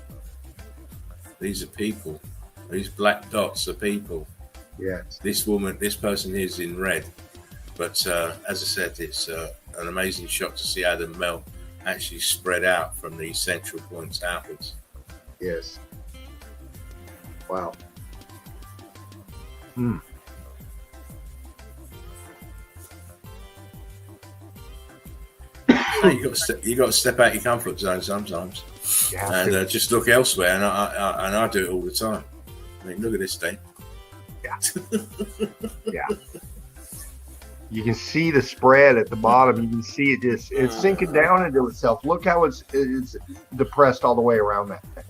These are people. These black dots are people. Yes. This person here is in red. But as I said, it's an amazing shot to see how the melt actually spread out from these central points outwards. Yes. Wow. Hmm. So you got to step out your comfort zone sometimes, and just look elsewhere. And I do it all the time. I mean, look at this thing. Yeah. Yeah. You can see the spread at the bottom. You can see it it's sinking down into itself. Look how it's depressed all the way around that thing.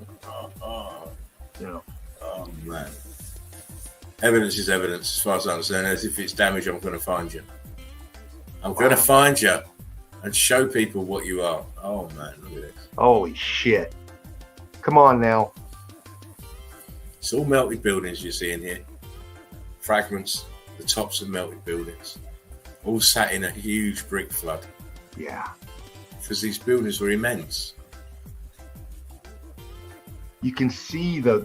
You know. Oh man. Evidence is evidence, as far as I understand. As if it's damage, I'm going to find you. I'm going to find you and show people what you are. Oh man, look at this. Holy shit. Come on now. It's all melted buildings you're seeing here. Fragments, the tops of melted buildings. All sat in a huge brick flood. Yeah. Because these buildings were immense. You can see the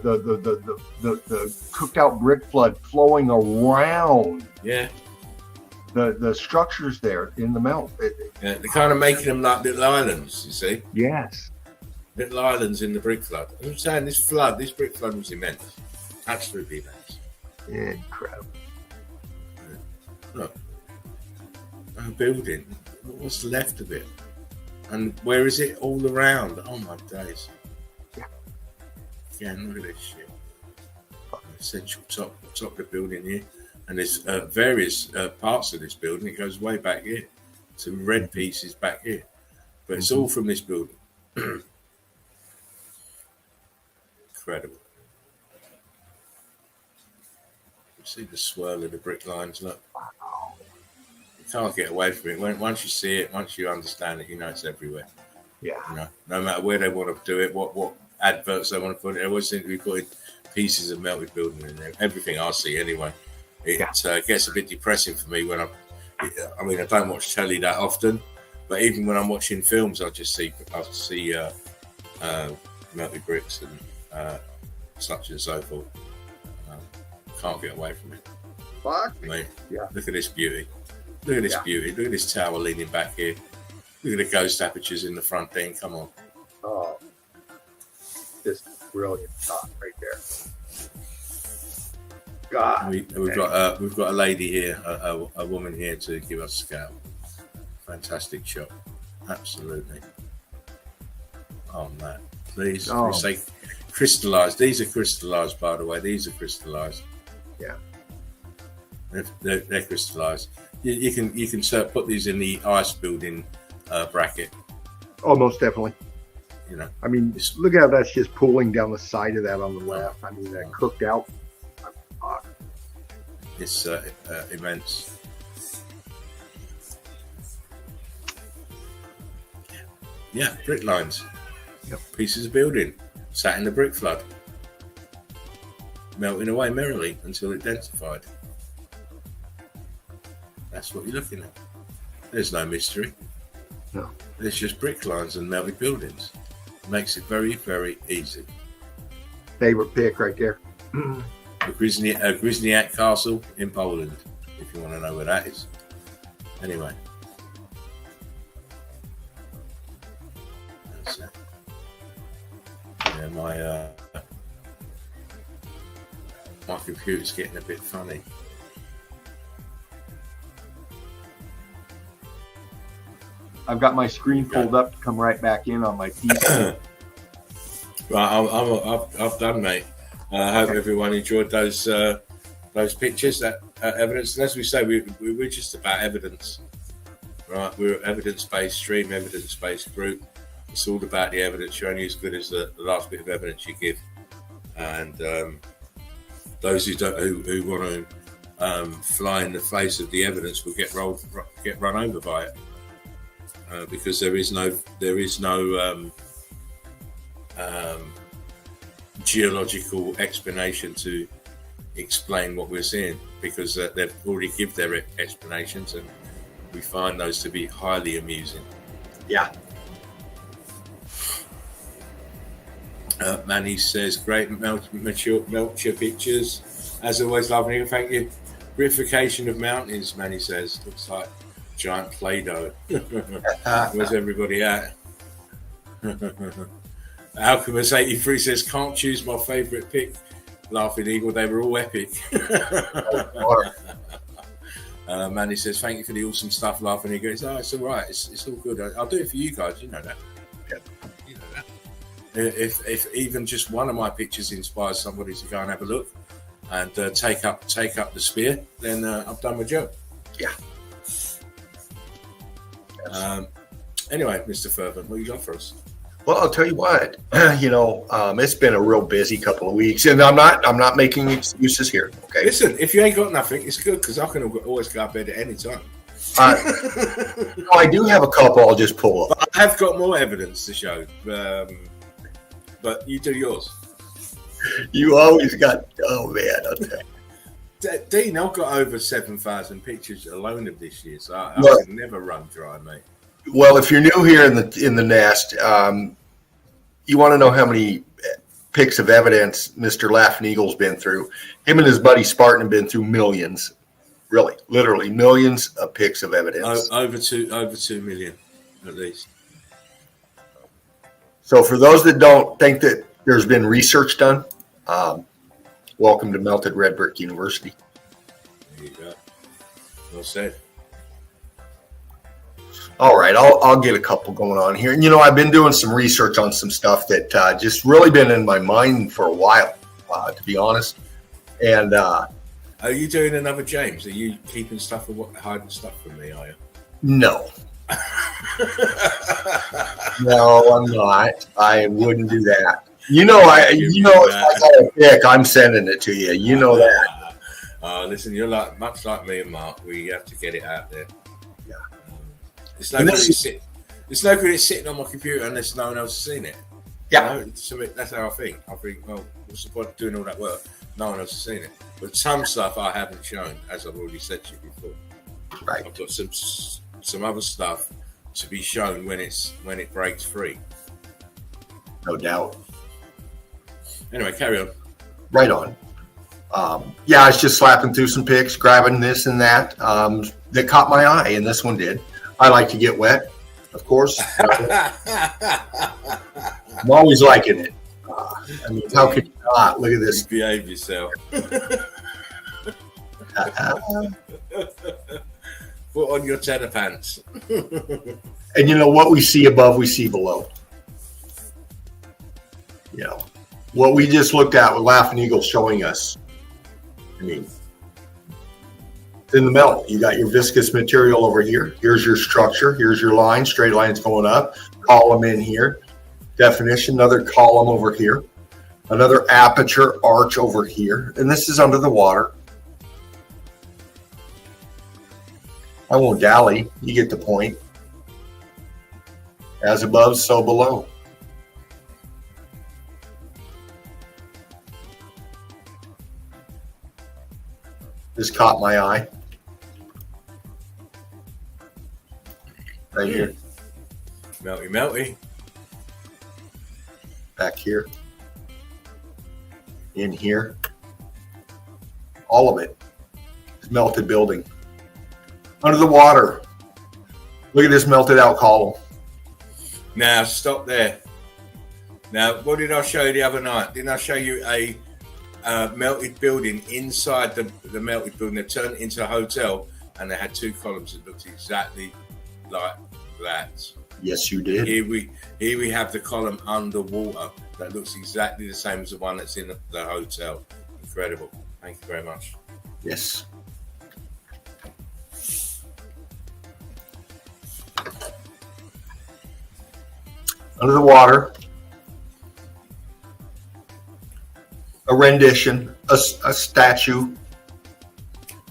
cooked out brick flood flowing around. Yeah. The structures there in the melt. Yeah, they're kind of making them like little islands, you see. Yes. Little islands in the brick flood. I'm saying this brick flood was immense. Absolutely immense. Incredible. Look. A building. What's left of it? And where is it all around? Oh my days. Yeah. Yeah, look at this shit. Essential top of the building here. And there's various parts of this building. It goes way back here. Some red pieces back here. But it's all from this building. Incredible. You see the swirl of the brick lines, look. You can't get away from it. Once you see it, once you understand it, you know it's everywhere. Yeah. You know, no matter where they want to do it, what adverts they want to put it, they always seem to be putting pieces of melted building in there. Everything I see anyway. It gets a bit depressing for me when I don't watch telly that often, but even when I'm watching films, I see melted bricks and such and so forth. Can't get away from it. Fuck. Mate, look at this beauty. Look at this beauty. Look at this tower leaning back here. Look at the ghost apertures in the front thing. Come on. Oh, just brilliant shot right there. God. We've got a lady here, a woman here to give us a scale. Fantastic shot. Absolutely. Oh man. Please say crystallized. These are crystallized, by the way. These are crystallized. Yeah. They're crystallized. You can put these in the ice building bracket. Oh, most definitely. You know. I mean, look at how that's just pooling down the side of that on the left. I mean, that cooked out. It's immense. Yeah, brick lines. Yep. Pieces of building sat in the brick flood, melting away merrily until it densified. That's what you're looking at. There's no mystery. No. There's just brick lines and melted buildings. It makes it very, very easy. Favorite pick right there. Gryzniak Castle in Poland, if you want to know where that is. Anyway. That's it. Yeah, my computer's getting a bit funny. I've got my screen pulled up to come right back in on my PC. Right, I've done, mate. I hope everyone enjoyed those pictures, that evidence. And as we say, we're just about evidence, right? We're an evidence-based stream, evidence-based group. It's all about the evidence. You're only as good as the last bit of evidence you give. And those who want to fly in the face of the evidence will get run over by it, because there is no geological explanation to explain what we're seeing, because they've already give their explanations, and we find those to be highly amusing. Yeah. Manny says, great Melcher pictures. As always, lovely. Thank you. Purification of mountains, Manny says. Looks like giant Play-Doh. Where's everybody at? Alchemist 83 says, can't choose my favourite pick. Laughing Eagle, they were all epic. Manny says, thank you for the awesome stuff. Laughing Eagle. It's all right. It's all good. I'll do it for you guys. You know that. Yeah. You know that. If even just one of my pictures inspires somebody to go and have a look and take up the spear, then I've done my job. Yeah. Anyway, Mr. Fervent, what you got for us? Well, I'll tell you what. It's been a real busy couple of weeks, and I'm not making excuses here. Okay. Listen, if you ain't got nothing, it's good, because I can always go to bed at any time. I do have a couple. I'll just pull up. But I have got more evidence to show, but you do yours. You always got. Oh man, I'll tell you. Dean, I've got over 7,000 pictures alone of this year, so I can never run dry, mate. Well, if you're new here in the nest, you want to know how many pics of evidence Mr. Laughing Eagle's been through. Him and his buddy Spartan have been through millions, really, literally millions of pics of evidence. Over 2 million, at least. So for those that don't think that there's been research done, welcome to Melted Red Brick University. There you go. Well said. All right, I'll get a couple going on here. And, I've been doing some research on some stuff that just really been in my mind for a while, to be honest. And are you doing another James? Are you keeping stuff or hiding stuff from me, are you? No. No, I'm not. I wouldn't do that. If I got a pick, I'm sending it to you. You know that. Listen, you're much like me and Mark. We have to get it out there. Yeah. It's no good it's sitting on my computer unless no one else has seen it. Yeah. That's how I think. I think, well, what's the point of doing all that work? No one else has seen it. But some stuff I haven't shown, as I've already said to you before. Right. I've got some other stuff to be shown when it breaks free. No doubt. Anyway, carry on. Right on. I was just slapping through some pics, grabbing this and that that caught my eye, and this one did. I like to get wet, of course. I'm always liking it. How could you not? Look at this. Behave yourself. Put on your tenor pants. And what we see above, we see below. What we just looked at with Laughing Eagle showing us. It's in the melt. You got your viscous material over here. Here's your structure. Here's your line. Straight lines going up. Column in here. Definition. Another column over here. Another aperture arch over here. And this is under the water. I won't dally. You get the point. As above, so below. This caught my eye. Right here. Melty. Back here. In here. All of it is melted building. Under the water. Look at this melted out column. Now, stop there. Now, what did I show you the other night? Didn't I show you a melted building inside the melted building that turned into a hotel, and they had two columns that looked exactly like that? Yes, you did. Here we have the column underwater, that looks exactly the same as the one that's in the hotel. Incredible. Thank you very much. Yes. Under the water, a rendition, a statue.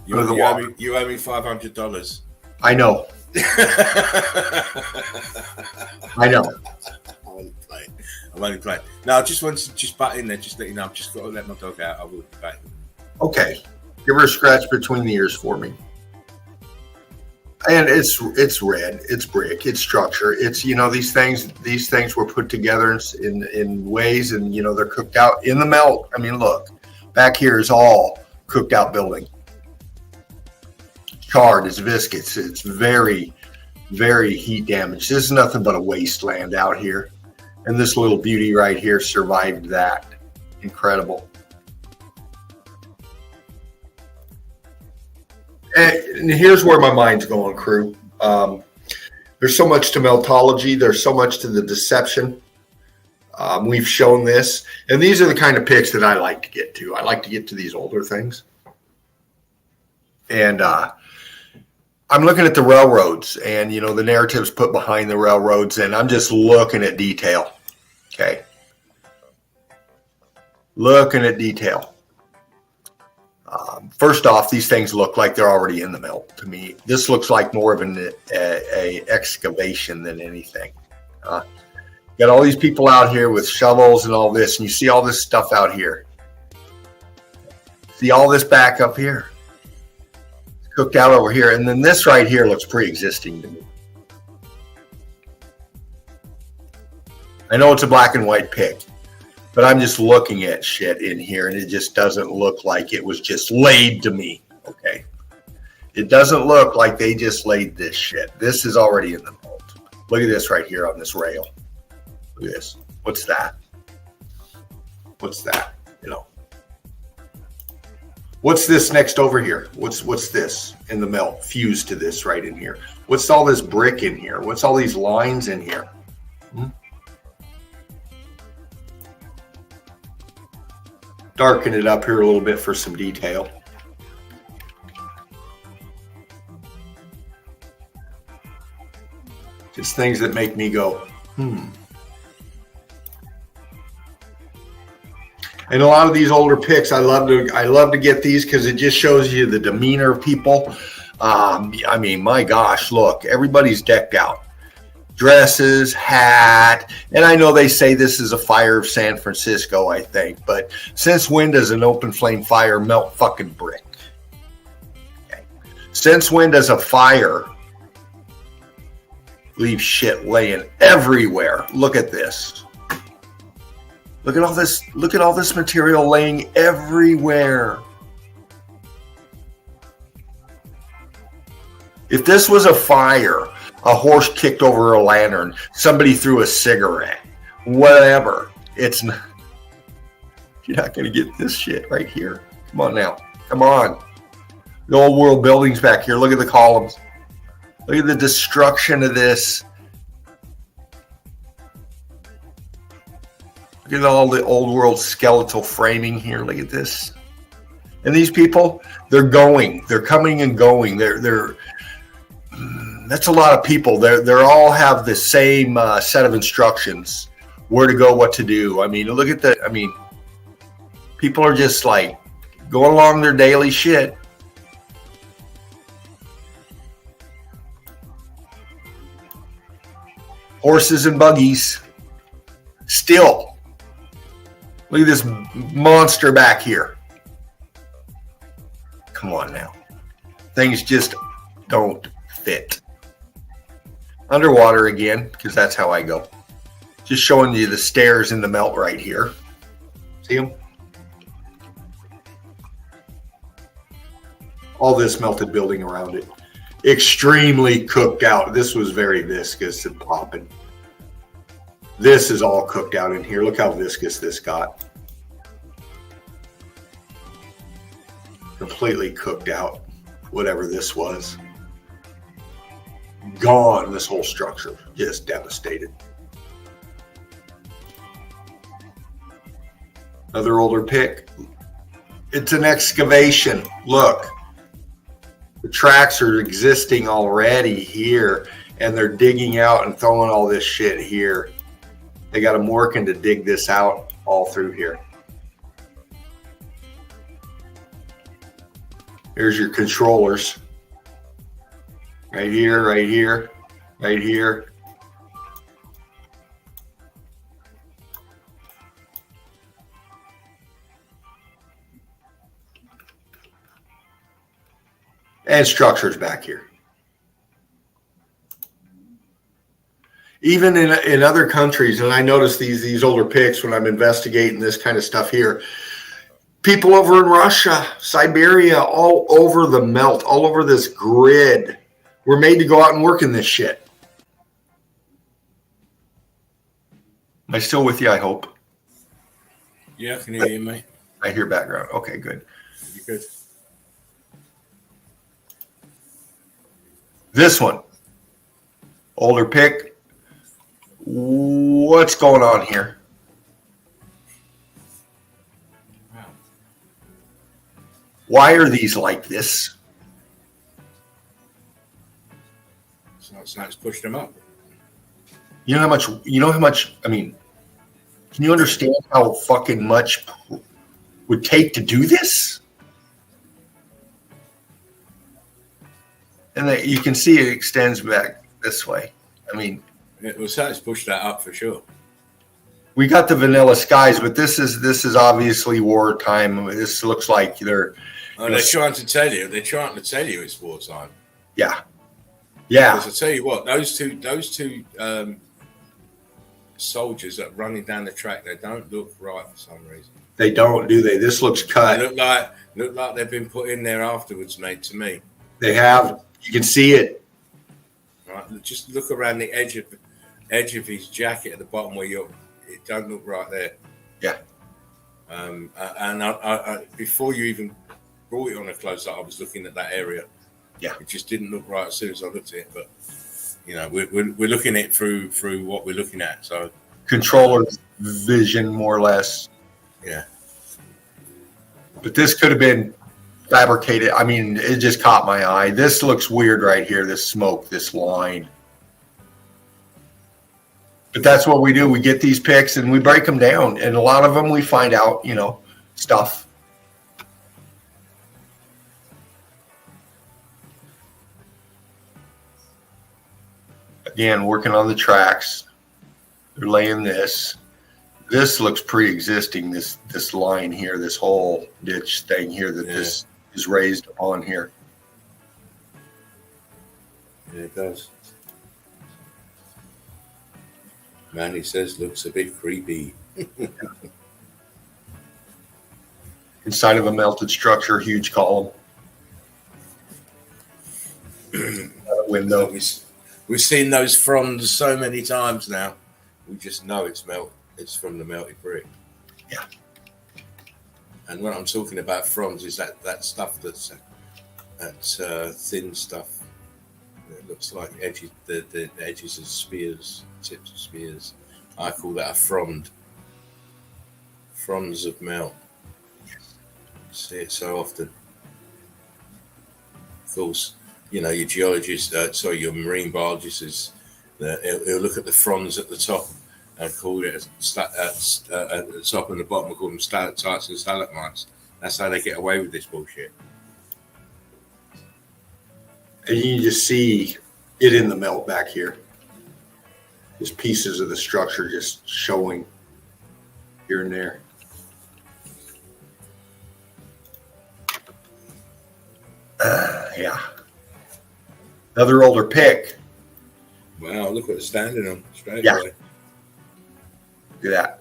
You owe me $500. I know. I know. I'm only playing. No, I just wanted to just butt in there, just let you know. I've just got to let my dog out. I will be back. Okay. Give her a scratch between the ears for me. And it's red, it's brick, it's structure. It's, these things were put together in ways, and, they're cooked out in the melt. I mean, look, back here is all cooked out building. Charred, it's viscous. It's very, very heat damaged. This is nothing but a wasteland out here. And this little beauty right here survived that. Incredible. And here's where my mind's going, crew. There's so much to meltology. There's so much to the deception. We've shown this. And these are the kind of picks that I like to get to. I like to get to these older things. And I'm looking at the railroads and, the narratives put behind the railroads. And I'm just looking at detail. Okay. Looking at detail. First off, these things look like they're already in the melt to me. This looks like more of an excavation than anything. Got all these people out here with shovels and all this, and you see all this stuff out here. See all this back up here. It's cooked out over here. And then this right here looks pre-existing to me. I know it's a black and white pick, but I'm just looking at shit in here, and it just doesn't look like it was just laid to me, okay? It doesn't look like they just laid this shit. This is already in the mold. Look at this right here on this rail. Look at this. What's that? What's that? What's this next over here? What's this in the melt fused to this right in here? What's all this brick in here? What's all these lines in here? Darken it up here a little bit for some detail. Just things that make me go, And a lot of these older pics, I love to get these because it just shows you the demeanor of people. I mean, my gosh, look, everybody's decked out. Dresses, hat, and I know they say this is a fire of San Francisco, I think, but since when does an open flame fire melt fucking brick? Okay. Since when does a fire leave shit laying everywhere? Look at this. Look at all this material laying everywhere. If this was a fire, a horse kicked over a lantern, somebody threw a cigarette, whatever. It's not, you're not going to get this shit right here. Come on now. Come on. The old world buildings back here. Look at the columns. Look at the destruction of this. Look at all the old world skeletal framing here. Look at this. And these people, they're coming and going. That's a lot of people. They're all have the same set of instructions, where to go, what to do. I mean, look at people are just like going along their daily shit. Horses and buggies. Still. Look at this monster back here. Come on now. Things just don't fit. Underwater again, because that's how I go. Just showing you the stairs in the melt right here. See them? All this melted building around it. Extremely cooked out. This was very viscous and popping. This is all cooked out in here. Look how viscous this got. Completely cooked out. Whatever this was. Gone, this whole structure. Just devastated. Another older pick. It's an excavation. Look, the tracks are existing already here, and they're digging out and throwing all this shit here. They got them working to dig this out all through here. Here's your controllers. Right here, right here, right here. And structures back here. Even in other countries, and I notice these older pics when I'm investigating this kind of stuff here, people over in Russia, Siberia, all over the melt, all over this grid, were made to go out and work in this shit. Am I still with you, I hope? Yeah, I can hear you, mate. I hear background. Okay, good. You good? This one, older pic. What's going on here? Wow. Why are these like this? So it's pushed them up. You know how much, I mean, can you understand how fucking much would take to do this? And you can see it extends back this way. I mean, It was it's pushed that up for sure. we got the vanilla skies, but this is obviously wartime. This looks like they're. Oh, they're trying to tell you. They're trying to tell you it's wartime. Yeah, yeah. Because I tell you what, those two soldiers that are running down the track, they don't look right for some reason. They don't, do they? This looks cut. They look like they've been put in there afterwards, mate. To me, They have. You can see it. right? Just look around the edge of his jacket at the bottom where it don't look right there. Yeah. And I before you even brought it on a close up, I was looking at that area. Yeah. It just didn't look right as soon as I looked at it, but you know, we're looking at it through what we're looking at. So Controller vision, more or less. yeah. But this could have been fabricated. I mean, it just caught my eye. This looks weird right here. This smoke, this line. But that's what we do. We get these pics and we break them down. And a lot of them we find out, stuff. Again, working on the tracks. They're laying this. This looks pre-existing, this line here, this whole ditch thing here that this is raised on here. Yeah, it does. Man, he says looks a bit creepy. Inside of a melted structure, huge column. Window. We've seen those fronds so many times now. We just know it's from the melted brick. Yeah. And what I'm talking about fronds is that stuff that's thin stuff. It looks like edges, the edges of spears, tips of spears. I call that a frond. Fronds of melt. See it so often. Of course, your geologist, your marine biologist he'll look at the fronds at the top and call it at the top and the bottom. We'll call them stalactites and stalagmites. That's how they get away with this bullshit. And you just see it in the melt back here. Just pieces of the structure just showing here and there. Yeah. Another older pick. Wow, look what it's standing on straight Yeah. away. Look at that.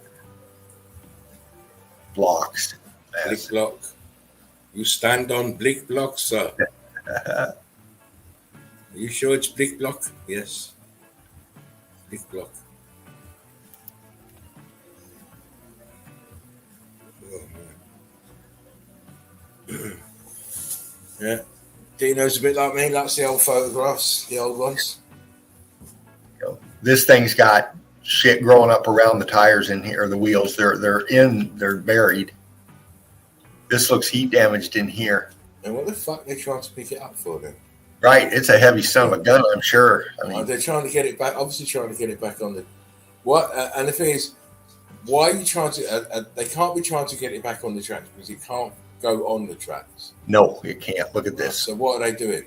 Blocks. Blick block. You stand on blick block, sir. Are you sure it's blick block? Yes. Blick block. Oh, man. Yeah. Dino's a bit like me, likes the old photographs, the old ones. This thing's got shit growing up around the tires in here, the wheels. They're buried. This looks heat damaged in here. And what the fuck are they trying to pick it up for then? Right, it's a heavy son of a gun, I'm sure. I mean, they're trying to get it back. Obviously, trying to get it back on the what? And the thing is, why are you trying to? They can't be trying to get it back on the tracks because it can't go on the tracks. No, it can't. Look at this. So what are they doing?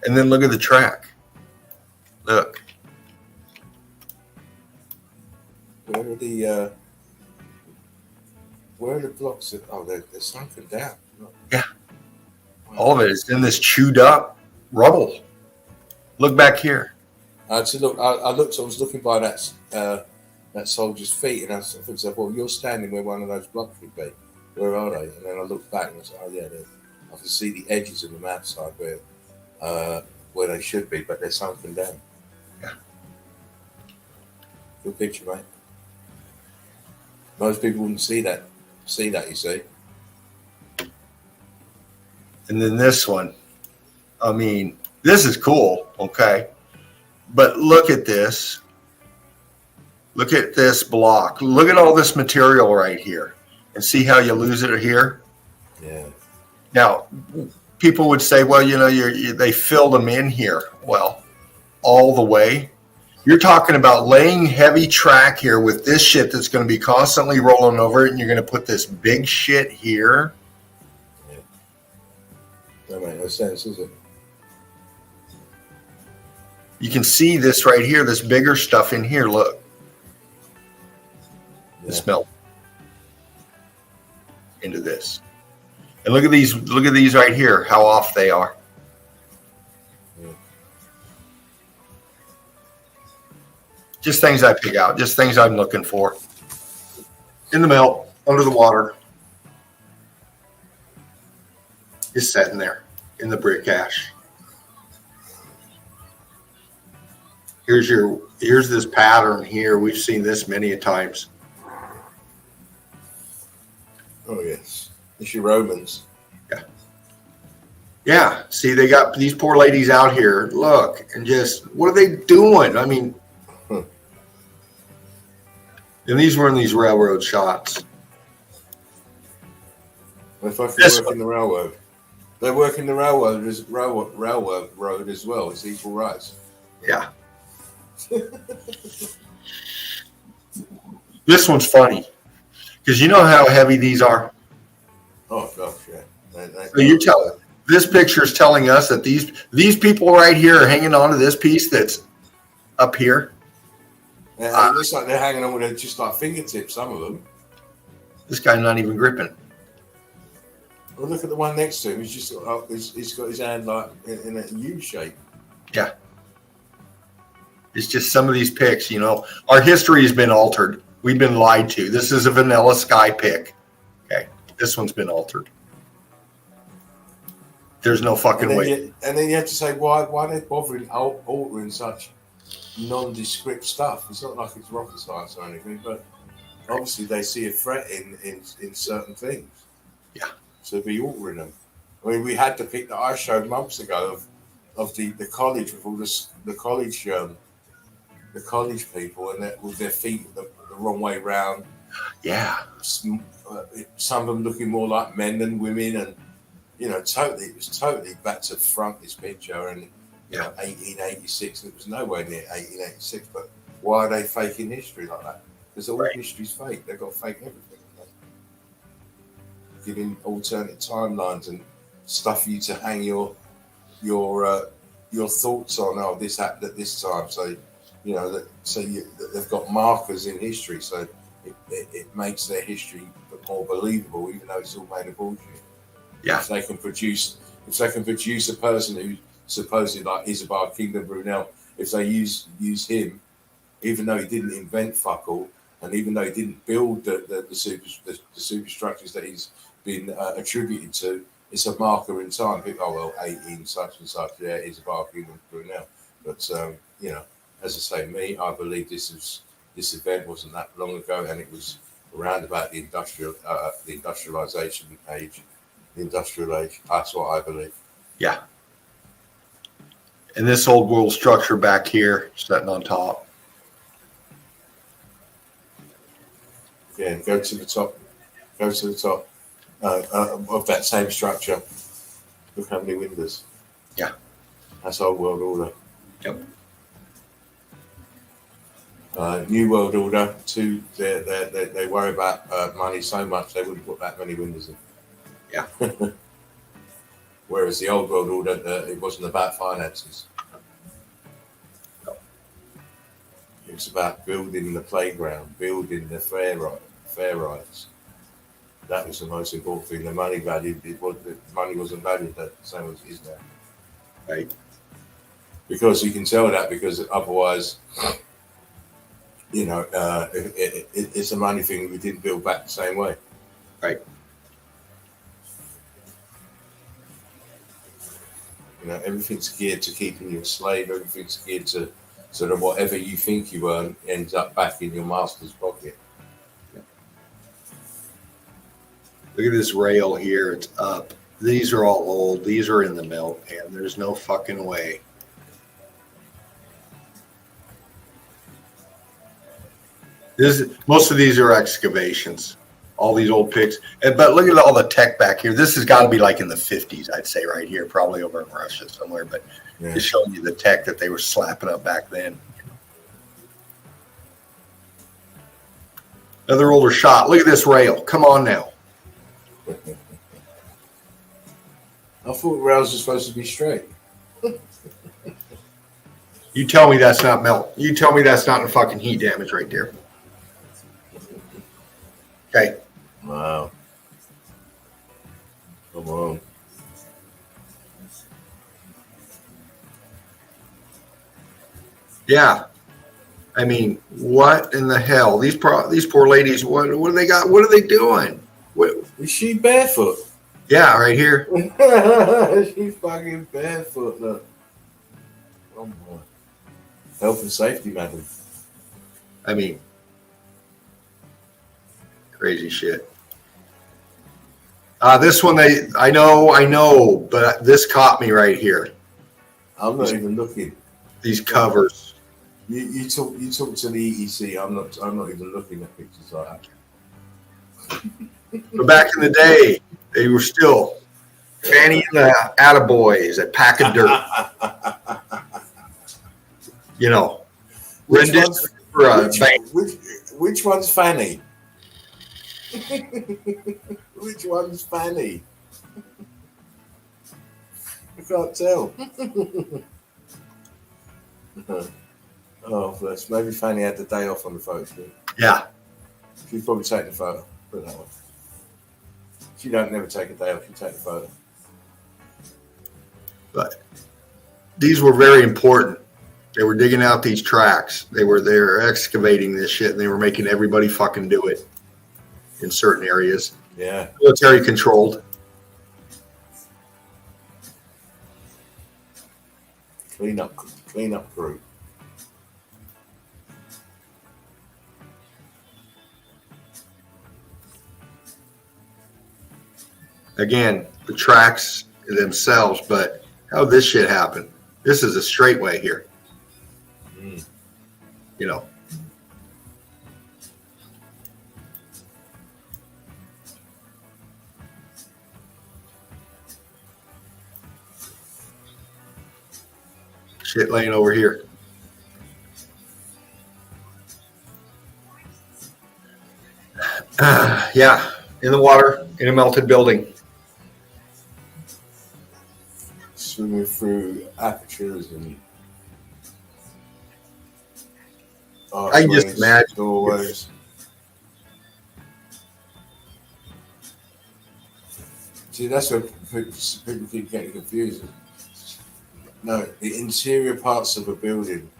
And then look at the track. Look. Where are the blocks? They're sunken down. Look. Yeah. Wow. All of it is in this chewed up rubble. Look back here. So look, I looked. I was looking by that soldier's feet, and I said, "Well, you're standing where one of those blocks would be. Where are they?" And then I looked back and I said, "Oh yeah, I can see the edges of them outside where they should be, but they're sunken down." Yeah. Good picture, mate. Most people wouldn't see that. You see. And then this one. I mean, this is cool, okay? But look at this. Look at this block. Look at all this material right here. And see how you lose it here? Yeah. Now, people would say, well, they filled them in here. Well, all the way. You're talking about laying heavy track here with this shit that's going to be constantly rolling over it, and you're going to put this big shit here. Yeah. That makes no sense, is it? You can see this right here, this bigger stuff in here. Look. Yeah. It's melt into this. And look at these right here, how off they are. Yeah. Just things I pick out, just things I'm looking for. In the melt, under the water. Just sitting there in the brick ash. Here's this pattern here. We've seen this many a times. Oh yes. It's your Romans. Yeah. Yeah. See, they got these poor ladies out here. Look, and just what are they doing? I mean, and these were in these railroad shots. They're fucking working the railroad. They're working the railroad road as well. It's equal rights. Yeah. This one's funny because you know how heavy these are. Oh gosh, yeah. So you tell this picture is telling us that these people right here are hanging on to this piece that's up here. Yeah, it looks like they're hanging on with it just like fingertips. Some of them. This guy's not even gripping. Well, look at the one next to him. He's got his hand like in a U shape. Yeah. It's just some of these pics, our history has been altered. We've been lied to. This is a vanilla sky pic. Okay. This one's been altered. There's no fucking way. And then you have to say, why are they bothering altering such nondescript stuff? It's not like it's rocket science or anything, but obviously they see a threat in certain things. Yeah. So be altering them. I mean, we had the pic that I showed months ago of the college with all the college people and with their feet the wrong way round. Yeah. Some of them looking more like men than women, and it was totally back to front, this picture, and 1886, and it was nowhere near 1886. But why are they faking history like that? Because all history's fake. They've got fake everything. Giving alternate timelines and stuff for you to hang your thoughts on. Oh, this happened at this time. So they've got markers in history, so it makes their history more believable, even though it's all made of bullshit. Yeah. If they can produce a person who supposedly like Isabel Kingdom Brunel, if they use him, even though he didn't invent fuck all, and even though he didn't build the superstructures that he's been attributed to, it's a marker in time. People, 18 such and such, yeah, Isabel Kingdom Brunel. But as I say, I believe this event wasn't that long ago, and it was around about the industrialization age, the industrial age. That's what I believe. Yeah. And this old world structure back here, sitting on top. Yeah, go to the top. Go to the top of that same structure. Look how many windows. Yeah. That's old world order. Yep. New world order. Too. They worry about money so much they wouldn't put that many windows in. Yeah. Whereas the old world order, it wasn't about finances. It was about building the playground, building the fair rides. That was the most important thing. The money valued, the money wasn't valued the same as it is now. Right. Because you can tell that because otherwise, it's a money thing. We didn't build back the same way. Right. Everything's geared to keeping you a slave. Everything's geared to sort of whatever you think you earn ends up back in your master's pocket. Look at this rail here. It's up. These are all old. These are in the melt, and there's no fucking way. Most of these are excavations. All these old pics. But look at all the tech back here. This has got to be like in the 50s, I'd say, right here. Probably over in Russia somewhere. But just showing you the tech that they were slapping up back then. Another older shot. Look at this rail. Come on now. I thought rails were supposed to be straight. You tell me that's not melt. You tell me that's not a fucking heat damage right there. Okay. Wow. Come on. Yeah. I mean, what in the hell? These poor ladies, what do they got? What are they doing? What? Is she barefoot? Yeah, right here. She's fucking barefoot, look. Oh my. Health and safety, madam. I mean, crazy shit. This one, I know, but this caught me right here. I'm not even looking. These covers. You talk to the EEC. I'm not even looking at pictures like that. But back in the day, they were still Fanny and the Attaboys at Pack of Dirt. Which one's Fanny? Which one's Fanny? I can't tell. Oh, bless. Maybe Fanny had the day off on the photo shoot. Yeah. She's probably taking the photo. Put it that way. She don't never take a day off. She take the photo. But these were very important. They were digging out these tracks. They were excavating this shit, and they were making everybody fucking do it in certain areas. Yeah. Military controlled. Clean up crew. Again, the tracks themselves, but how did this shit happen? This is a straightway here. Shit laying over here. Yeah, in the water, in a melted building. Swimming through apertures and I can just imagine. Doorways. See, that's where people keep getting confused. No, the interior parts of a building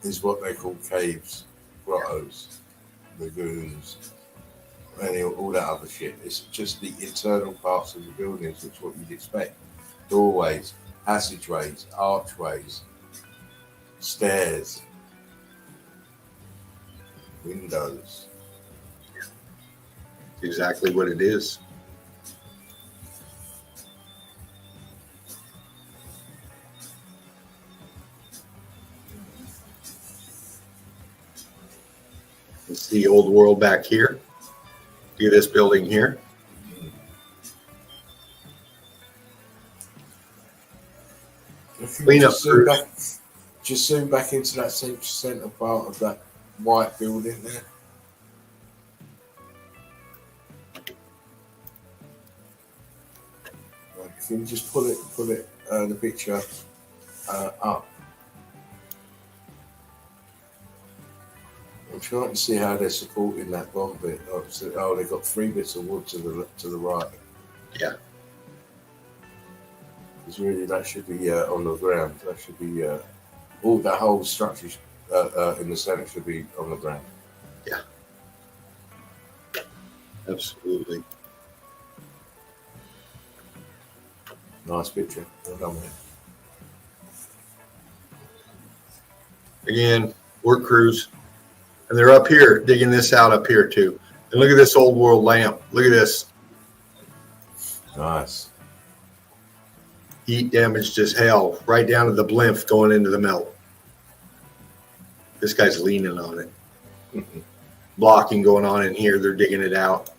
is what they call caves, grottos, lagoons, and all that other shit. It's just the internal parts of the buildings, which is what you'd expect. Doorways, passageways, archways, stairs, windows. Exactly what it is. It's the old world back here. See this building here? Clean up crews. Just zoom back into that centre part of that white building there. Right, if you just pull it, the picture up. I'm trying to see how they're supporting that bottom bit. Oh, they've got 3 bits of wood to the right. Yeah. Because really, that should be on the ground. That should be all that whole structure in the centre should be on the ground. Yeah. Absolutely. Nice picture. Well done, mate. Again, work crews. And they're up here digging this out up here too. And look at this old world lamp. Look at this. Nice. Heat damaged as hell. Right down to the blimp going into the melt. This guy's leaning on it. Blocking going on in here. They're digging it out.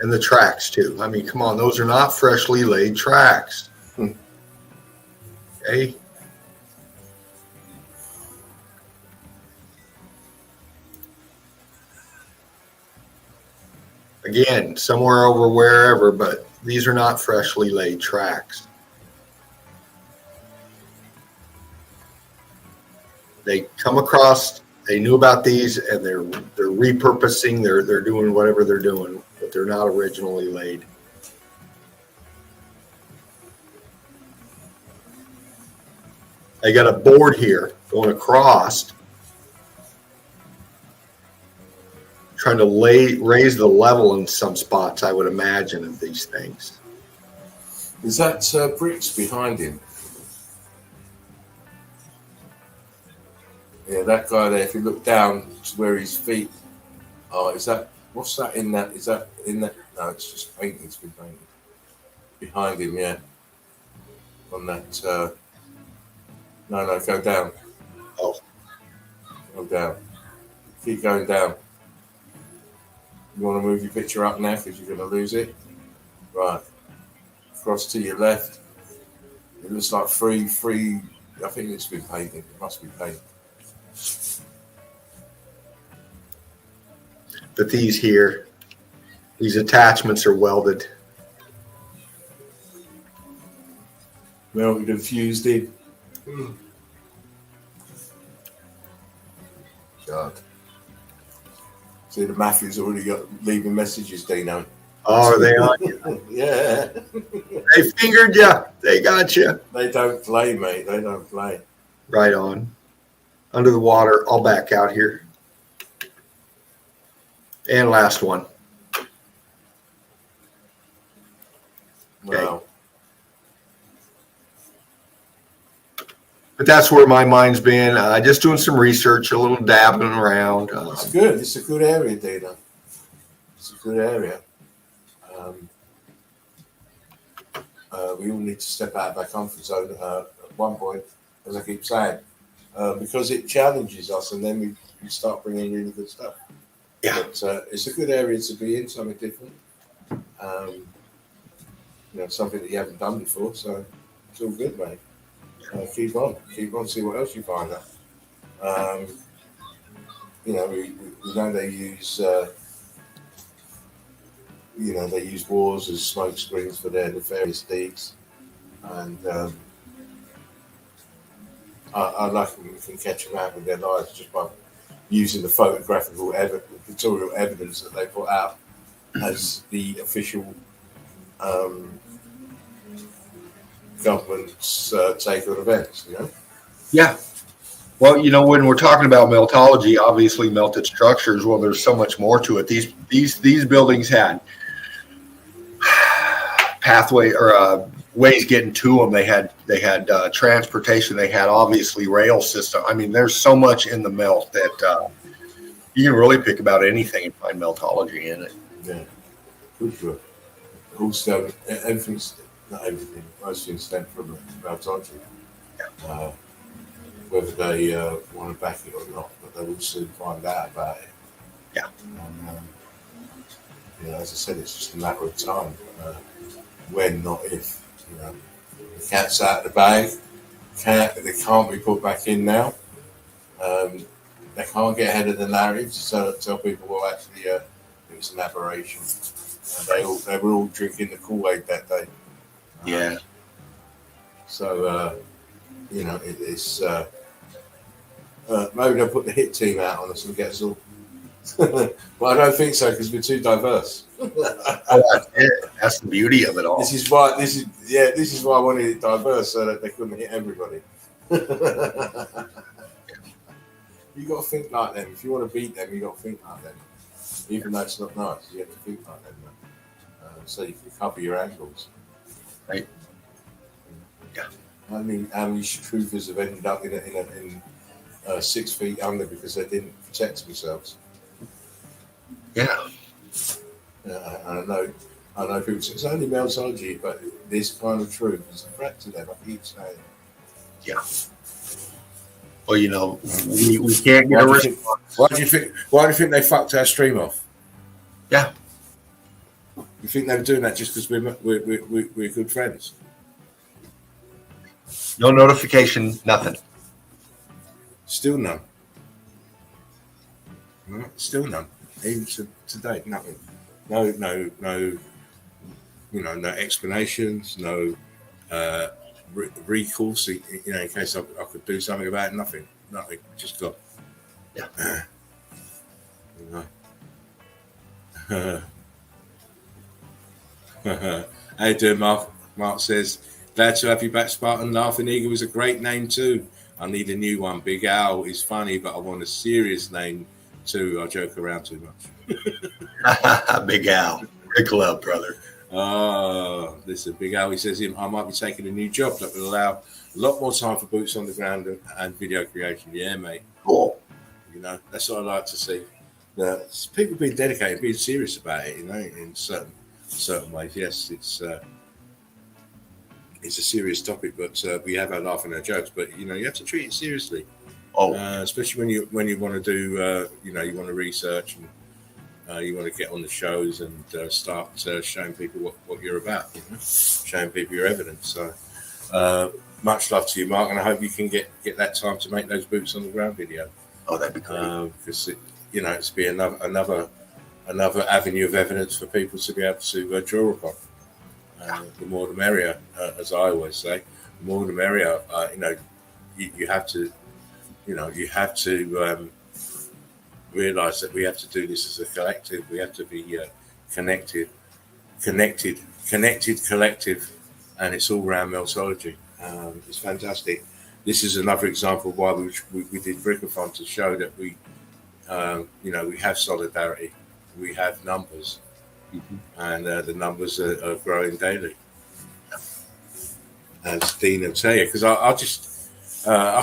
And the tracks too. I mean, come on. Those are not freshly laid tracks. Okay. Again, somewhere over wherever, but these are not freshly laid tracks. They come across, they knew about these, and they're repurposing, they're doing whatever they're doing, but they're not originally laid. They got a board here going across, trying to raise the level in some spots, I would imagine, of these things. Is that bricks behind him? Yeah, that guy there, if you look down to where his feet are, what's that in that? Is that in that? No, it's just painting. It's been painted. Behind him, yeah. On that, no, go down. Oh. Go down. Keep going down. You want to move your picture up now because you're going to lose it? Right. Across to your left. It looks like three. I think it's been painted. It must be painted. But these here, these attachments are welded. Melted and fused in. God. See, the mafia's already got leaving messages, Dino. Oh, are they on you? Yeah. They fingered you. They got you. They don't play, mate. They don't play. Right on. Under the water. I'll back out here. And last one. Okay. Wow. But that's where my mind's been. Just doing some research, a little dabbling around. It's good. It's a good area, Dino. It's a good area. We all need to step out of our comfort zone at one point, as I keep saying, because it challenges us, and then we start bringing really good stuff. Yeah. But, it's a good area to be in, something different. Something that you haven't done before, so it's all good, mate. Keep on, see what else you find out. We know they use, they use wars as smoke screens for their nefarious deeds, and I like when we can catch them out with their lives just by using the pictorial evidence that they put out as the official government's take on events, Yeah. Well, when we're talking about meltology, obviously melted structures, well, there's so much more to it. These buildings had pathway or ways getting to them. They had transportation. They had obviously rail system. I mean, there's so much in the melt that you can really pick about anything and find meltology in it. Yeah, good. Also, everything's not everything. Most things stem from MELTOLOGY. Whether they want to back it or not, but they will soon find out about it. Yeah. And, as I said, it's just a matter of time. When, not if. The cat's out of the bag. They can't be put back in now. They can't get ahead of the narrative to tell people, well, actually, it's an aberration. And they were all drinking the Kool-Aid that day. Yeah. So, it's maybe they'll put the hit team out on us and get us all. But I don't think so, because we're too diverse. That's it. That's the beauty of it all. This is why I wanted it diverse, so that they couldn't hit everybody. You got to think like them. If you want to beat them, you got to think like them. Even though it's not nice, you have to think like them. So you can cover your angles. Right. Yeah. How many truthers have ended up in 6 feet under because they didn't protect themselves? Yeah. I know people say it's only MELTOLOGY, but this kind of truth is a threat to them. I keep saying. Yeah. Well, we can't get a response. Why do you think they fucked our stream off? Yeah. You think they were doing that just because we're good friends? No notification, nothing. Still none. Right? Still none. Even today, nothing. No. No explanations. No recourse. In case I could do something about it. Nothing. Just got. Yeah. How you doing, Mark? Mark says, glad to have you back, Spartan. Laughing Eagle was a great name too. I need a new one. Big Al is funny, but I want a serious name too. I joke around too much. Big Al. Rick Love, brother. Oh, listen, Big Al, he says, I might be taking a new job that will allow a lot more time for boots on the ground and video creation. Yeah, mate. Cool. That's what I like to see. People being dedicated, being serious about it, in certain ways. Yes, it's a serious topic, but we have our laugh and our jokes. But you have to treat it seriously. Oh, especially when you want to do you want to research and you want to get on the shows and start showing people what you're about. Showing people your evidence. So much love to you, Mark, and I hope you can get that time to make those boots on the ground video. Oh, that'd be great. Because it's be another avenue of evidence for people to be able to draw upon. The more the merrier, as I always say. The more the merrier. You have to realize that we have to do this as a collective. We have to be connected, collective, and it's all around MELTOLOGY. It's fantastic. This is another example of why we did Brickathon, to show that we have solidarity, we have numbers, and the numbers are growing daily. As Dean will tell you, because I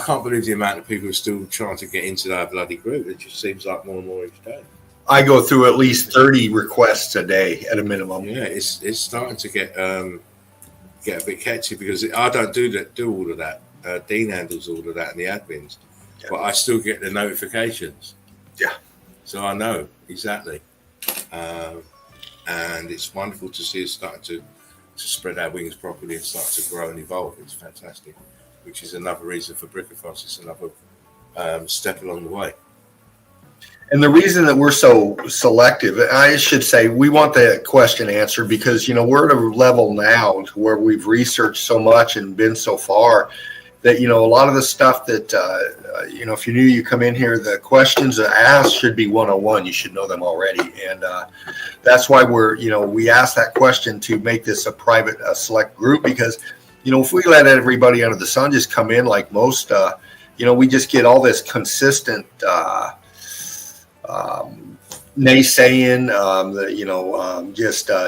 can't believe the amount of people who are still trying to get into that bloody group. It just seems like more and more each day. I go through at least 30 requests a day at a minimum. Yeah, it's starting to get a bit catchy, because I don't do all of that. Dean handles all of that and the admins, but I still get the notifications. Yeah. So I know exactly, and it's wonderful to see us starting to spread our wings properly and start to grow and evolve. It's fantastic, which is another reason for Brickathon. It's another step along the way. And the reason that we're so selective, I should say, we want the question answered because, we're at a level now to where we've researched so much and been so far that, a lot of the stuff that, if you knew you come in here, the questions asked should be 101. You should know them already. And that's why we ask that question to make this a private, select group, because, if we let everybody under the sun just come in like most, we just get all this consistent naysaying,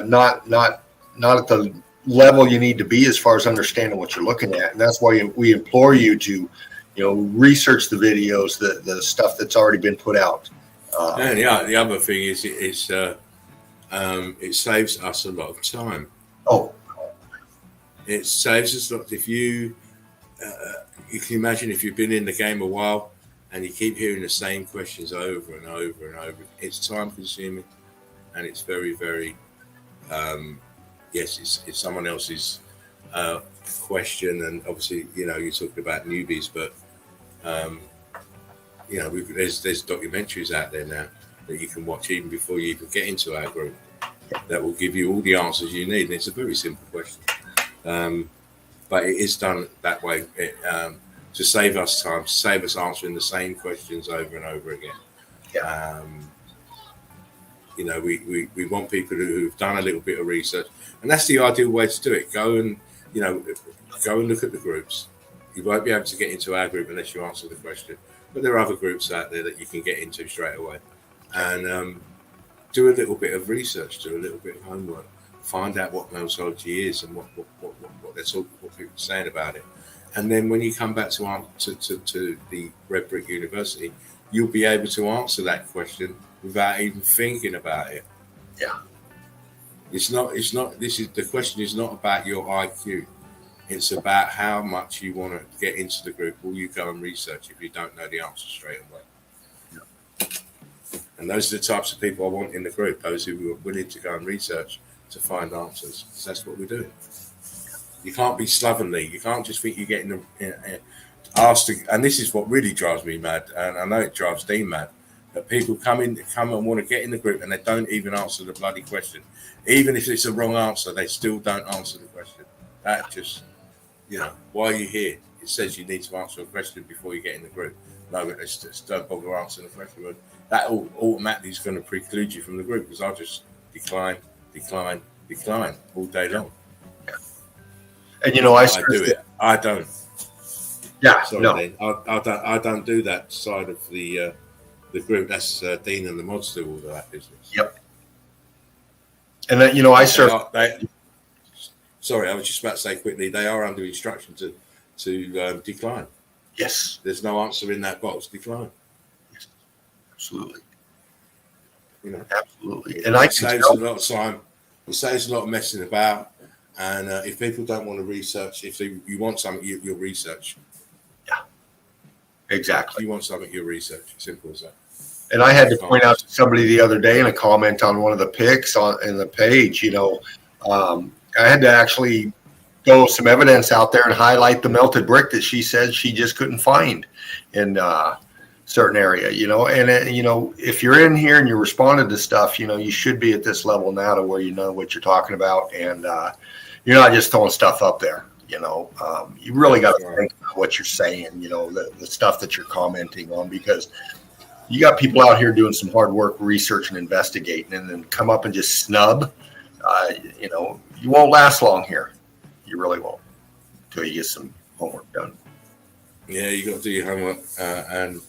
not at the level you need to be as far as understanding what you're looking at. And that's why we implore you to, research the videos, the stuff that's already been put out. And the other thing is, it saves us a lot of time. Oh, It saves us lots. If you can imagine if you've been in the game a while and you keep hearing the same questions over and over and over, it's time consuming, and it's very, very yes, it's someone else's question, and obviously, you know, you're talking about newbies, but you know, there's documentaries out there now that you can watch even before you even get into our group that will give you all the answers you need, and it's a very simple question, but it is done that way to save us time, to save us answering the same questions over and over again. You know, we want people who've done a little bit of research, and that's the ideal way to do it. Go and look at the groups. You won't be able to get into our group unless you answer the question, but there are other groups out there that you can get into straight away, and do a little bit of research, do a little bit of homework, find out what meltology is and what people are saying about it, and then when you come back to the Red Brick University, you'll be able to answer that question without even thinking about it. Yeah. The question is not about your IQ. It's about how much you want to get into the group. Will you go and research if you don't know the answer straight away? Yeah. And those are the types of people I want in the group, those who are willing to go and research to find answers. So that's what we're doing. You can't be slovenly. You can't just think you're getting asked to, and this is what really drives me mad, and I know it drives Dean mad, that people come and want to get in the group and they don't even answer the bloody question. Even if it's a wrong answer, they still don't answer the question. That just, you know, why are you here? It says you need to answer a question before you get in the group. No, but just don't bother answering the question. But that automatically is going to preclude you from the group, because I'll just decline all day long. And you know, I do it. I don't. Yeah, sorry, no, Dean. I don't do that side of the group. That's Dean and the mods do all of that business. Yep. And then, you know, I serve. Sorry, I was just about to say quickly, they are under instruction to decline. Yes. There's no answer in that box. Decline. Yes. Absolutely. You know, absolutely. And it saves a lot of time. It saves a lot of messing about. And if people don't want to research, if you want something, you'll research. Yeah. Exactly. If you want something, you'll research. Simple as that. And I had to point out to somebody the other day in a comment on one of the pics in the page, you know, I had to actually throw some evidence out there and highlight the melted brick that she said she just couldn't find in a certain area, you know. And, you know, if you're in here and you're responding to stuff, you know, you should be at this level now to where you know what you're talking about. And you're not just throwing stuff up there, you know. You really got to think about what you're saying, you know, the stuff that you're commenting on, because you got people out here doing some hard work, research and investigating, and then come up and just snub. You know, you won't last long here. You really won't until you get some homework done. Yeah, you got to do your homework, and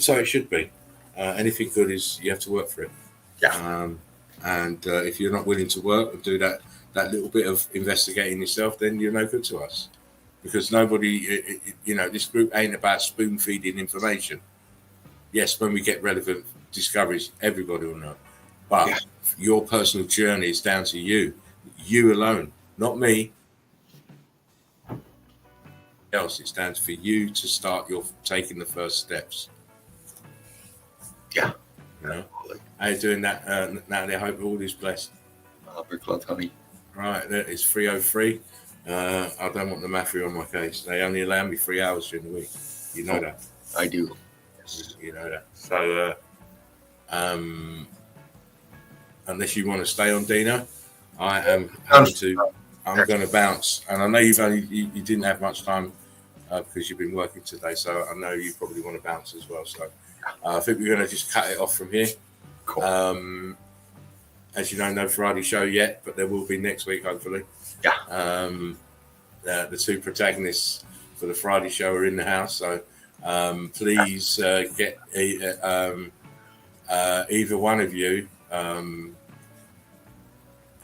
so it should be. Anything good is you have to work for it. Yeah. And if you're not willing to work and do that little bit of investigating yourself, then you're no good to us. Because nobody, you know, this group ain't about spoon feeding information. Yes, when we get relevant discoveries, everybody will know. But your personal journey is down to you alone, not me. Else, it's down for you to start taking the first steps. Yeah. You know, how you doing that, Natalie? I hope all is blessed. Brick Love, honey. Right, it's 3:03. I don't want the mafia on my case. They only allow me 3 hours during the week. You know that. I do. You know that. So, unless you want to stay on, Dino, I am happy to. I'm going to bounce, and I know you didn't have much time because you've been working today. So I know you probably want to bounce as well. So I think we're going to just cut it off from here. Cool. As you know, no Friday show yet, but there will be next week, hopefully. Yeah. The two protagonists for the Friday show are in the house, so please get either one of you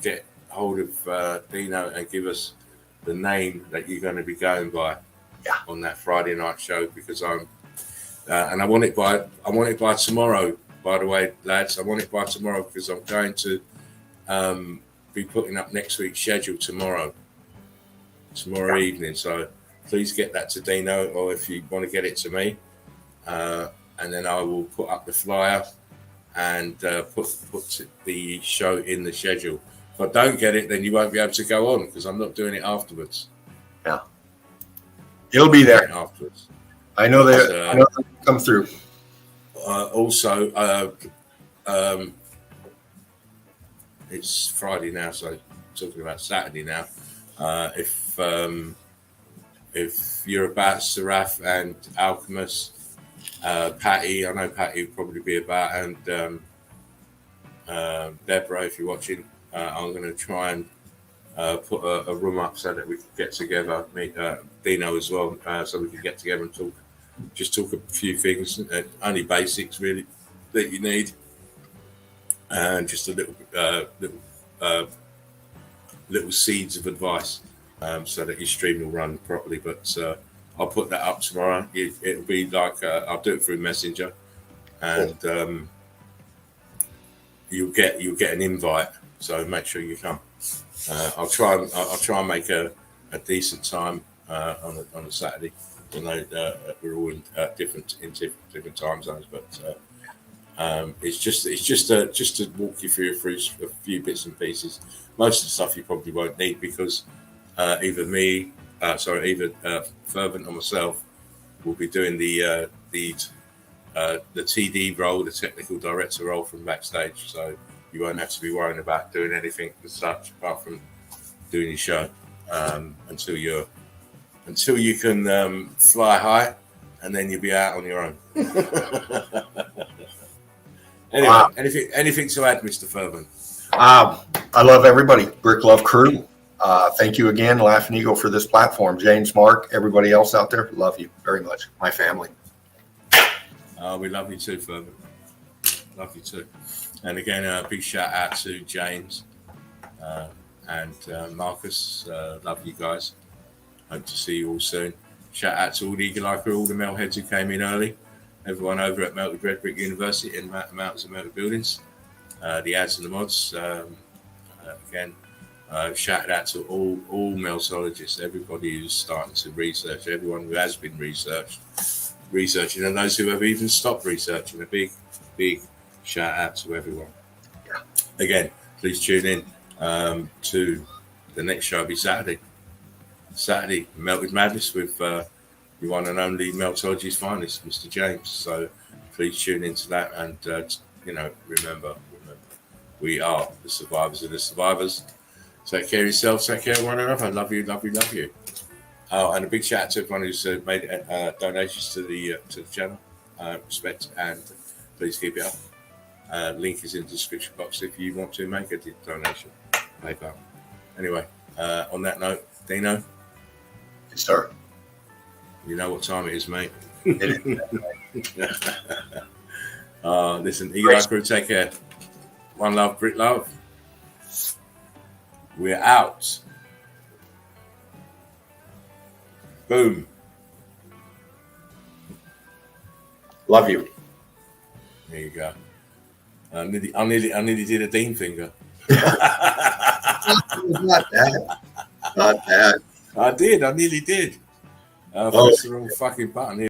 get hold of Dino and give us the name that you're going to be going by on that Friday night show, because and I want it by tomorrow. By the way, lads, I want it by tomorrow because I'm going to be putting up next week's schedule tomorrow. tomorrow evening. So please get that to Dino, or if you want to get it to me, and then I will put up the flyer and put the show in the schedule. If I don't get it, then you won't be able to go on because I'm not doing it afterwards. Yeah, it'll be there afterwards. I know that. I know that come through. Also, it's Friday now, so talking about Saturday now. If you're about Seraph and Alchemist, Patty, I know Patty will probably be about, and Deborah, if you're watching, I'm going to try and put a room up so that we can get together, meet Dino as well, so we can get together and talk a few things, only basics really that you need, and just a little seeds of advice, so that your stream will run properly. But I'll put that up tomorrow. It'll be like I'll do it through Messenger, and you'll get an invite. So make sure you come. I'll try and make a decent time on a Saturday. You know, we're all in different time zones, but it's just to walk you through a few bits and pieces. Most of the stuff you probably won't need because either Fervent or myself will be doing the TD role, the technical director role from backstage. So you won't have to be worrying about doing anything as such apart from doing your show until you can fly high, and then you'll be out on your own. Anyway, Wow. anything to add, Mr. Fervent? I love everybody. Brick Love Crew. Thank you again, Laughing Eagle, for this platform. James, Mark, everybody else out there, love you very much. My family. We love you too, Fervent. Love you too. And again, a big shout out to James and Marcus. Love you guys. Hope to see you all soon. Shout out to all the Eagle Eye crew, all the Mel heads who came in early. Everyone over at Melted Red Brick University and Mountains and Melted Buildings. The ads and the mods. Again, shout out to all meltologists, everybody who's starting to research, everyone who has been researching, and those who have even stopped researching. A big shout out to everyone. Yeah. Again, please tune in to the next show. Will be Saturday, Melted Madness with the one and only Meltology's finest, Mr. James. So please tune into that, and remember, we are the survivors of the survivors. Take care of yourself, take care of one another. I love you, love you, love you. Oh, and a big shout out to everyone who's made donations to the channel. Respect, and please keep it up. Link is in the description box if you want to make a donation. PayPal. Anyway, on that note, Dino. Yes, sir. You know what time it is, mate. Listen, Eagle Eye Crew, take care. One love, Brick Love. We're out. Boom. Love you. There you go. I nearly did a Dean finger. Not that. Not that. I nearly did. I pressed the wrong fucking button here.